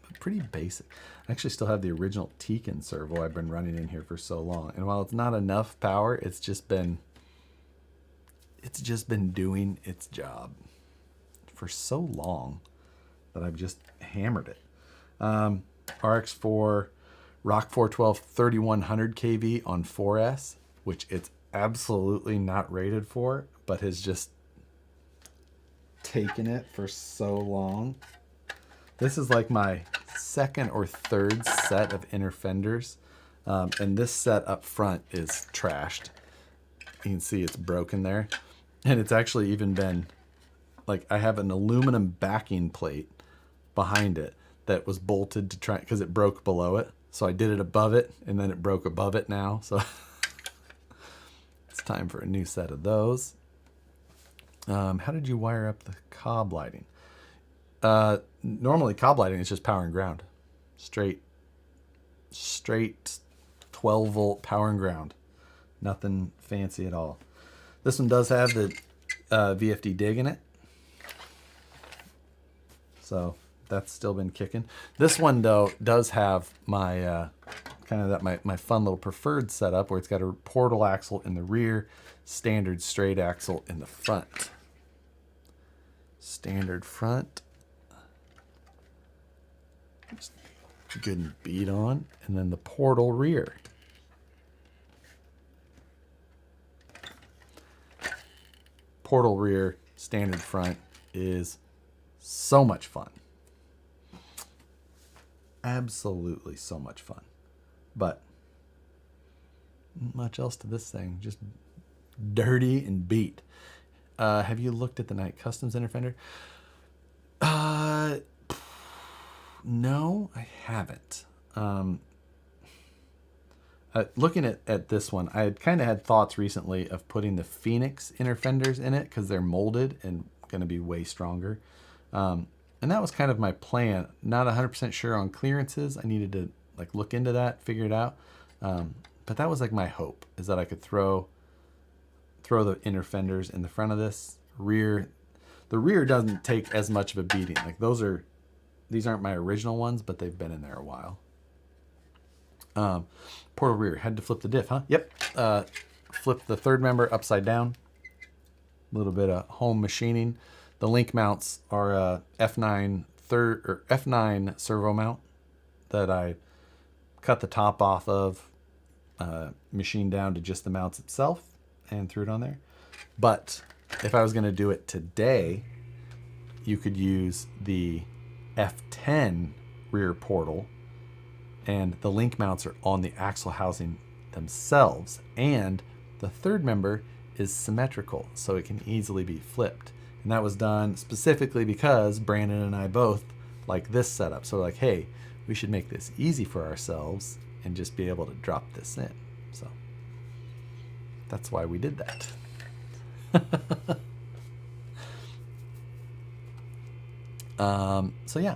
but pretty basic. I actually still have the original Tekin servo I've been running in here for so long, and while it's not enough power, it's just been doing its job for so long that I've just hammered it. RX4 Rock 412 3100 kV on 4S, which it's absolutely not rated for, but has just taken it for so long. This is like my second or third set of inner fenders, and this set up front is trashed. You can see it's broken there, and it's actually even been like I have an aluminum backing plate behind it that was bolted to try because it broke below it. So I did it above it, and then it broke above it now. So it's time for a new set of those. How did you wire up the cob lighting? Normally cob lighting is just power and ground. Straight 12 volt power and ground. Nothing fancy at all. This one does have the VFD dig in it. So that's still been kicking. This one though does have my kind of my fun little preferred setup where it's got a portal axle in the rear, standard straight axle in the front. Standard front. Just good and beat on, and then the portal rear. Portal rear, standard front is so much fun. Absolutely so much fun. But not much else to this thing. Just dirty and beat. Have you looked at the Night Customs inner fender? No, I haven't. I looking at this one, I had kind of had thoughts recently of putting the Phoenix inner fenders in it because they're molded and going to be way stronger. And that was kind of my plan. Not 100% sure on clearances. I needed to like look into that, figure it out. But that was like my hope, is that I could throw the inner fenders in the front of this rear. The rear doesn't take as much of a beating. Like these aren't my original ones, but they've been in there a while. Portal rear, had to flip the diff, huh? Yep. Flip the third member upside down. A little bit of home machining. The link mounts are F9 servo mount that I cut the top off of, machined down to just the mounts itself, and threw it on there. But if I was going to do it today, you could use the F10 rear portal, and the link mounts are on the axle housing themselves, and the third member is symmetrical, so it can easily be flipped. And that was done specifically because Brandon and I both like this setup. So like, hey, we should make this easy for ourselves and just be able to drop this in. So that's why we did that. So yeah.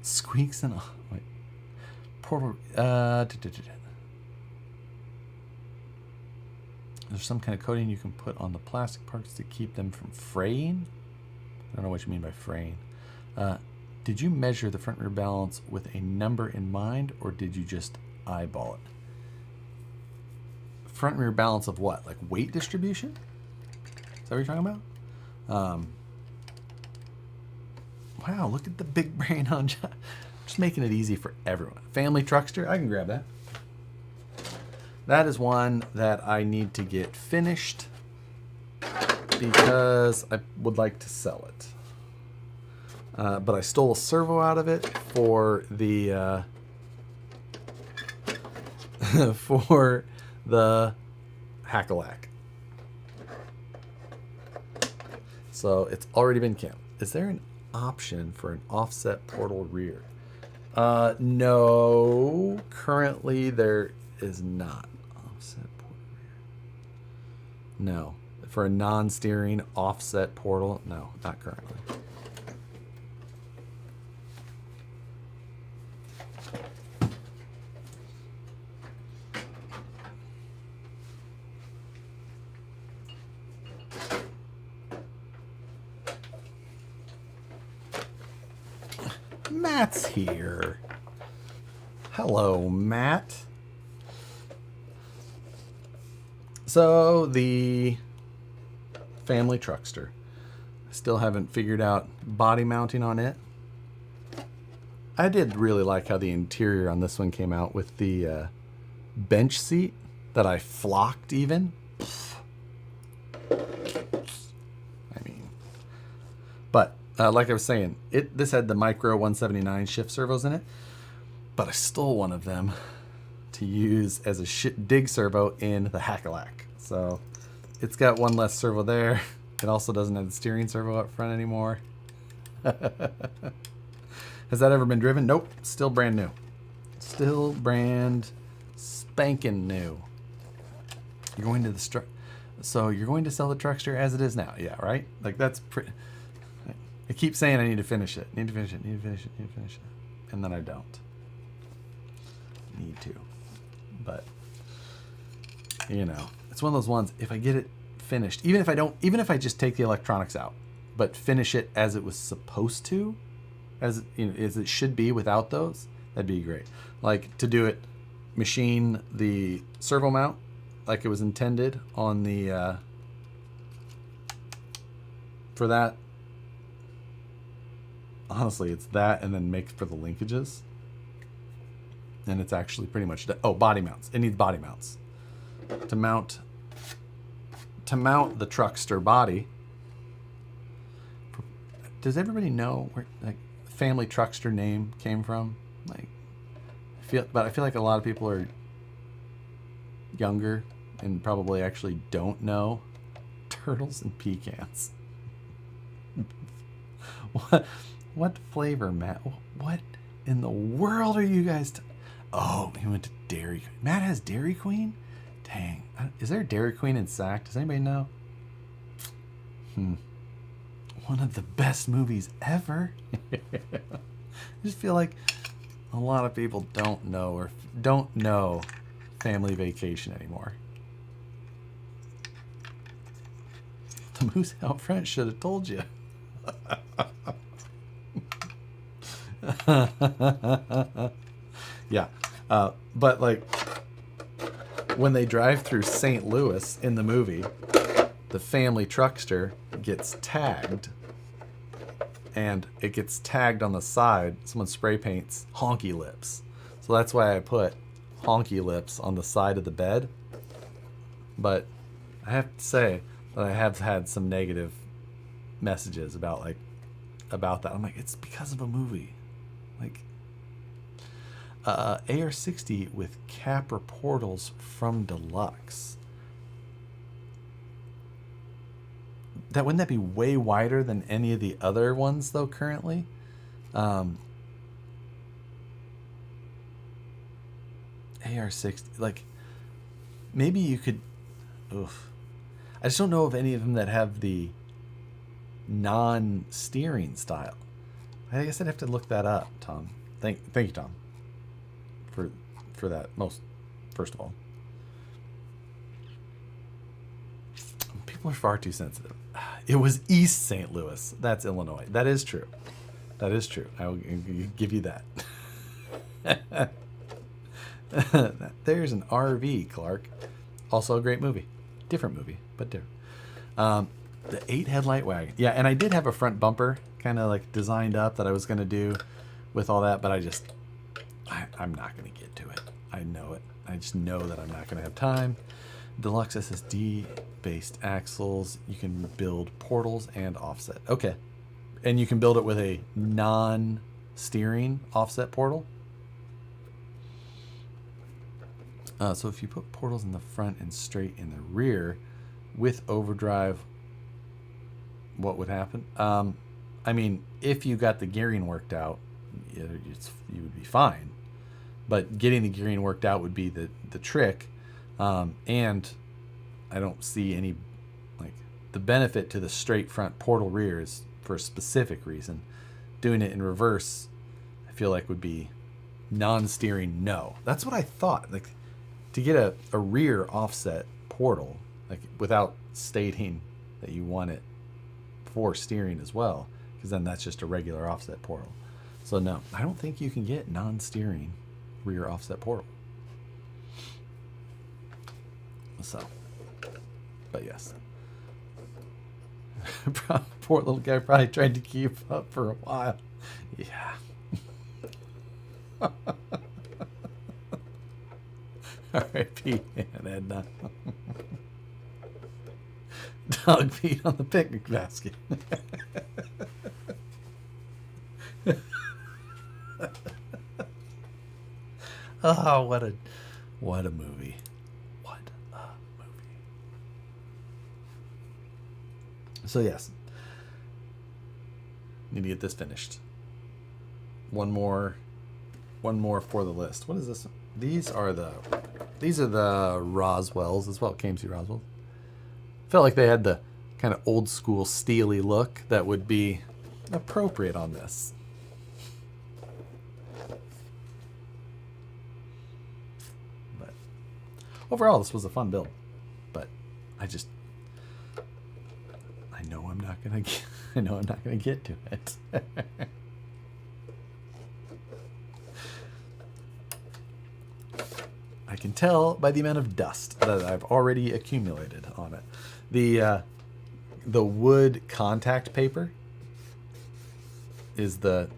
Squeaks and wait. Portal. There's some kind of coating you can put on the plastic parts to keep them from fraying. I don't know what you mean by fraying. Did you measure the front rear balance with a number in mind, or did you just eyeball it? Front rear balance of what? Like weight distribution? Is that what you're talking about? Wow, look at the big brain on John. Just making it easy for everyone. Family truckster, I can grab that. That is one that I need to get finished because I would like to sell it. But I stole a servo out of it for the for the Hackalack. So it's already been cancelled. Is there an option for an offset portal rear? No, currently there is not. Offset portal rear. No, for a non-steering offset portal, no, not currently. Matt's here. Hello, Matt. So the family truckster. I still haven't figured out body mounting on it. I did really like how the interior on this one came out with the bench seat that I flocked even. I mean, but like I was saying, this had the Micro 179 shift servos in it, but I stole one of them to use as a dig servo in the Hackalack. So it's got one less servo there. It also doesn't have the steering servo up front anymore. Has that ever been driven? Nope. Still brand new. Still brand spanking new. You're going to the so you're going to sell the truckster as it is now. Yeah, right? Like that's pretty. I keep saying I need to finish it. Need to finish it. Need to finish it. Need to finish it. And then I don't. Need to. But you know, it's one of those ones, if I get it finished, even if I just take the electronics out, but finish it as it was supposed to, as you know, as it should be without those, that'd be great. Like to do it, machine the servo mount like it was intended on the for that. Honestly, it's that, and then make for the linkages. And it's actually pretty much body mounts. It needs body mounts to mount the truckster body. Does everybody know where like family truckster name came from? Like, I feel like a lot of people are younger and probably actually don't know. Turtles and pecans. What flavor, Matt? What in the world are you guys? Oh, he went to Dairy. Matt has Dairy Queen. Dang, is there a Dairy Queen in Sac? Does anybody know? One of the best movies ever. I just feel like a lot of people don't know Family Vacation anymore. The moose out front should have told you. Yeah, but like when they drive through St. Louis in the movie, the family truckster gets tagged, and it gets tagged on the side. Someone spray paints honky lips, so that's why I put honky lips on the side of the bed. But I have to say that I have had some negative messages about that. I'm like, it's because of a movie. Like AR-60 with Capra portals from Deluxe. Wouldn't that be way wider than any of the other ones though currently? AR-60, like maybe you could. Oof. I just don't know of any of them that have the non-steering style. I guess I'd have to look that up, Tom. Thank you, Tom, for that. First of all, people are far too sensitive. It was East St. Louis. That's Illinois. That is true. That is true. I will give you that. There's an RV, Clark. Also a great movie. Different movie, but different. The 8 headlight wagon. Yeah, and I did have a front bumper kind of like designed up that I was going to do with all that, but I'm not going to get to it. I know it. I just know that I'm not going to have time. Deluxe SSD based axles. You can build portals and offset. Okay. And you can build it with a non-steering offset portal. So if you put portals in the front and straight in the rear with overdrive, what would happen? I mean, if you got the gearing worked out, you would be fine. But getting the gearing worked out would be the trick. And I don't see any, like, the benefit to the straight front portal rear is for a specific reason. Doing it in reverse, I feel like would be non-steering. No, that's what I thought. Like, to get a rear offset portal, like without stating that you want it for steering as well, because then that's just a regular offset portal. So no, I don't think you can get non-steering rear offset portal. So, but yes. Poor little guy probably tried to keep up for a while. Yeah. R.I.P. and Edna. Dog feet on the picnic basket. Oh, what a movie. What a movie. So yes. Need to get this finished. One more for the list. What is this? These are the Roswells as well. KMC Roswells. Felt like they had the kind of old school steely look that would be appropriate on this. But overall, this was a fun build. But I know I'm not gonna get to it. I can tell by the amount of dust that I've already accumulated on it. The wood contact paper is the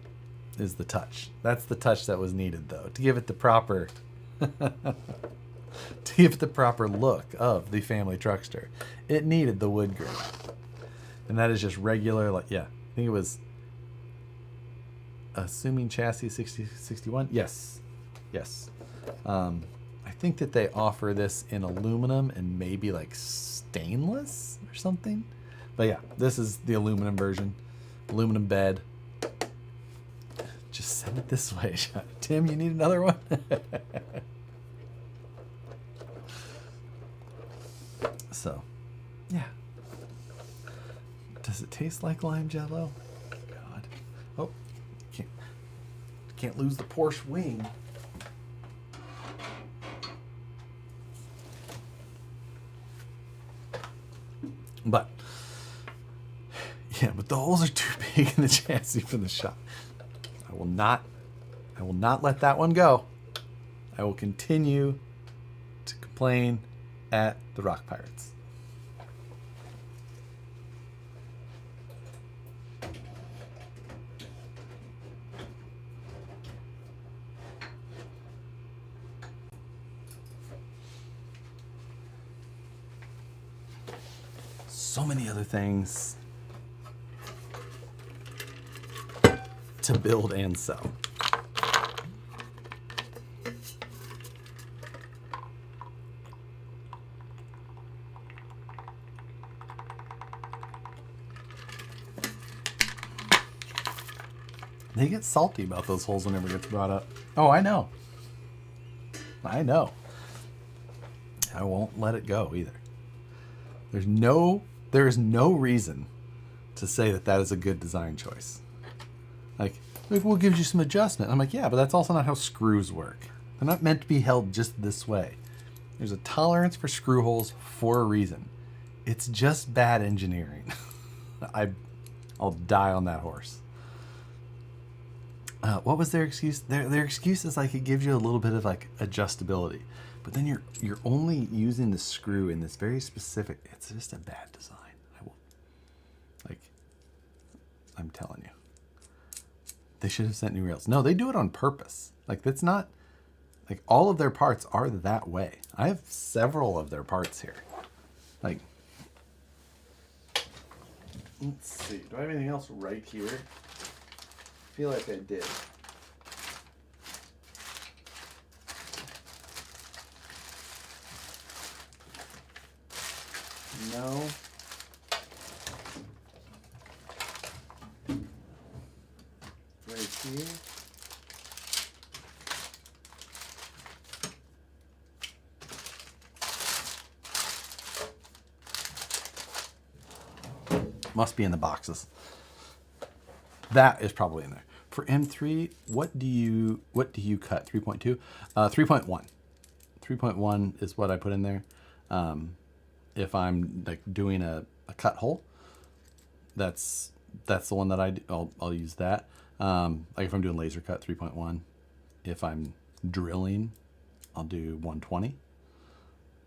touch. That's the touch that was needed, though, to give it the proper look of the family truckster. It needed the wood grain, and that is just regular. Like, yeah, I think it was assuming chassis 6061. Yes. I think that they offer this in aluminum and maybe like stainless or something. But yeah, this is the aluminum version. Aluminum bed. Just send it this way. Tim, you need another one? So, yeah. Does it taste like lime jello? God. Oh, can't lose the Porsche wing. But, yeah, but the holes are too big in the chassis for the shop. I will not let that one go. I will continue to complain at the Rock Pirates. So many other things to build and sell. They get salty about those holes whenever it gets brought up. Oh, I know. I know. I won't let it go either. There is no reason to say that that is a good design choice. Like, we'll give you some adjustment. I'm like, yeah, but that's also not how screws work. They're not meant to be held just this way. There's a tolerance for screw holes for a reason. It's just bad engineering. I'll die on that horse. What was their excuse? Their excuse is like it gives you a little bit of like adjustability, but then you're only using the screw in this very specific. It's just a bad design. I'm telling you, they should have sent new rails. No, they do it on purpose. Like that's not like all of their parts are that way. I have several of their parts here. Like, let's see. Do I have anything else right here? I feel like I did. No. Right here. Must be in the boxes. That is probably in there. For M3, what do you cut? 3.2? 3.1. 3.1 is what I put in there. If I'm like doing a cut hole, that's the one that I'll use that. Like if I'm doing laser cut, 3.1. If I'm drilling, I'll do 120.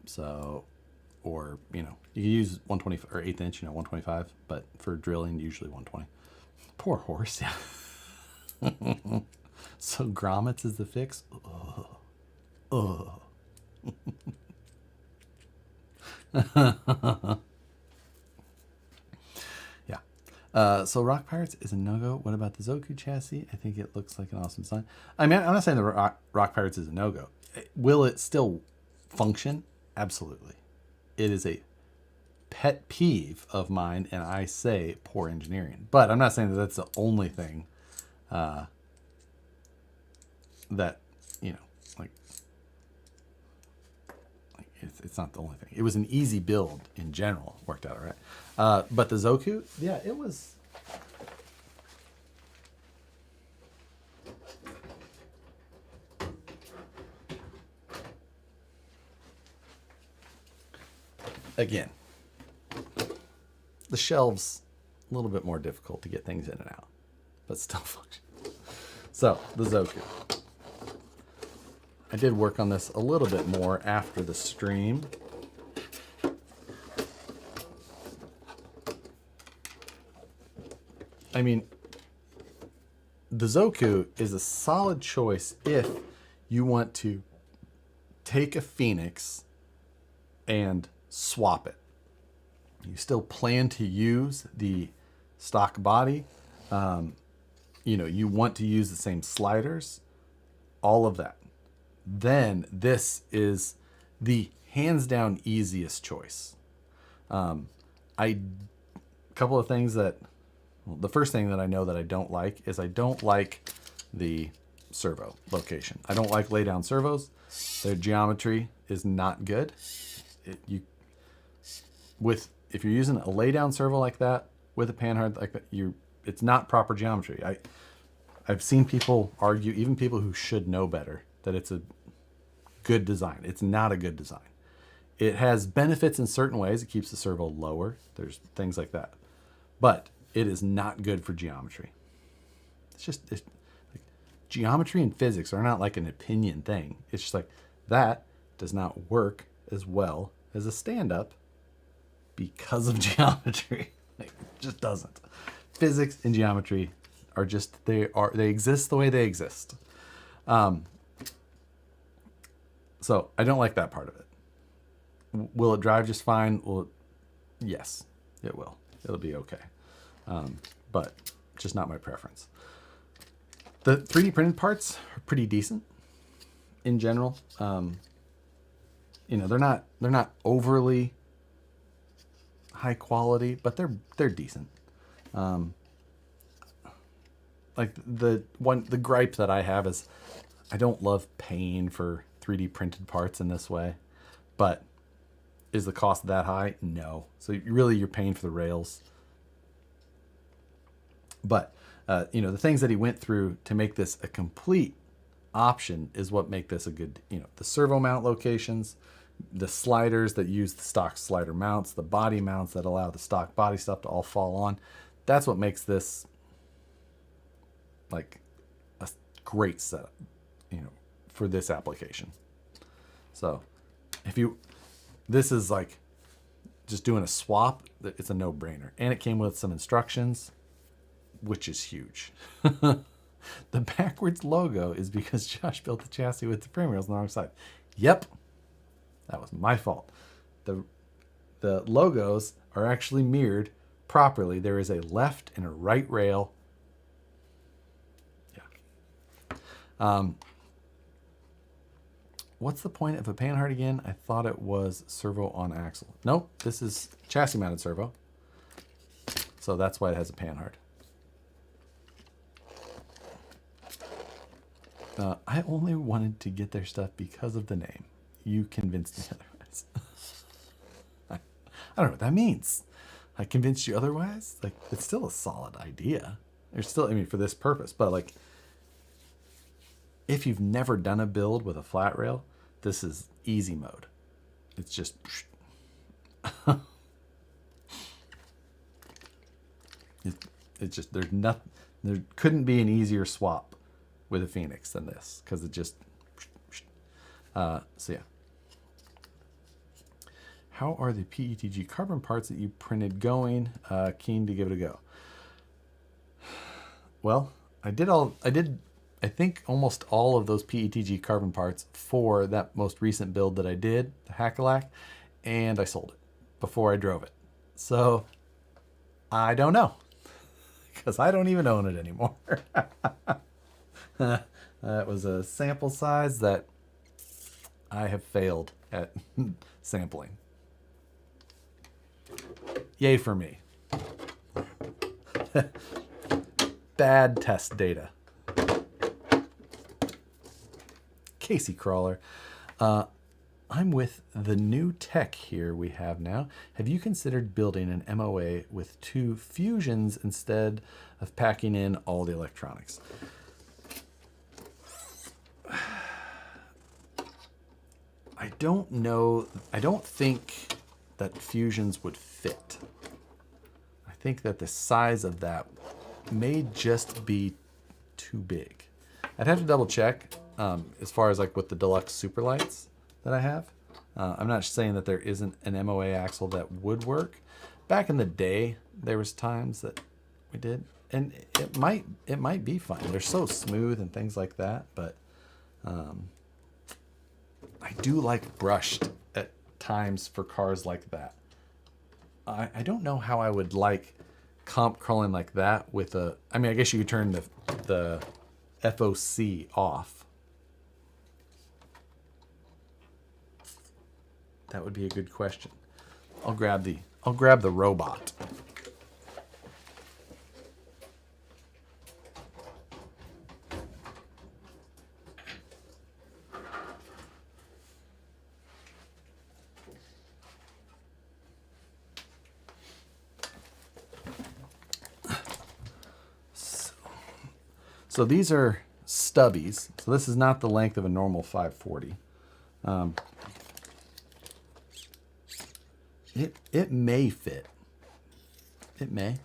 So, or you can use 120 or 1/8 inch, 125. But for drilling, usually 120. Poor horse. Yeah. So grommets is the fix. Ugh. Yeah. So Rock Pirates is a no-go. What about the Zoku chassis? I think it looks like an awesome design. I mean, I'm not saying the Rock Pirates is a no-go. Will it still function? Absolutely. It is a pet peeve of mine, and I say poor engineering. But I'm not saying that that's the only thing that, it's not the only thing. It was an easy build in general. Worked out all right. But the Zoku, yeah, it was. Again, the shelves, a little bit more difficult to get things in and out, but still function. So, the Zoku. I did work on this a little bit more after the stream. I mean, the Zoku is a solid choice if you want to take a Phoenix and swap it. You still plan to use the stock body. You want to use the same sliders, all of that. Then this is the hands down easiest choice. Couple of things that, well, the first thing that I know that I don't like is I don't like the servo location. I don't like lay down servos. Their geometry is not good. If you're using a lay down servo like that with a panhard like that, it's not proper geometry. I've seen people argue, even people who should know better, that it's a good design. It's not a good design. It has benefits in certain ways. It keeps the servo lower. There's things like that. But it is not good for geometry. Like, geometry and physics are not like an opinion thing. It's just like that does not work as well as a stand-up because of geometry. Like, it just doesn't. Physics and geometry are just, they exist the way they exist. So I don't like that part of it. Will it drive just fine? Yes, it will. It'll be okay. But just not my preference. The 3D printed parts are pretty decent in general. They're not overly high quality, but they're decent. Like the gripe that I have is I don't love paying for 3D printed parts in this way, but is the cost that high? No. So you're paying for the rails. But the things that he went through to make this a complete option is what make this a good, the servo mount locations, the sliders that use the stock slider mounts, the body mounts that allow the stock body stuff to all fall on. That's what makes this like a great setup, for this application. So this is like just doing a swap. It's a no-brainer. And it came with some instructions, which is huge. The backwards logo is because Josh built the chassis with the frame rails on the wrong side. Yep, that was my fault. The logos are actually mirrored properly. There is a left and a right rail. Yeah. What's the point of a panhard again? I thought it was servo on axle. Nope, this is chassis mounted servo. So that's why it has a panhard. I only wanted to get their stuff because of the name. You convinced me otherwise. I don't know what that means. I convinced you otherwise? Like, it's still a solid idea. There's still, for this purpose, but like, if you've never done a build with a flat rail, this is easy mode. It's just, it's just, there couldn't be an easier swap with a Phoenix than this, because it just, so yeah. How are the PETG carbon parts that you printed going? Keen to give it a go. Well, I think almost all of those PETG carbon parts for that most recent build that I did, the Hackalack, and I sold it before I drove it. So I don't know, because I don't even own it anymore. That was a sample size that I have failed at sampling. Yay for me. Bad test data. Casey Crawler. I'm with the new tech here we have now. Have you considered building an MOA with 2 fusions instead of packing in all the electronics? I don't know. I don't think that fusions would fit. I think that the size of that may just be too big. I'd have to double check as far as like with the deluxe super lights that I have. I'm not saying that there isn't an MOA axle that would work. Back in the day, there was times that we did, and it might be fine. They're so smooth and things like that, but I do like brushed at times for cars like that. I don't know how I would like comp crawling like that with a, I guess you could turn the FOC off. That would be a good question. I'll grab the robot. So these are stubbies. So this is not the length of a normal 540. It may fit. It may.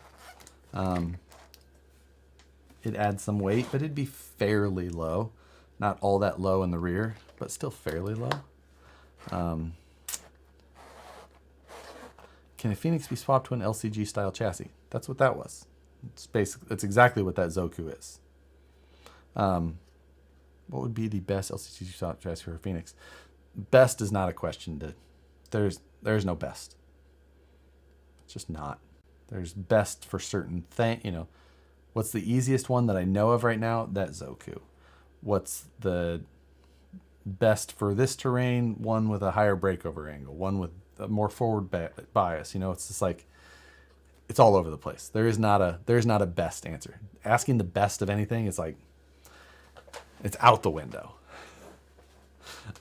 It adds some weight, but it'd be fairly low. Not all that low in the rear, but still fairly low. Can a Phoenix be swapped to an LCG style chassis? That's what that was. It's exactly what that Zoku is. What would be the best LCG style chassis for a Phoenix? Best is not a question. There's no best. It's just not. There's best for certain things. You know, what's the easiest one that I know of right now? That Zoku. What's the best for this terrain? One with a higher breakover angle. One with a more forward bias. You know, it's just like, it's all over the place. There's not a best answer. Asking the best of anything is like, it's out the window.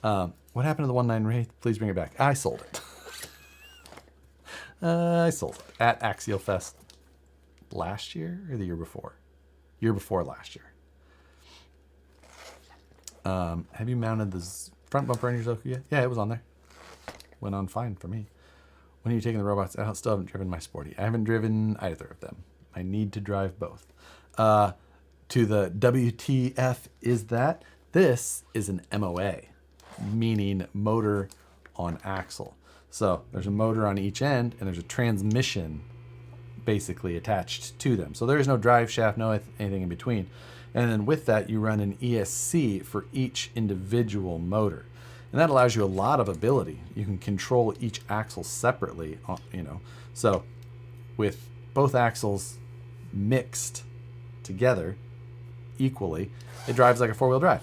What happened to the 1.9 Wraith? Please bring it back. I sold it. I sold it at Axial Fest last year or the year before? Year before last year. Have you mounted the front bumper on your Zoku yet? Yeah, it was on there. Went on fine for me. When are you taking the robots out? Still haven't driven my Sporty. I haven't driven either of them. I need to drive both. To the WTF is that this is an MOA, meaning motor on axle. So there's a motor on each end and there's a transmission basically attached to them. So there is no drive shaft, no anything in between. And then with that, you run an ESC for each individual motor. And that allows you a lot of ability. You can control each axle separately, you know. So with both axles mixed together equally, it drives like a four-wheel drive.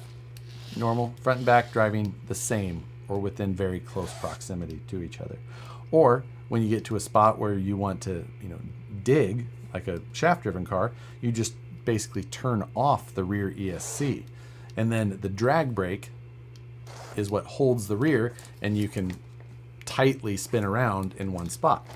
Normal, front and back driving the same or within very close proximity to each other. Or when you get to a spot where you want to, you know, dig like a shaft-driven car, you just basically turn off the rear ESC. And then the drag brake is what holds the rear, and you can tightly spin around in one spot.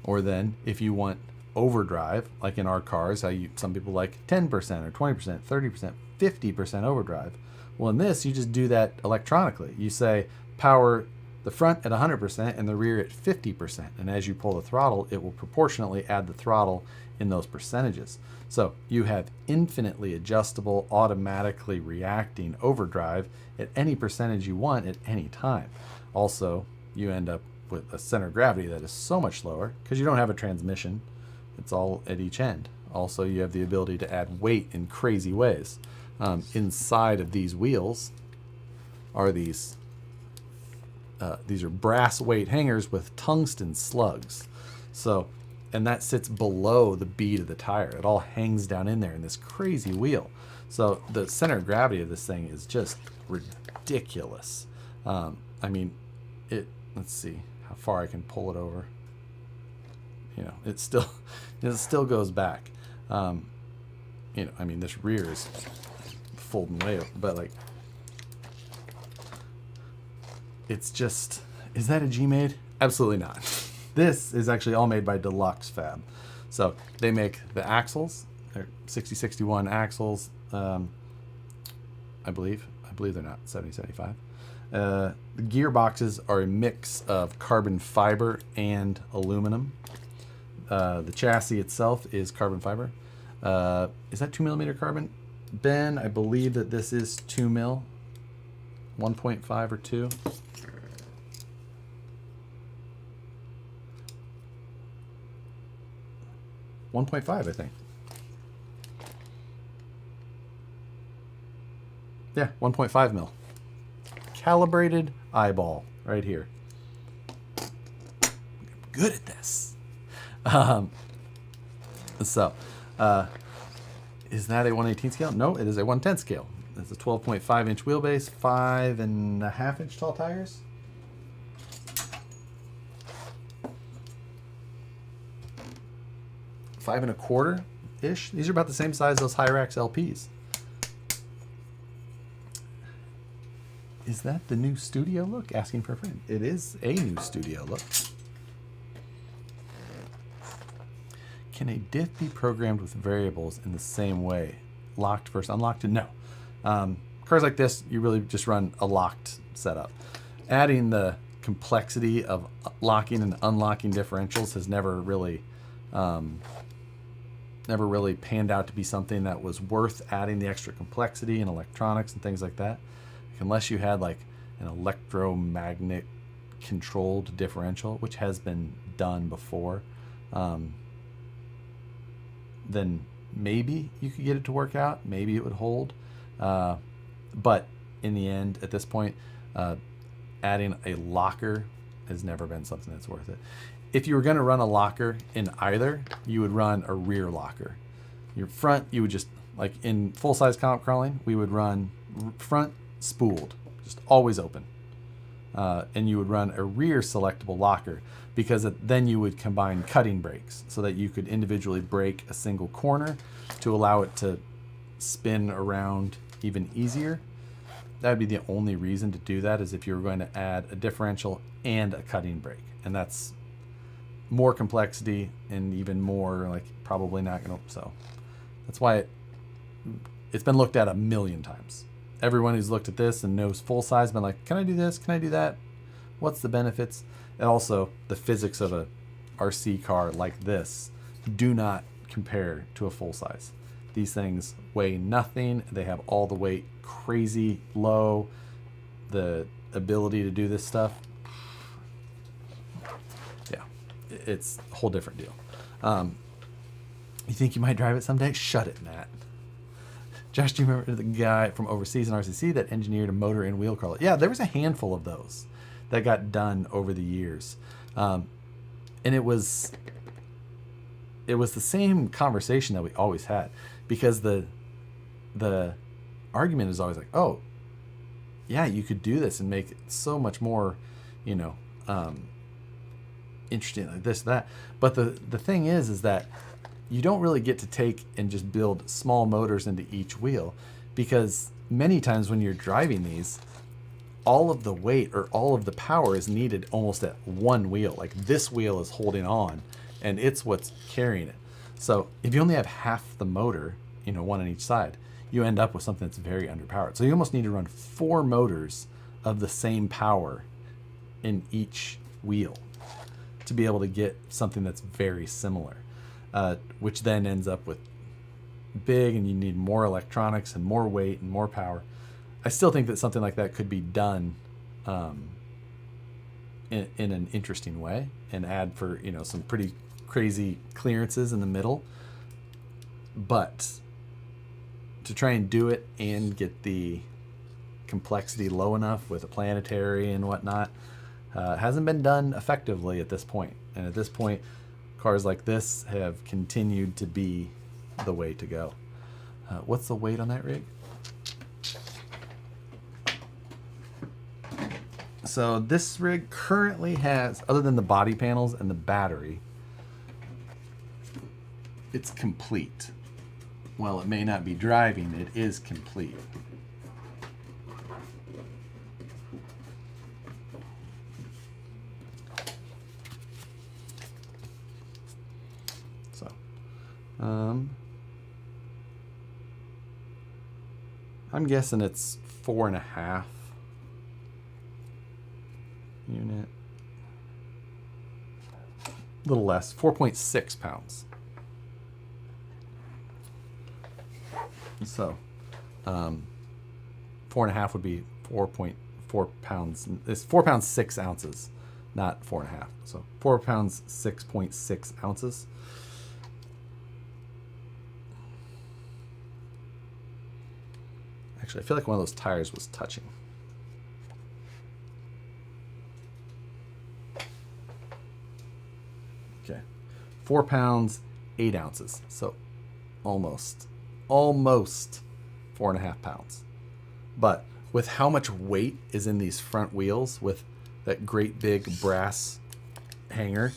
Or then if you want overdrive, like in our cars, some people like 10% or 20%, 30%, 50% overdrive. Well, in this, you just do that electronically. You say power the front at 100% and the rear at 50%. And as you pull the throttle, it will proportionately add the throttle in those percentages. So you have infinitely adjustable, automatically reacting overdrive at any percentage you want at any time. Also, you end up with a center of gravity that is so much lower because you don't have a transmission. It's all at each end. Also, you have the ability to add weight in crazy ways. Inside of these wheels are these are brass weight hangers with tungsten slugs. So, and that sits below the bead of the tire. It all hangs down in there in this crazy wheel. So the center of gravity of this thing is just ridiculous. I mean, let's see how far I can pull it over. You know, it still goes back. You know, I mean, this rear is folding way up, but like, it's just, is that a G-Made? Absolutely not. This is actually all made by Deluxe Fab. So they make the axles, they're 6061 axles, I believe they're not 7075. The gearboxes are a mix of carbon fiber and aluminum. The chassis itself is carbon fiber. Is that 2mm carbon? Ben, I believe that this is 2 mil, 1.5 or 2. .5, I think. Yeah, 1.5 mil. Calibrated eyeball right here. I'm good at this. Is that a 1/18 scale? No, it is a 1/10 scale. It's a 12.5 inch wheelbase, 5.5 inch tall tires. Five and a quarter ish. These are about the same size as those Hyrax LPs. Is that the new studio look? Asking for a friend. It is a new studio look. can a diff be programmed with variables in the same way? Locked versus unlocked? No. Cars like this, you really just run a locked setup. Adding the complexity of locking and unlocking differentials has never really panned out to be something that was worth adding the extra complexity and electronics and things like that. Unless you had like an electromagnet controlled differential, which has been done before, then maybe you could get it to work out. Maybe it would hold. But in the end, at this point, adding a locker has never been something that's worth it. If you were going to run a locker in either, you would run a rear locker. Your front, you would just, like in full-size comp crawling, we would run front spooled, just always open. And you would run a rear selectable locker because then you would combine cutting brakes so that you could individually brake a single corner to allow it to spin around even easier. That would be the only reason to do that, is if you were going to add a differential and a cutting brake. And that's more complexity and even more like probably not going to. So that's why it's been looked at a million times. Everyone who's looked at this and knows full size been like, can I do this? Can I do that? What's the benefits? And also the physics of a RC car like this do not compare to a full size. These things weigh nothing. They have all the weight crazy low. The ability to do this stuff, yeah, it's a whole different deal. You think you might drive it someday? Shut it, Matt. Josh, do you remember the guy from overseas in RCC that engineered a motor and wheel crawler? Yeah, there was a handful of those that got done over the years. And it was the same conversation that we always had, because the argument is always like, oh, yeah, you could do this and make it so much more, interesting, like this, that. But the thing is that you don't really get to take and just build small motors into each wheel, because many times when you're driving these, all of the weight or all of the power is needed almost at one wheel. Like this wheel is holding on and it's what's carrying it. So if you only have half the motor, one on each side, you end up with something that's very underpowered. So you almost need to run 4 motors of the same power in each wheel to be able to get something that's very similar. Which then ends up with big, and you need more electronics and more weight and more power. I still think that something like that could be done in an interesting way and add for some pretty crazy clearances in the middle. But to try and do it and get the complexity low enough with a planetary and whatnot hasn't been done effectively at this point. And at this point, cars like this have continued to be the way to go. What's the weight on that rig? So this rig currently has, other than the body panels and the battery, it's complete. Well, it may not be driving, it is complete. So, I'm guessing it's 4.5 unit. A little less, 4.6 pounds. So, 4.5 would be 4.4 pounds. It's 4 pounds 6 ounces, not 4.5. So 4 pounds 6.6 ounces. Actually, I feel like one of those tires was touching. Okay, 4 pounds 8 ounces. So almost 4.5 pounds. But with how much weight is in these front wheels, with that great big brass hanger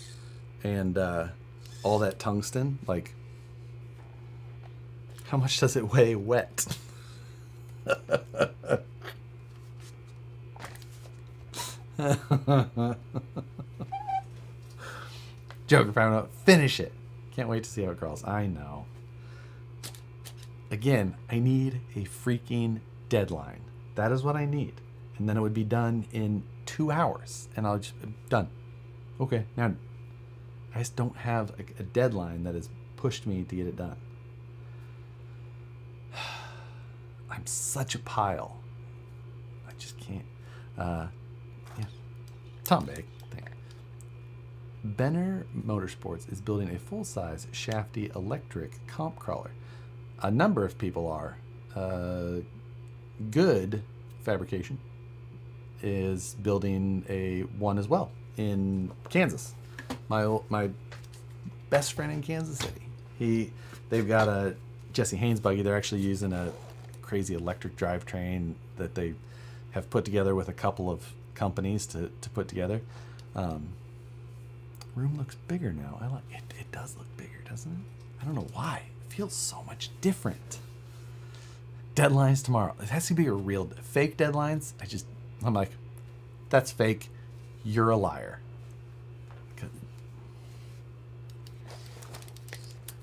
and all that tungsten, like, how much does it weigh wet? Joker, finish it. Can't wait to see how it crawls. I know. Again, I need a freaking deadline. That is what I need. And then it would be done in 2 hours. And I'll just, done. Okay, now I just don't have a deadline that has pushed me to get it done. I'm such a pile. I just can't. Yeah. Tom Bag. Benner Motorsports is building a full-size shafty electric comp crawler. A number of people are. Good Fabrication is building a one as well in Kansas. My best friend in Kansas City. They've got a Jesse Haynes buggy. They're actually using a crazy electric drivetrain that they have put together with a couple of companies to put together. Room looks bigger now. I like it. It does look bigger, doesn't it? I don't know why. It feels so much different. Deadlines tomorrow. It has to be a real fake deadlines. I'm like, that's fake. You're a liar.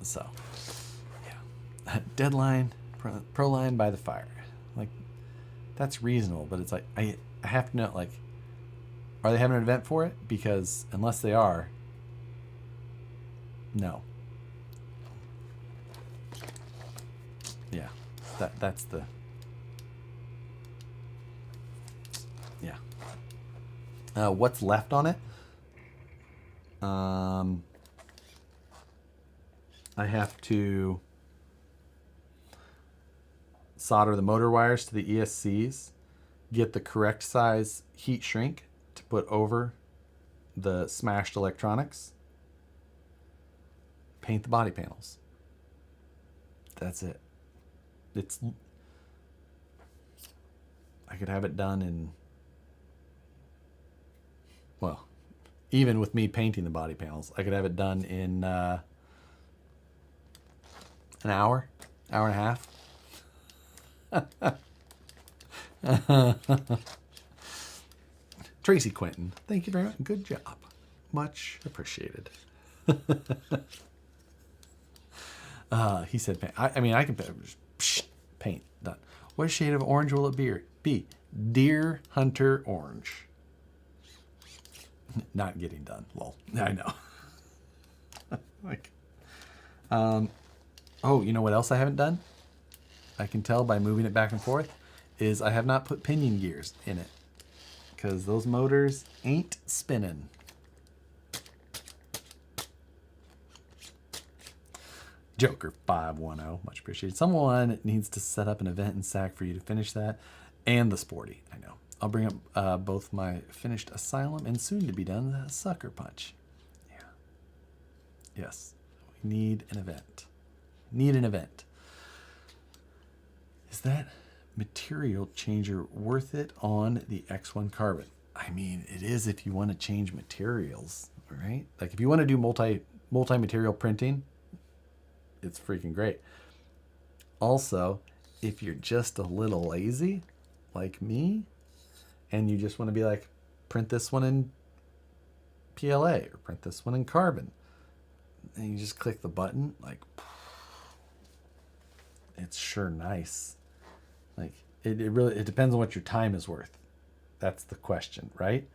So, yeah. Deadline, pro line by the fire. Like, that's reasonable, but it's like, I have to know, like, are they having an event for it? Because unless they are, no. Yeah, that's the, yeah. What's left on it? I have to solder the motor wires to the ESCs, get the correct size heat shrink to put over the smashed electronics, paint the body panels. That's it. I could have it done in, well, even with me painting the body panels, I could have it done in an hour and a half. Tracy Quinton, thank you very much. Good job. Much appreciated. He said paint. I mean, I can paint. Done. What shade of orange will it be? Deer Hunter Orange. Not getting done. Lol. I know. Like, oh, you know what else I haven't done? I can tell by moving it back and forth is I have not put pinion gears in it because those motors ain't spinning. Joker 510, much appreciated. Someone needs to set up an event in SAC for you to finish that, and the Sporty. I know. I'll bring up both my finished Asylum and soon to be done the Sucker Punch. Yeah. Yes. We need an event. Need an event. Is that material changer worth it on the X1 Carbon? I mean, it is if you want to change materials, right? Like if you want to do multi-material printing, it's freaking great. Also, if you're just a little lazy, like me, and you just want to be like, print this one in PLA or print this one in carbon, and you just click the button, like, it's sure nice. Like it really, it depends on what your time is worth. That's the question, right?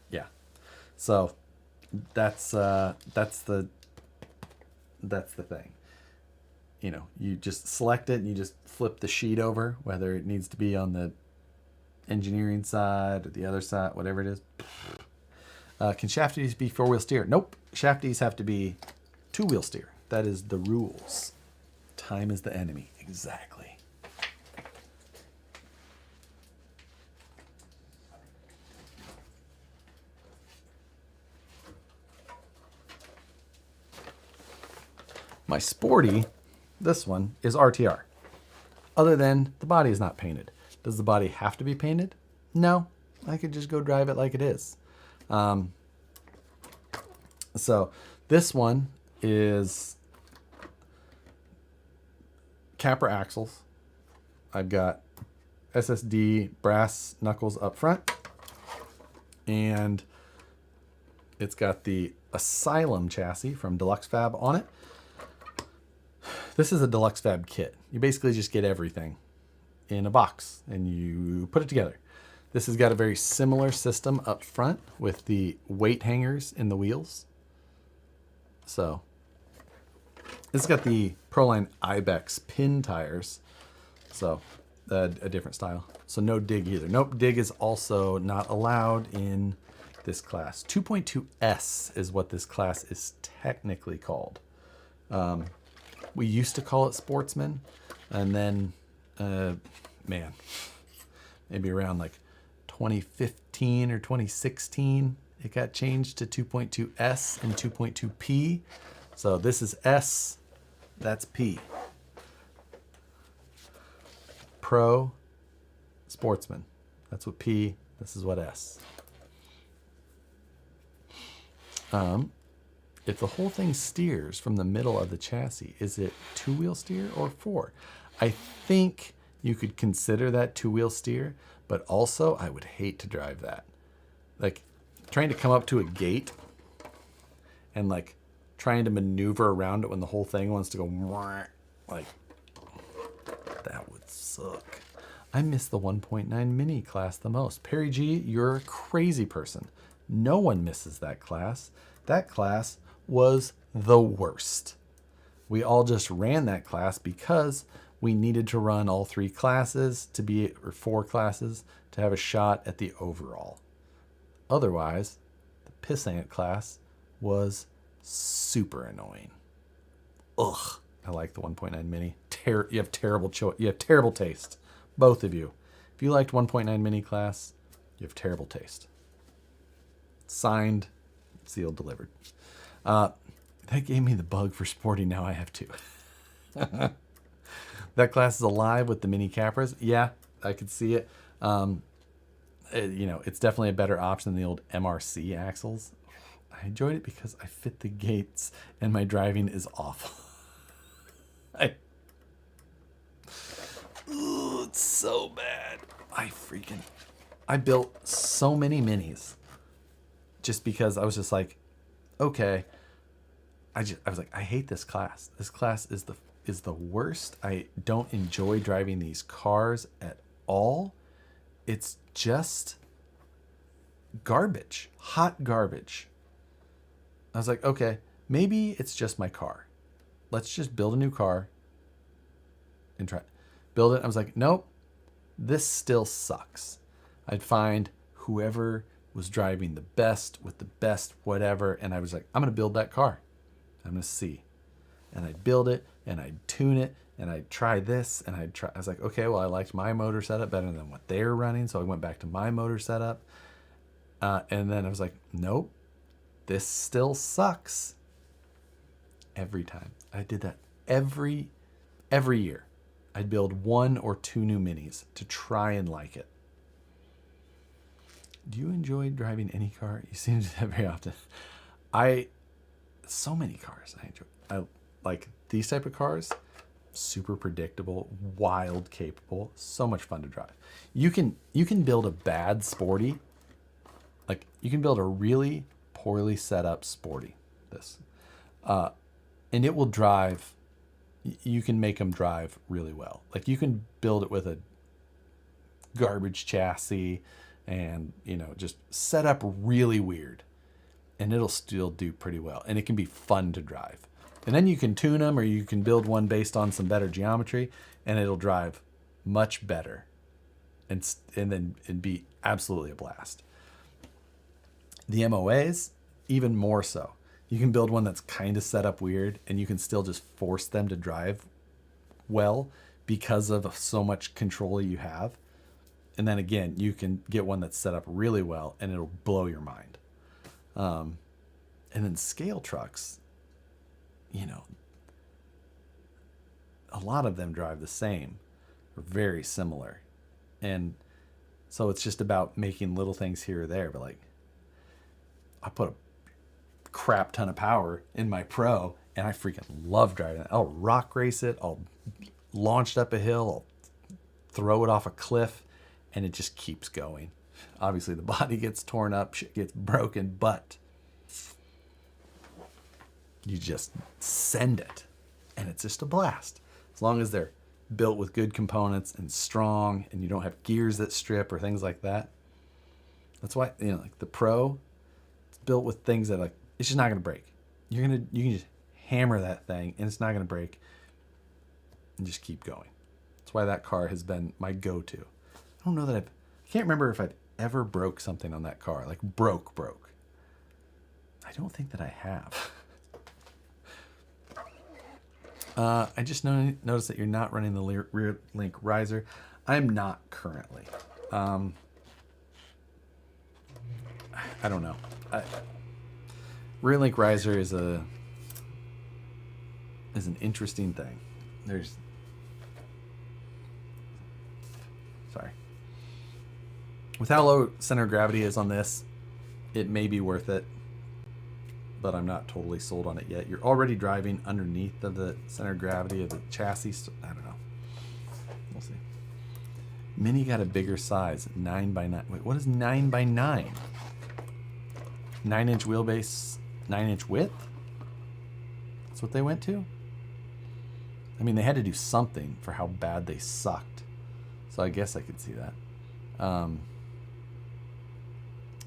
Yeah. So that's the thing. You know, you just select it and you just flip the sheet over, whether it needs to be on the engineering side or the other side, whatever it is. Can shafties be 4-wheel steer? Nope. Shafties have to be 2-wheel steer. That is the rules. Time is the enemy. Exactly. My Sporty, this one, is RTR. Other than the body is not painted. Does the body have to be painted? No. I could just go drive it like it is. So this one is Capra axles. I've got SSD brass knuckles up front and It's got the Asylum chassis from Deluxe Fab on it. This is a Deluxe Fab kit. You basically just get everything in a box and you put it together. This has got a very similar system up front with the weight hangers in the wheels. So this has got the Proline Ibex pin tires. So a different style. So no dig either. Nope, dig is also not allowed in this class. 2.2S is what this class is technically called. We used to call it Sportsman, and then, man, maybe around like 2015 or 2016, it got changed to 2.2S and 2.2P. So this is S, that's P. Pro, Sportsman. That's what P, this is what S. If the whole thing steers from the middle of the chassis, is it two-wheel steer or four? I think you could consider that two-wheel steer, but also I would hate to drive that. Like trying to come up to a gate and like trying to maneuver around it when the whole thing wants to go like that would suck. I miss the 1.9 Mini class the most. Perry G, you're a crazy person. No one misses that class. That class was the worst. We all just ran that class because we needed to run all three classes to be, or four classes, to have a shot at the overall. Otherwise, the Pissant class was super annoying. Ugh. I like the 1.9 Mini. You have terrible taste. Both of you. If you liked 1.9 Mini class, you have terrible taste. Signed, sealed, delivered. That gave me the bug for sporty. Now I have two. That class is alive with the Mini Capras. Yeah, I could see it. It's definitely a better option than the old MRC axles. I enjoyed it because I fit the gates and my driving is awful. It's so bad. I built so many minis just because I was just like, okay. I was like, I hate this class. This class is the worst. I don't enjoy driving these cars at all. It's just garbage, hot garbage. I was like, okay, maybe it's just my car. Let's just build a new car and try build it. I was like, nope, this still sucks. I'd find whoever was driving the best with the best whatever, and I was like, I'm gonna build that car. I'm gonna see. And I'd build it and I'd tune it and I'd try this and I was like, okay, well, I liked my motor setup better than what they're running, so I went back to my motor setup. And then I was like, nope, this still sucks. Every time. I did that every year. I'd build one or two new minis to try and like it. Do you enjoy driving any car? You seem to do that very often. So many cars I enjoy. I like these type of cars. Super predictable, wild, capable, so much fun to drive. You can build a bad sporty. Like you can build a really poorly set up sporty. And it will drive. You can make them drive really well. Like you can build it with a garbage chassis and, just set up really weird and it'll still do pretty well. And it can be fun to drive. And then you can tune them or you can build one based on some better geometry and it'll drive much better and then it'd be absolutely a blast. The MOAs, even more so. You can build one that's kind of set up weird and you can still just force them to drive well because of so much control you have. And then again, you can get one that's set up really well and it'll blow your mind. And then scale trucks, a lot of them drive the same or very similar. And so it's just about making little things here or there. But like, I put a crap ton of power in my Pro and I freaking love driving it. I'll rock race it. I'll launch it up a hill. I'll throw it off a cliff and it just keeps going. Obviously the body gets torn up, shit gets broken, but you just send it, and it's just a blast. As long as they're built with good components and strong, and you don't have gears that strip or things like that. That's why, you know, like the Pro, it's built with things that, like, it's just not gonna break. You can just hammer that thing and it's not gonna break, and just keep going. That's why that car has been my go-to. I don't know that I can't remember if I've ever broke something on that car, like broke. I don't think that I have. I just noticed that you're not running the rear link riser. I'm not currently. I don't know. Rear link riser is an interesting thing. With how low center of gravity is on this, it may be worth it, but I'm not totally sold on it yet. You're already driving underneath of the center of gravity of the chassis. So I don't know. We'll see. Mini got a bigger size, 9x9. Wait, what is 9x9? 9-inch wheelbase, 9-inch width? That's what they went to? I mean, they had to do something for how bad they sucked. So I guess I could see that.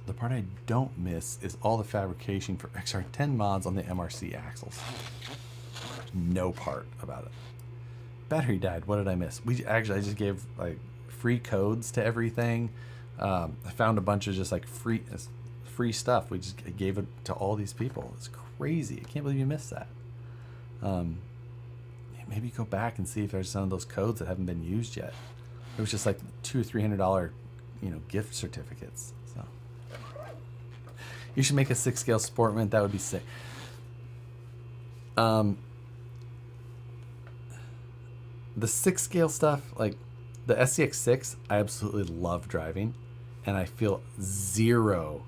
The part I don't miss is all the fabrication for XR10 mods on the MRC axles. No part about it. Battery died. What did I miss? I just gave like free codes to everything. I found a bunch of just like free stuff. We just gave it to all these people. It's crazy. I can't believe you missed that. Maybe go back and see if there's some of those codes that haven't been used yet. It was just like $200 or $300, gift certificates. So you should make a 6-scale Sportman. That would be sick. The 6-scale stuff, like the SCX6, I absolutely love driving, and I feel zero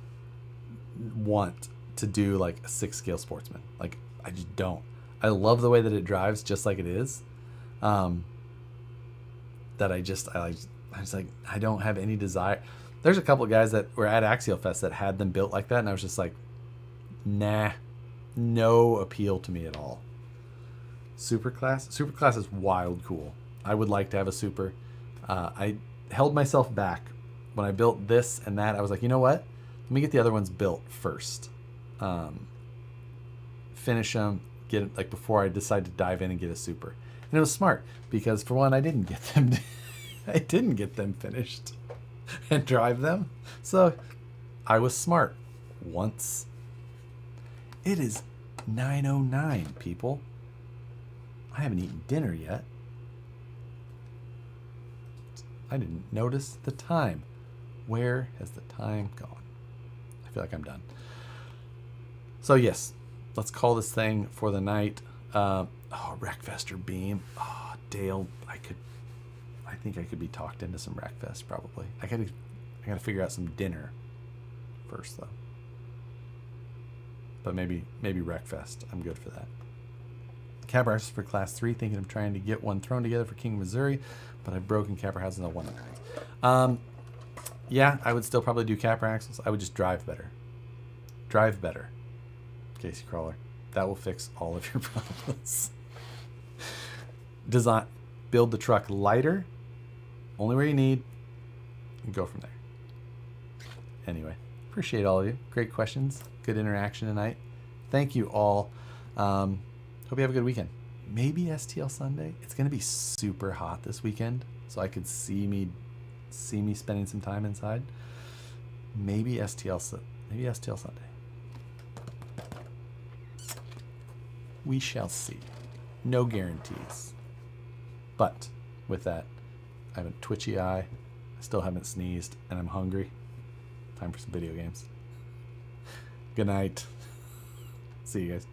want to do like a 6-scale Sportsman. Like, I just don't. I love the way that it drives just like it is. That I was like, I don't have any desire. There's a couple of guys that were at Axial Fest that had them built like that, and I was just like, nah, no appeal to me at all. Superclass is wild cool. I would like to have a super. I held myself back when I built this and that. I was like, you know what? Let me get the other ones built first. Finish them, get it like before I decide to dive in and get a super. And it was smart because, for one, I didn't get them finished and drive them. So I was smart once. It is 9:09, people. I haven't eaten dinner yet. I didn't notice the time. Where has the time gone? I feel like I'm done. So yes, let's call this thing for the night. Wreckfest or Beam. Oh, Dale, I think I could be talked into some Wreckfest probably. I gotta figure out some dinner first though. But maybe Wreckfest. I'm good for that. Cab houses for Class 3. Thinking of trying to get one thrown together for King, Missouri, but I've broken capper houses on one of them. Yeah, I would still probably do capper axles. I would just drive better. Drive better, Casey Crawler. That will fix all of your problems. Build the truck lighter, only where you need, and go from there. Anyway, appreciate all of you. Great questions. Good interaction tonight. Thank you all. Hope you have a good weekend. Maybe STL Sunday. It's going to be super hot this weekend, so I could see me spending some time inside. Maybe STL Sunday. We shall see. No guarantees. But with that, I have a twitchy eye. I still haven't sneezed, and I'm hungry. Time for some video games. Good night. See you guys.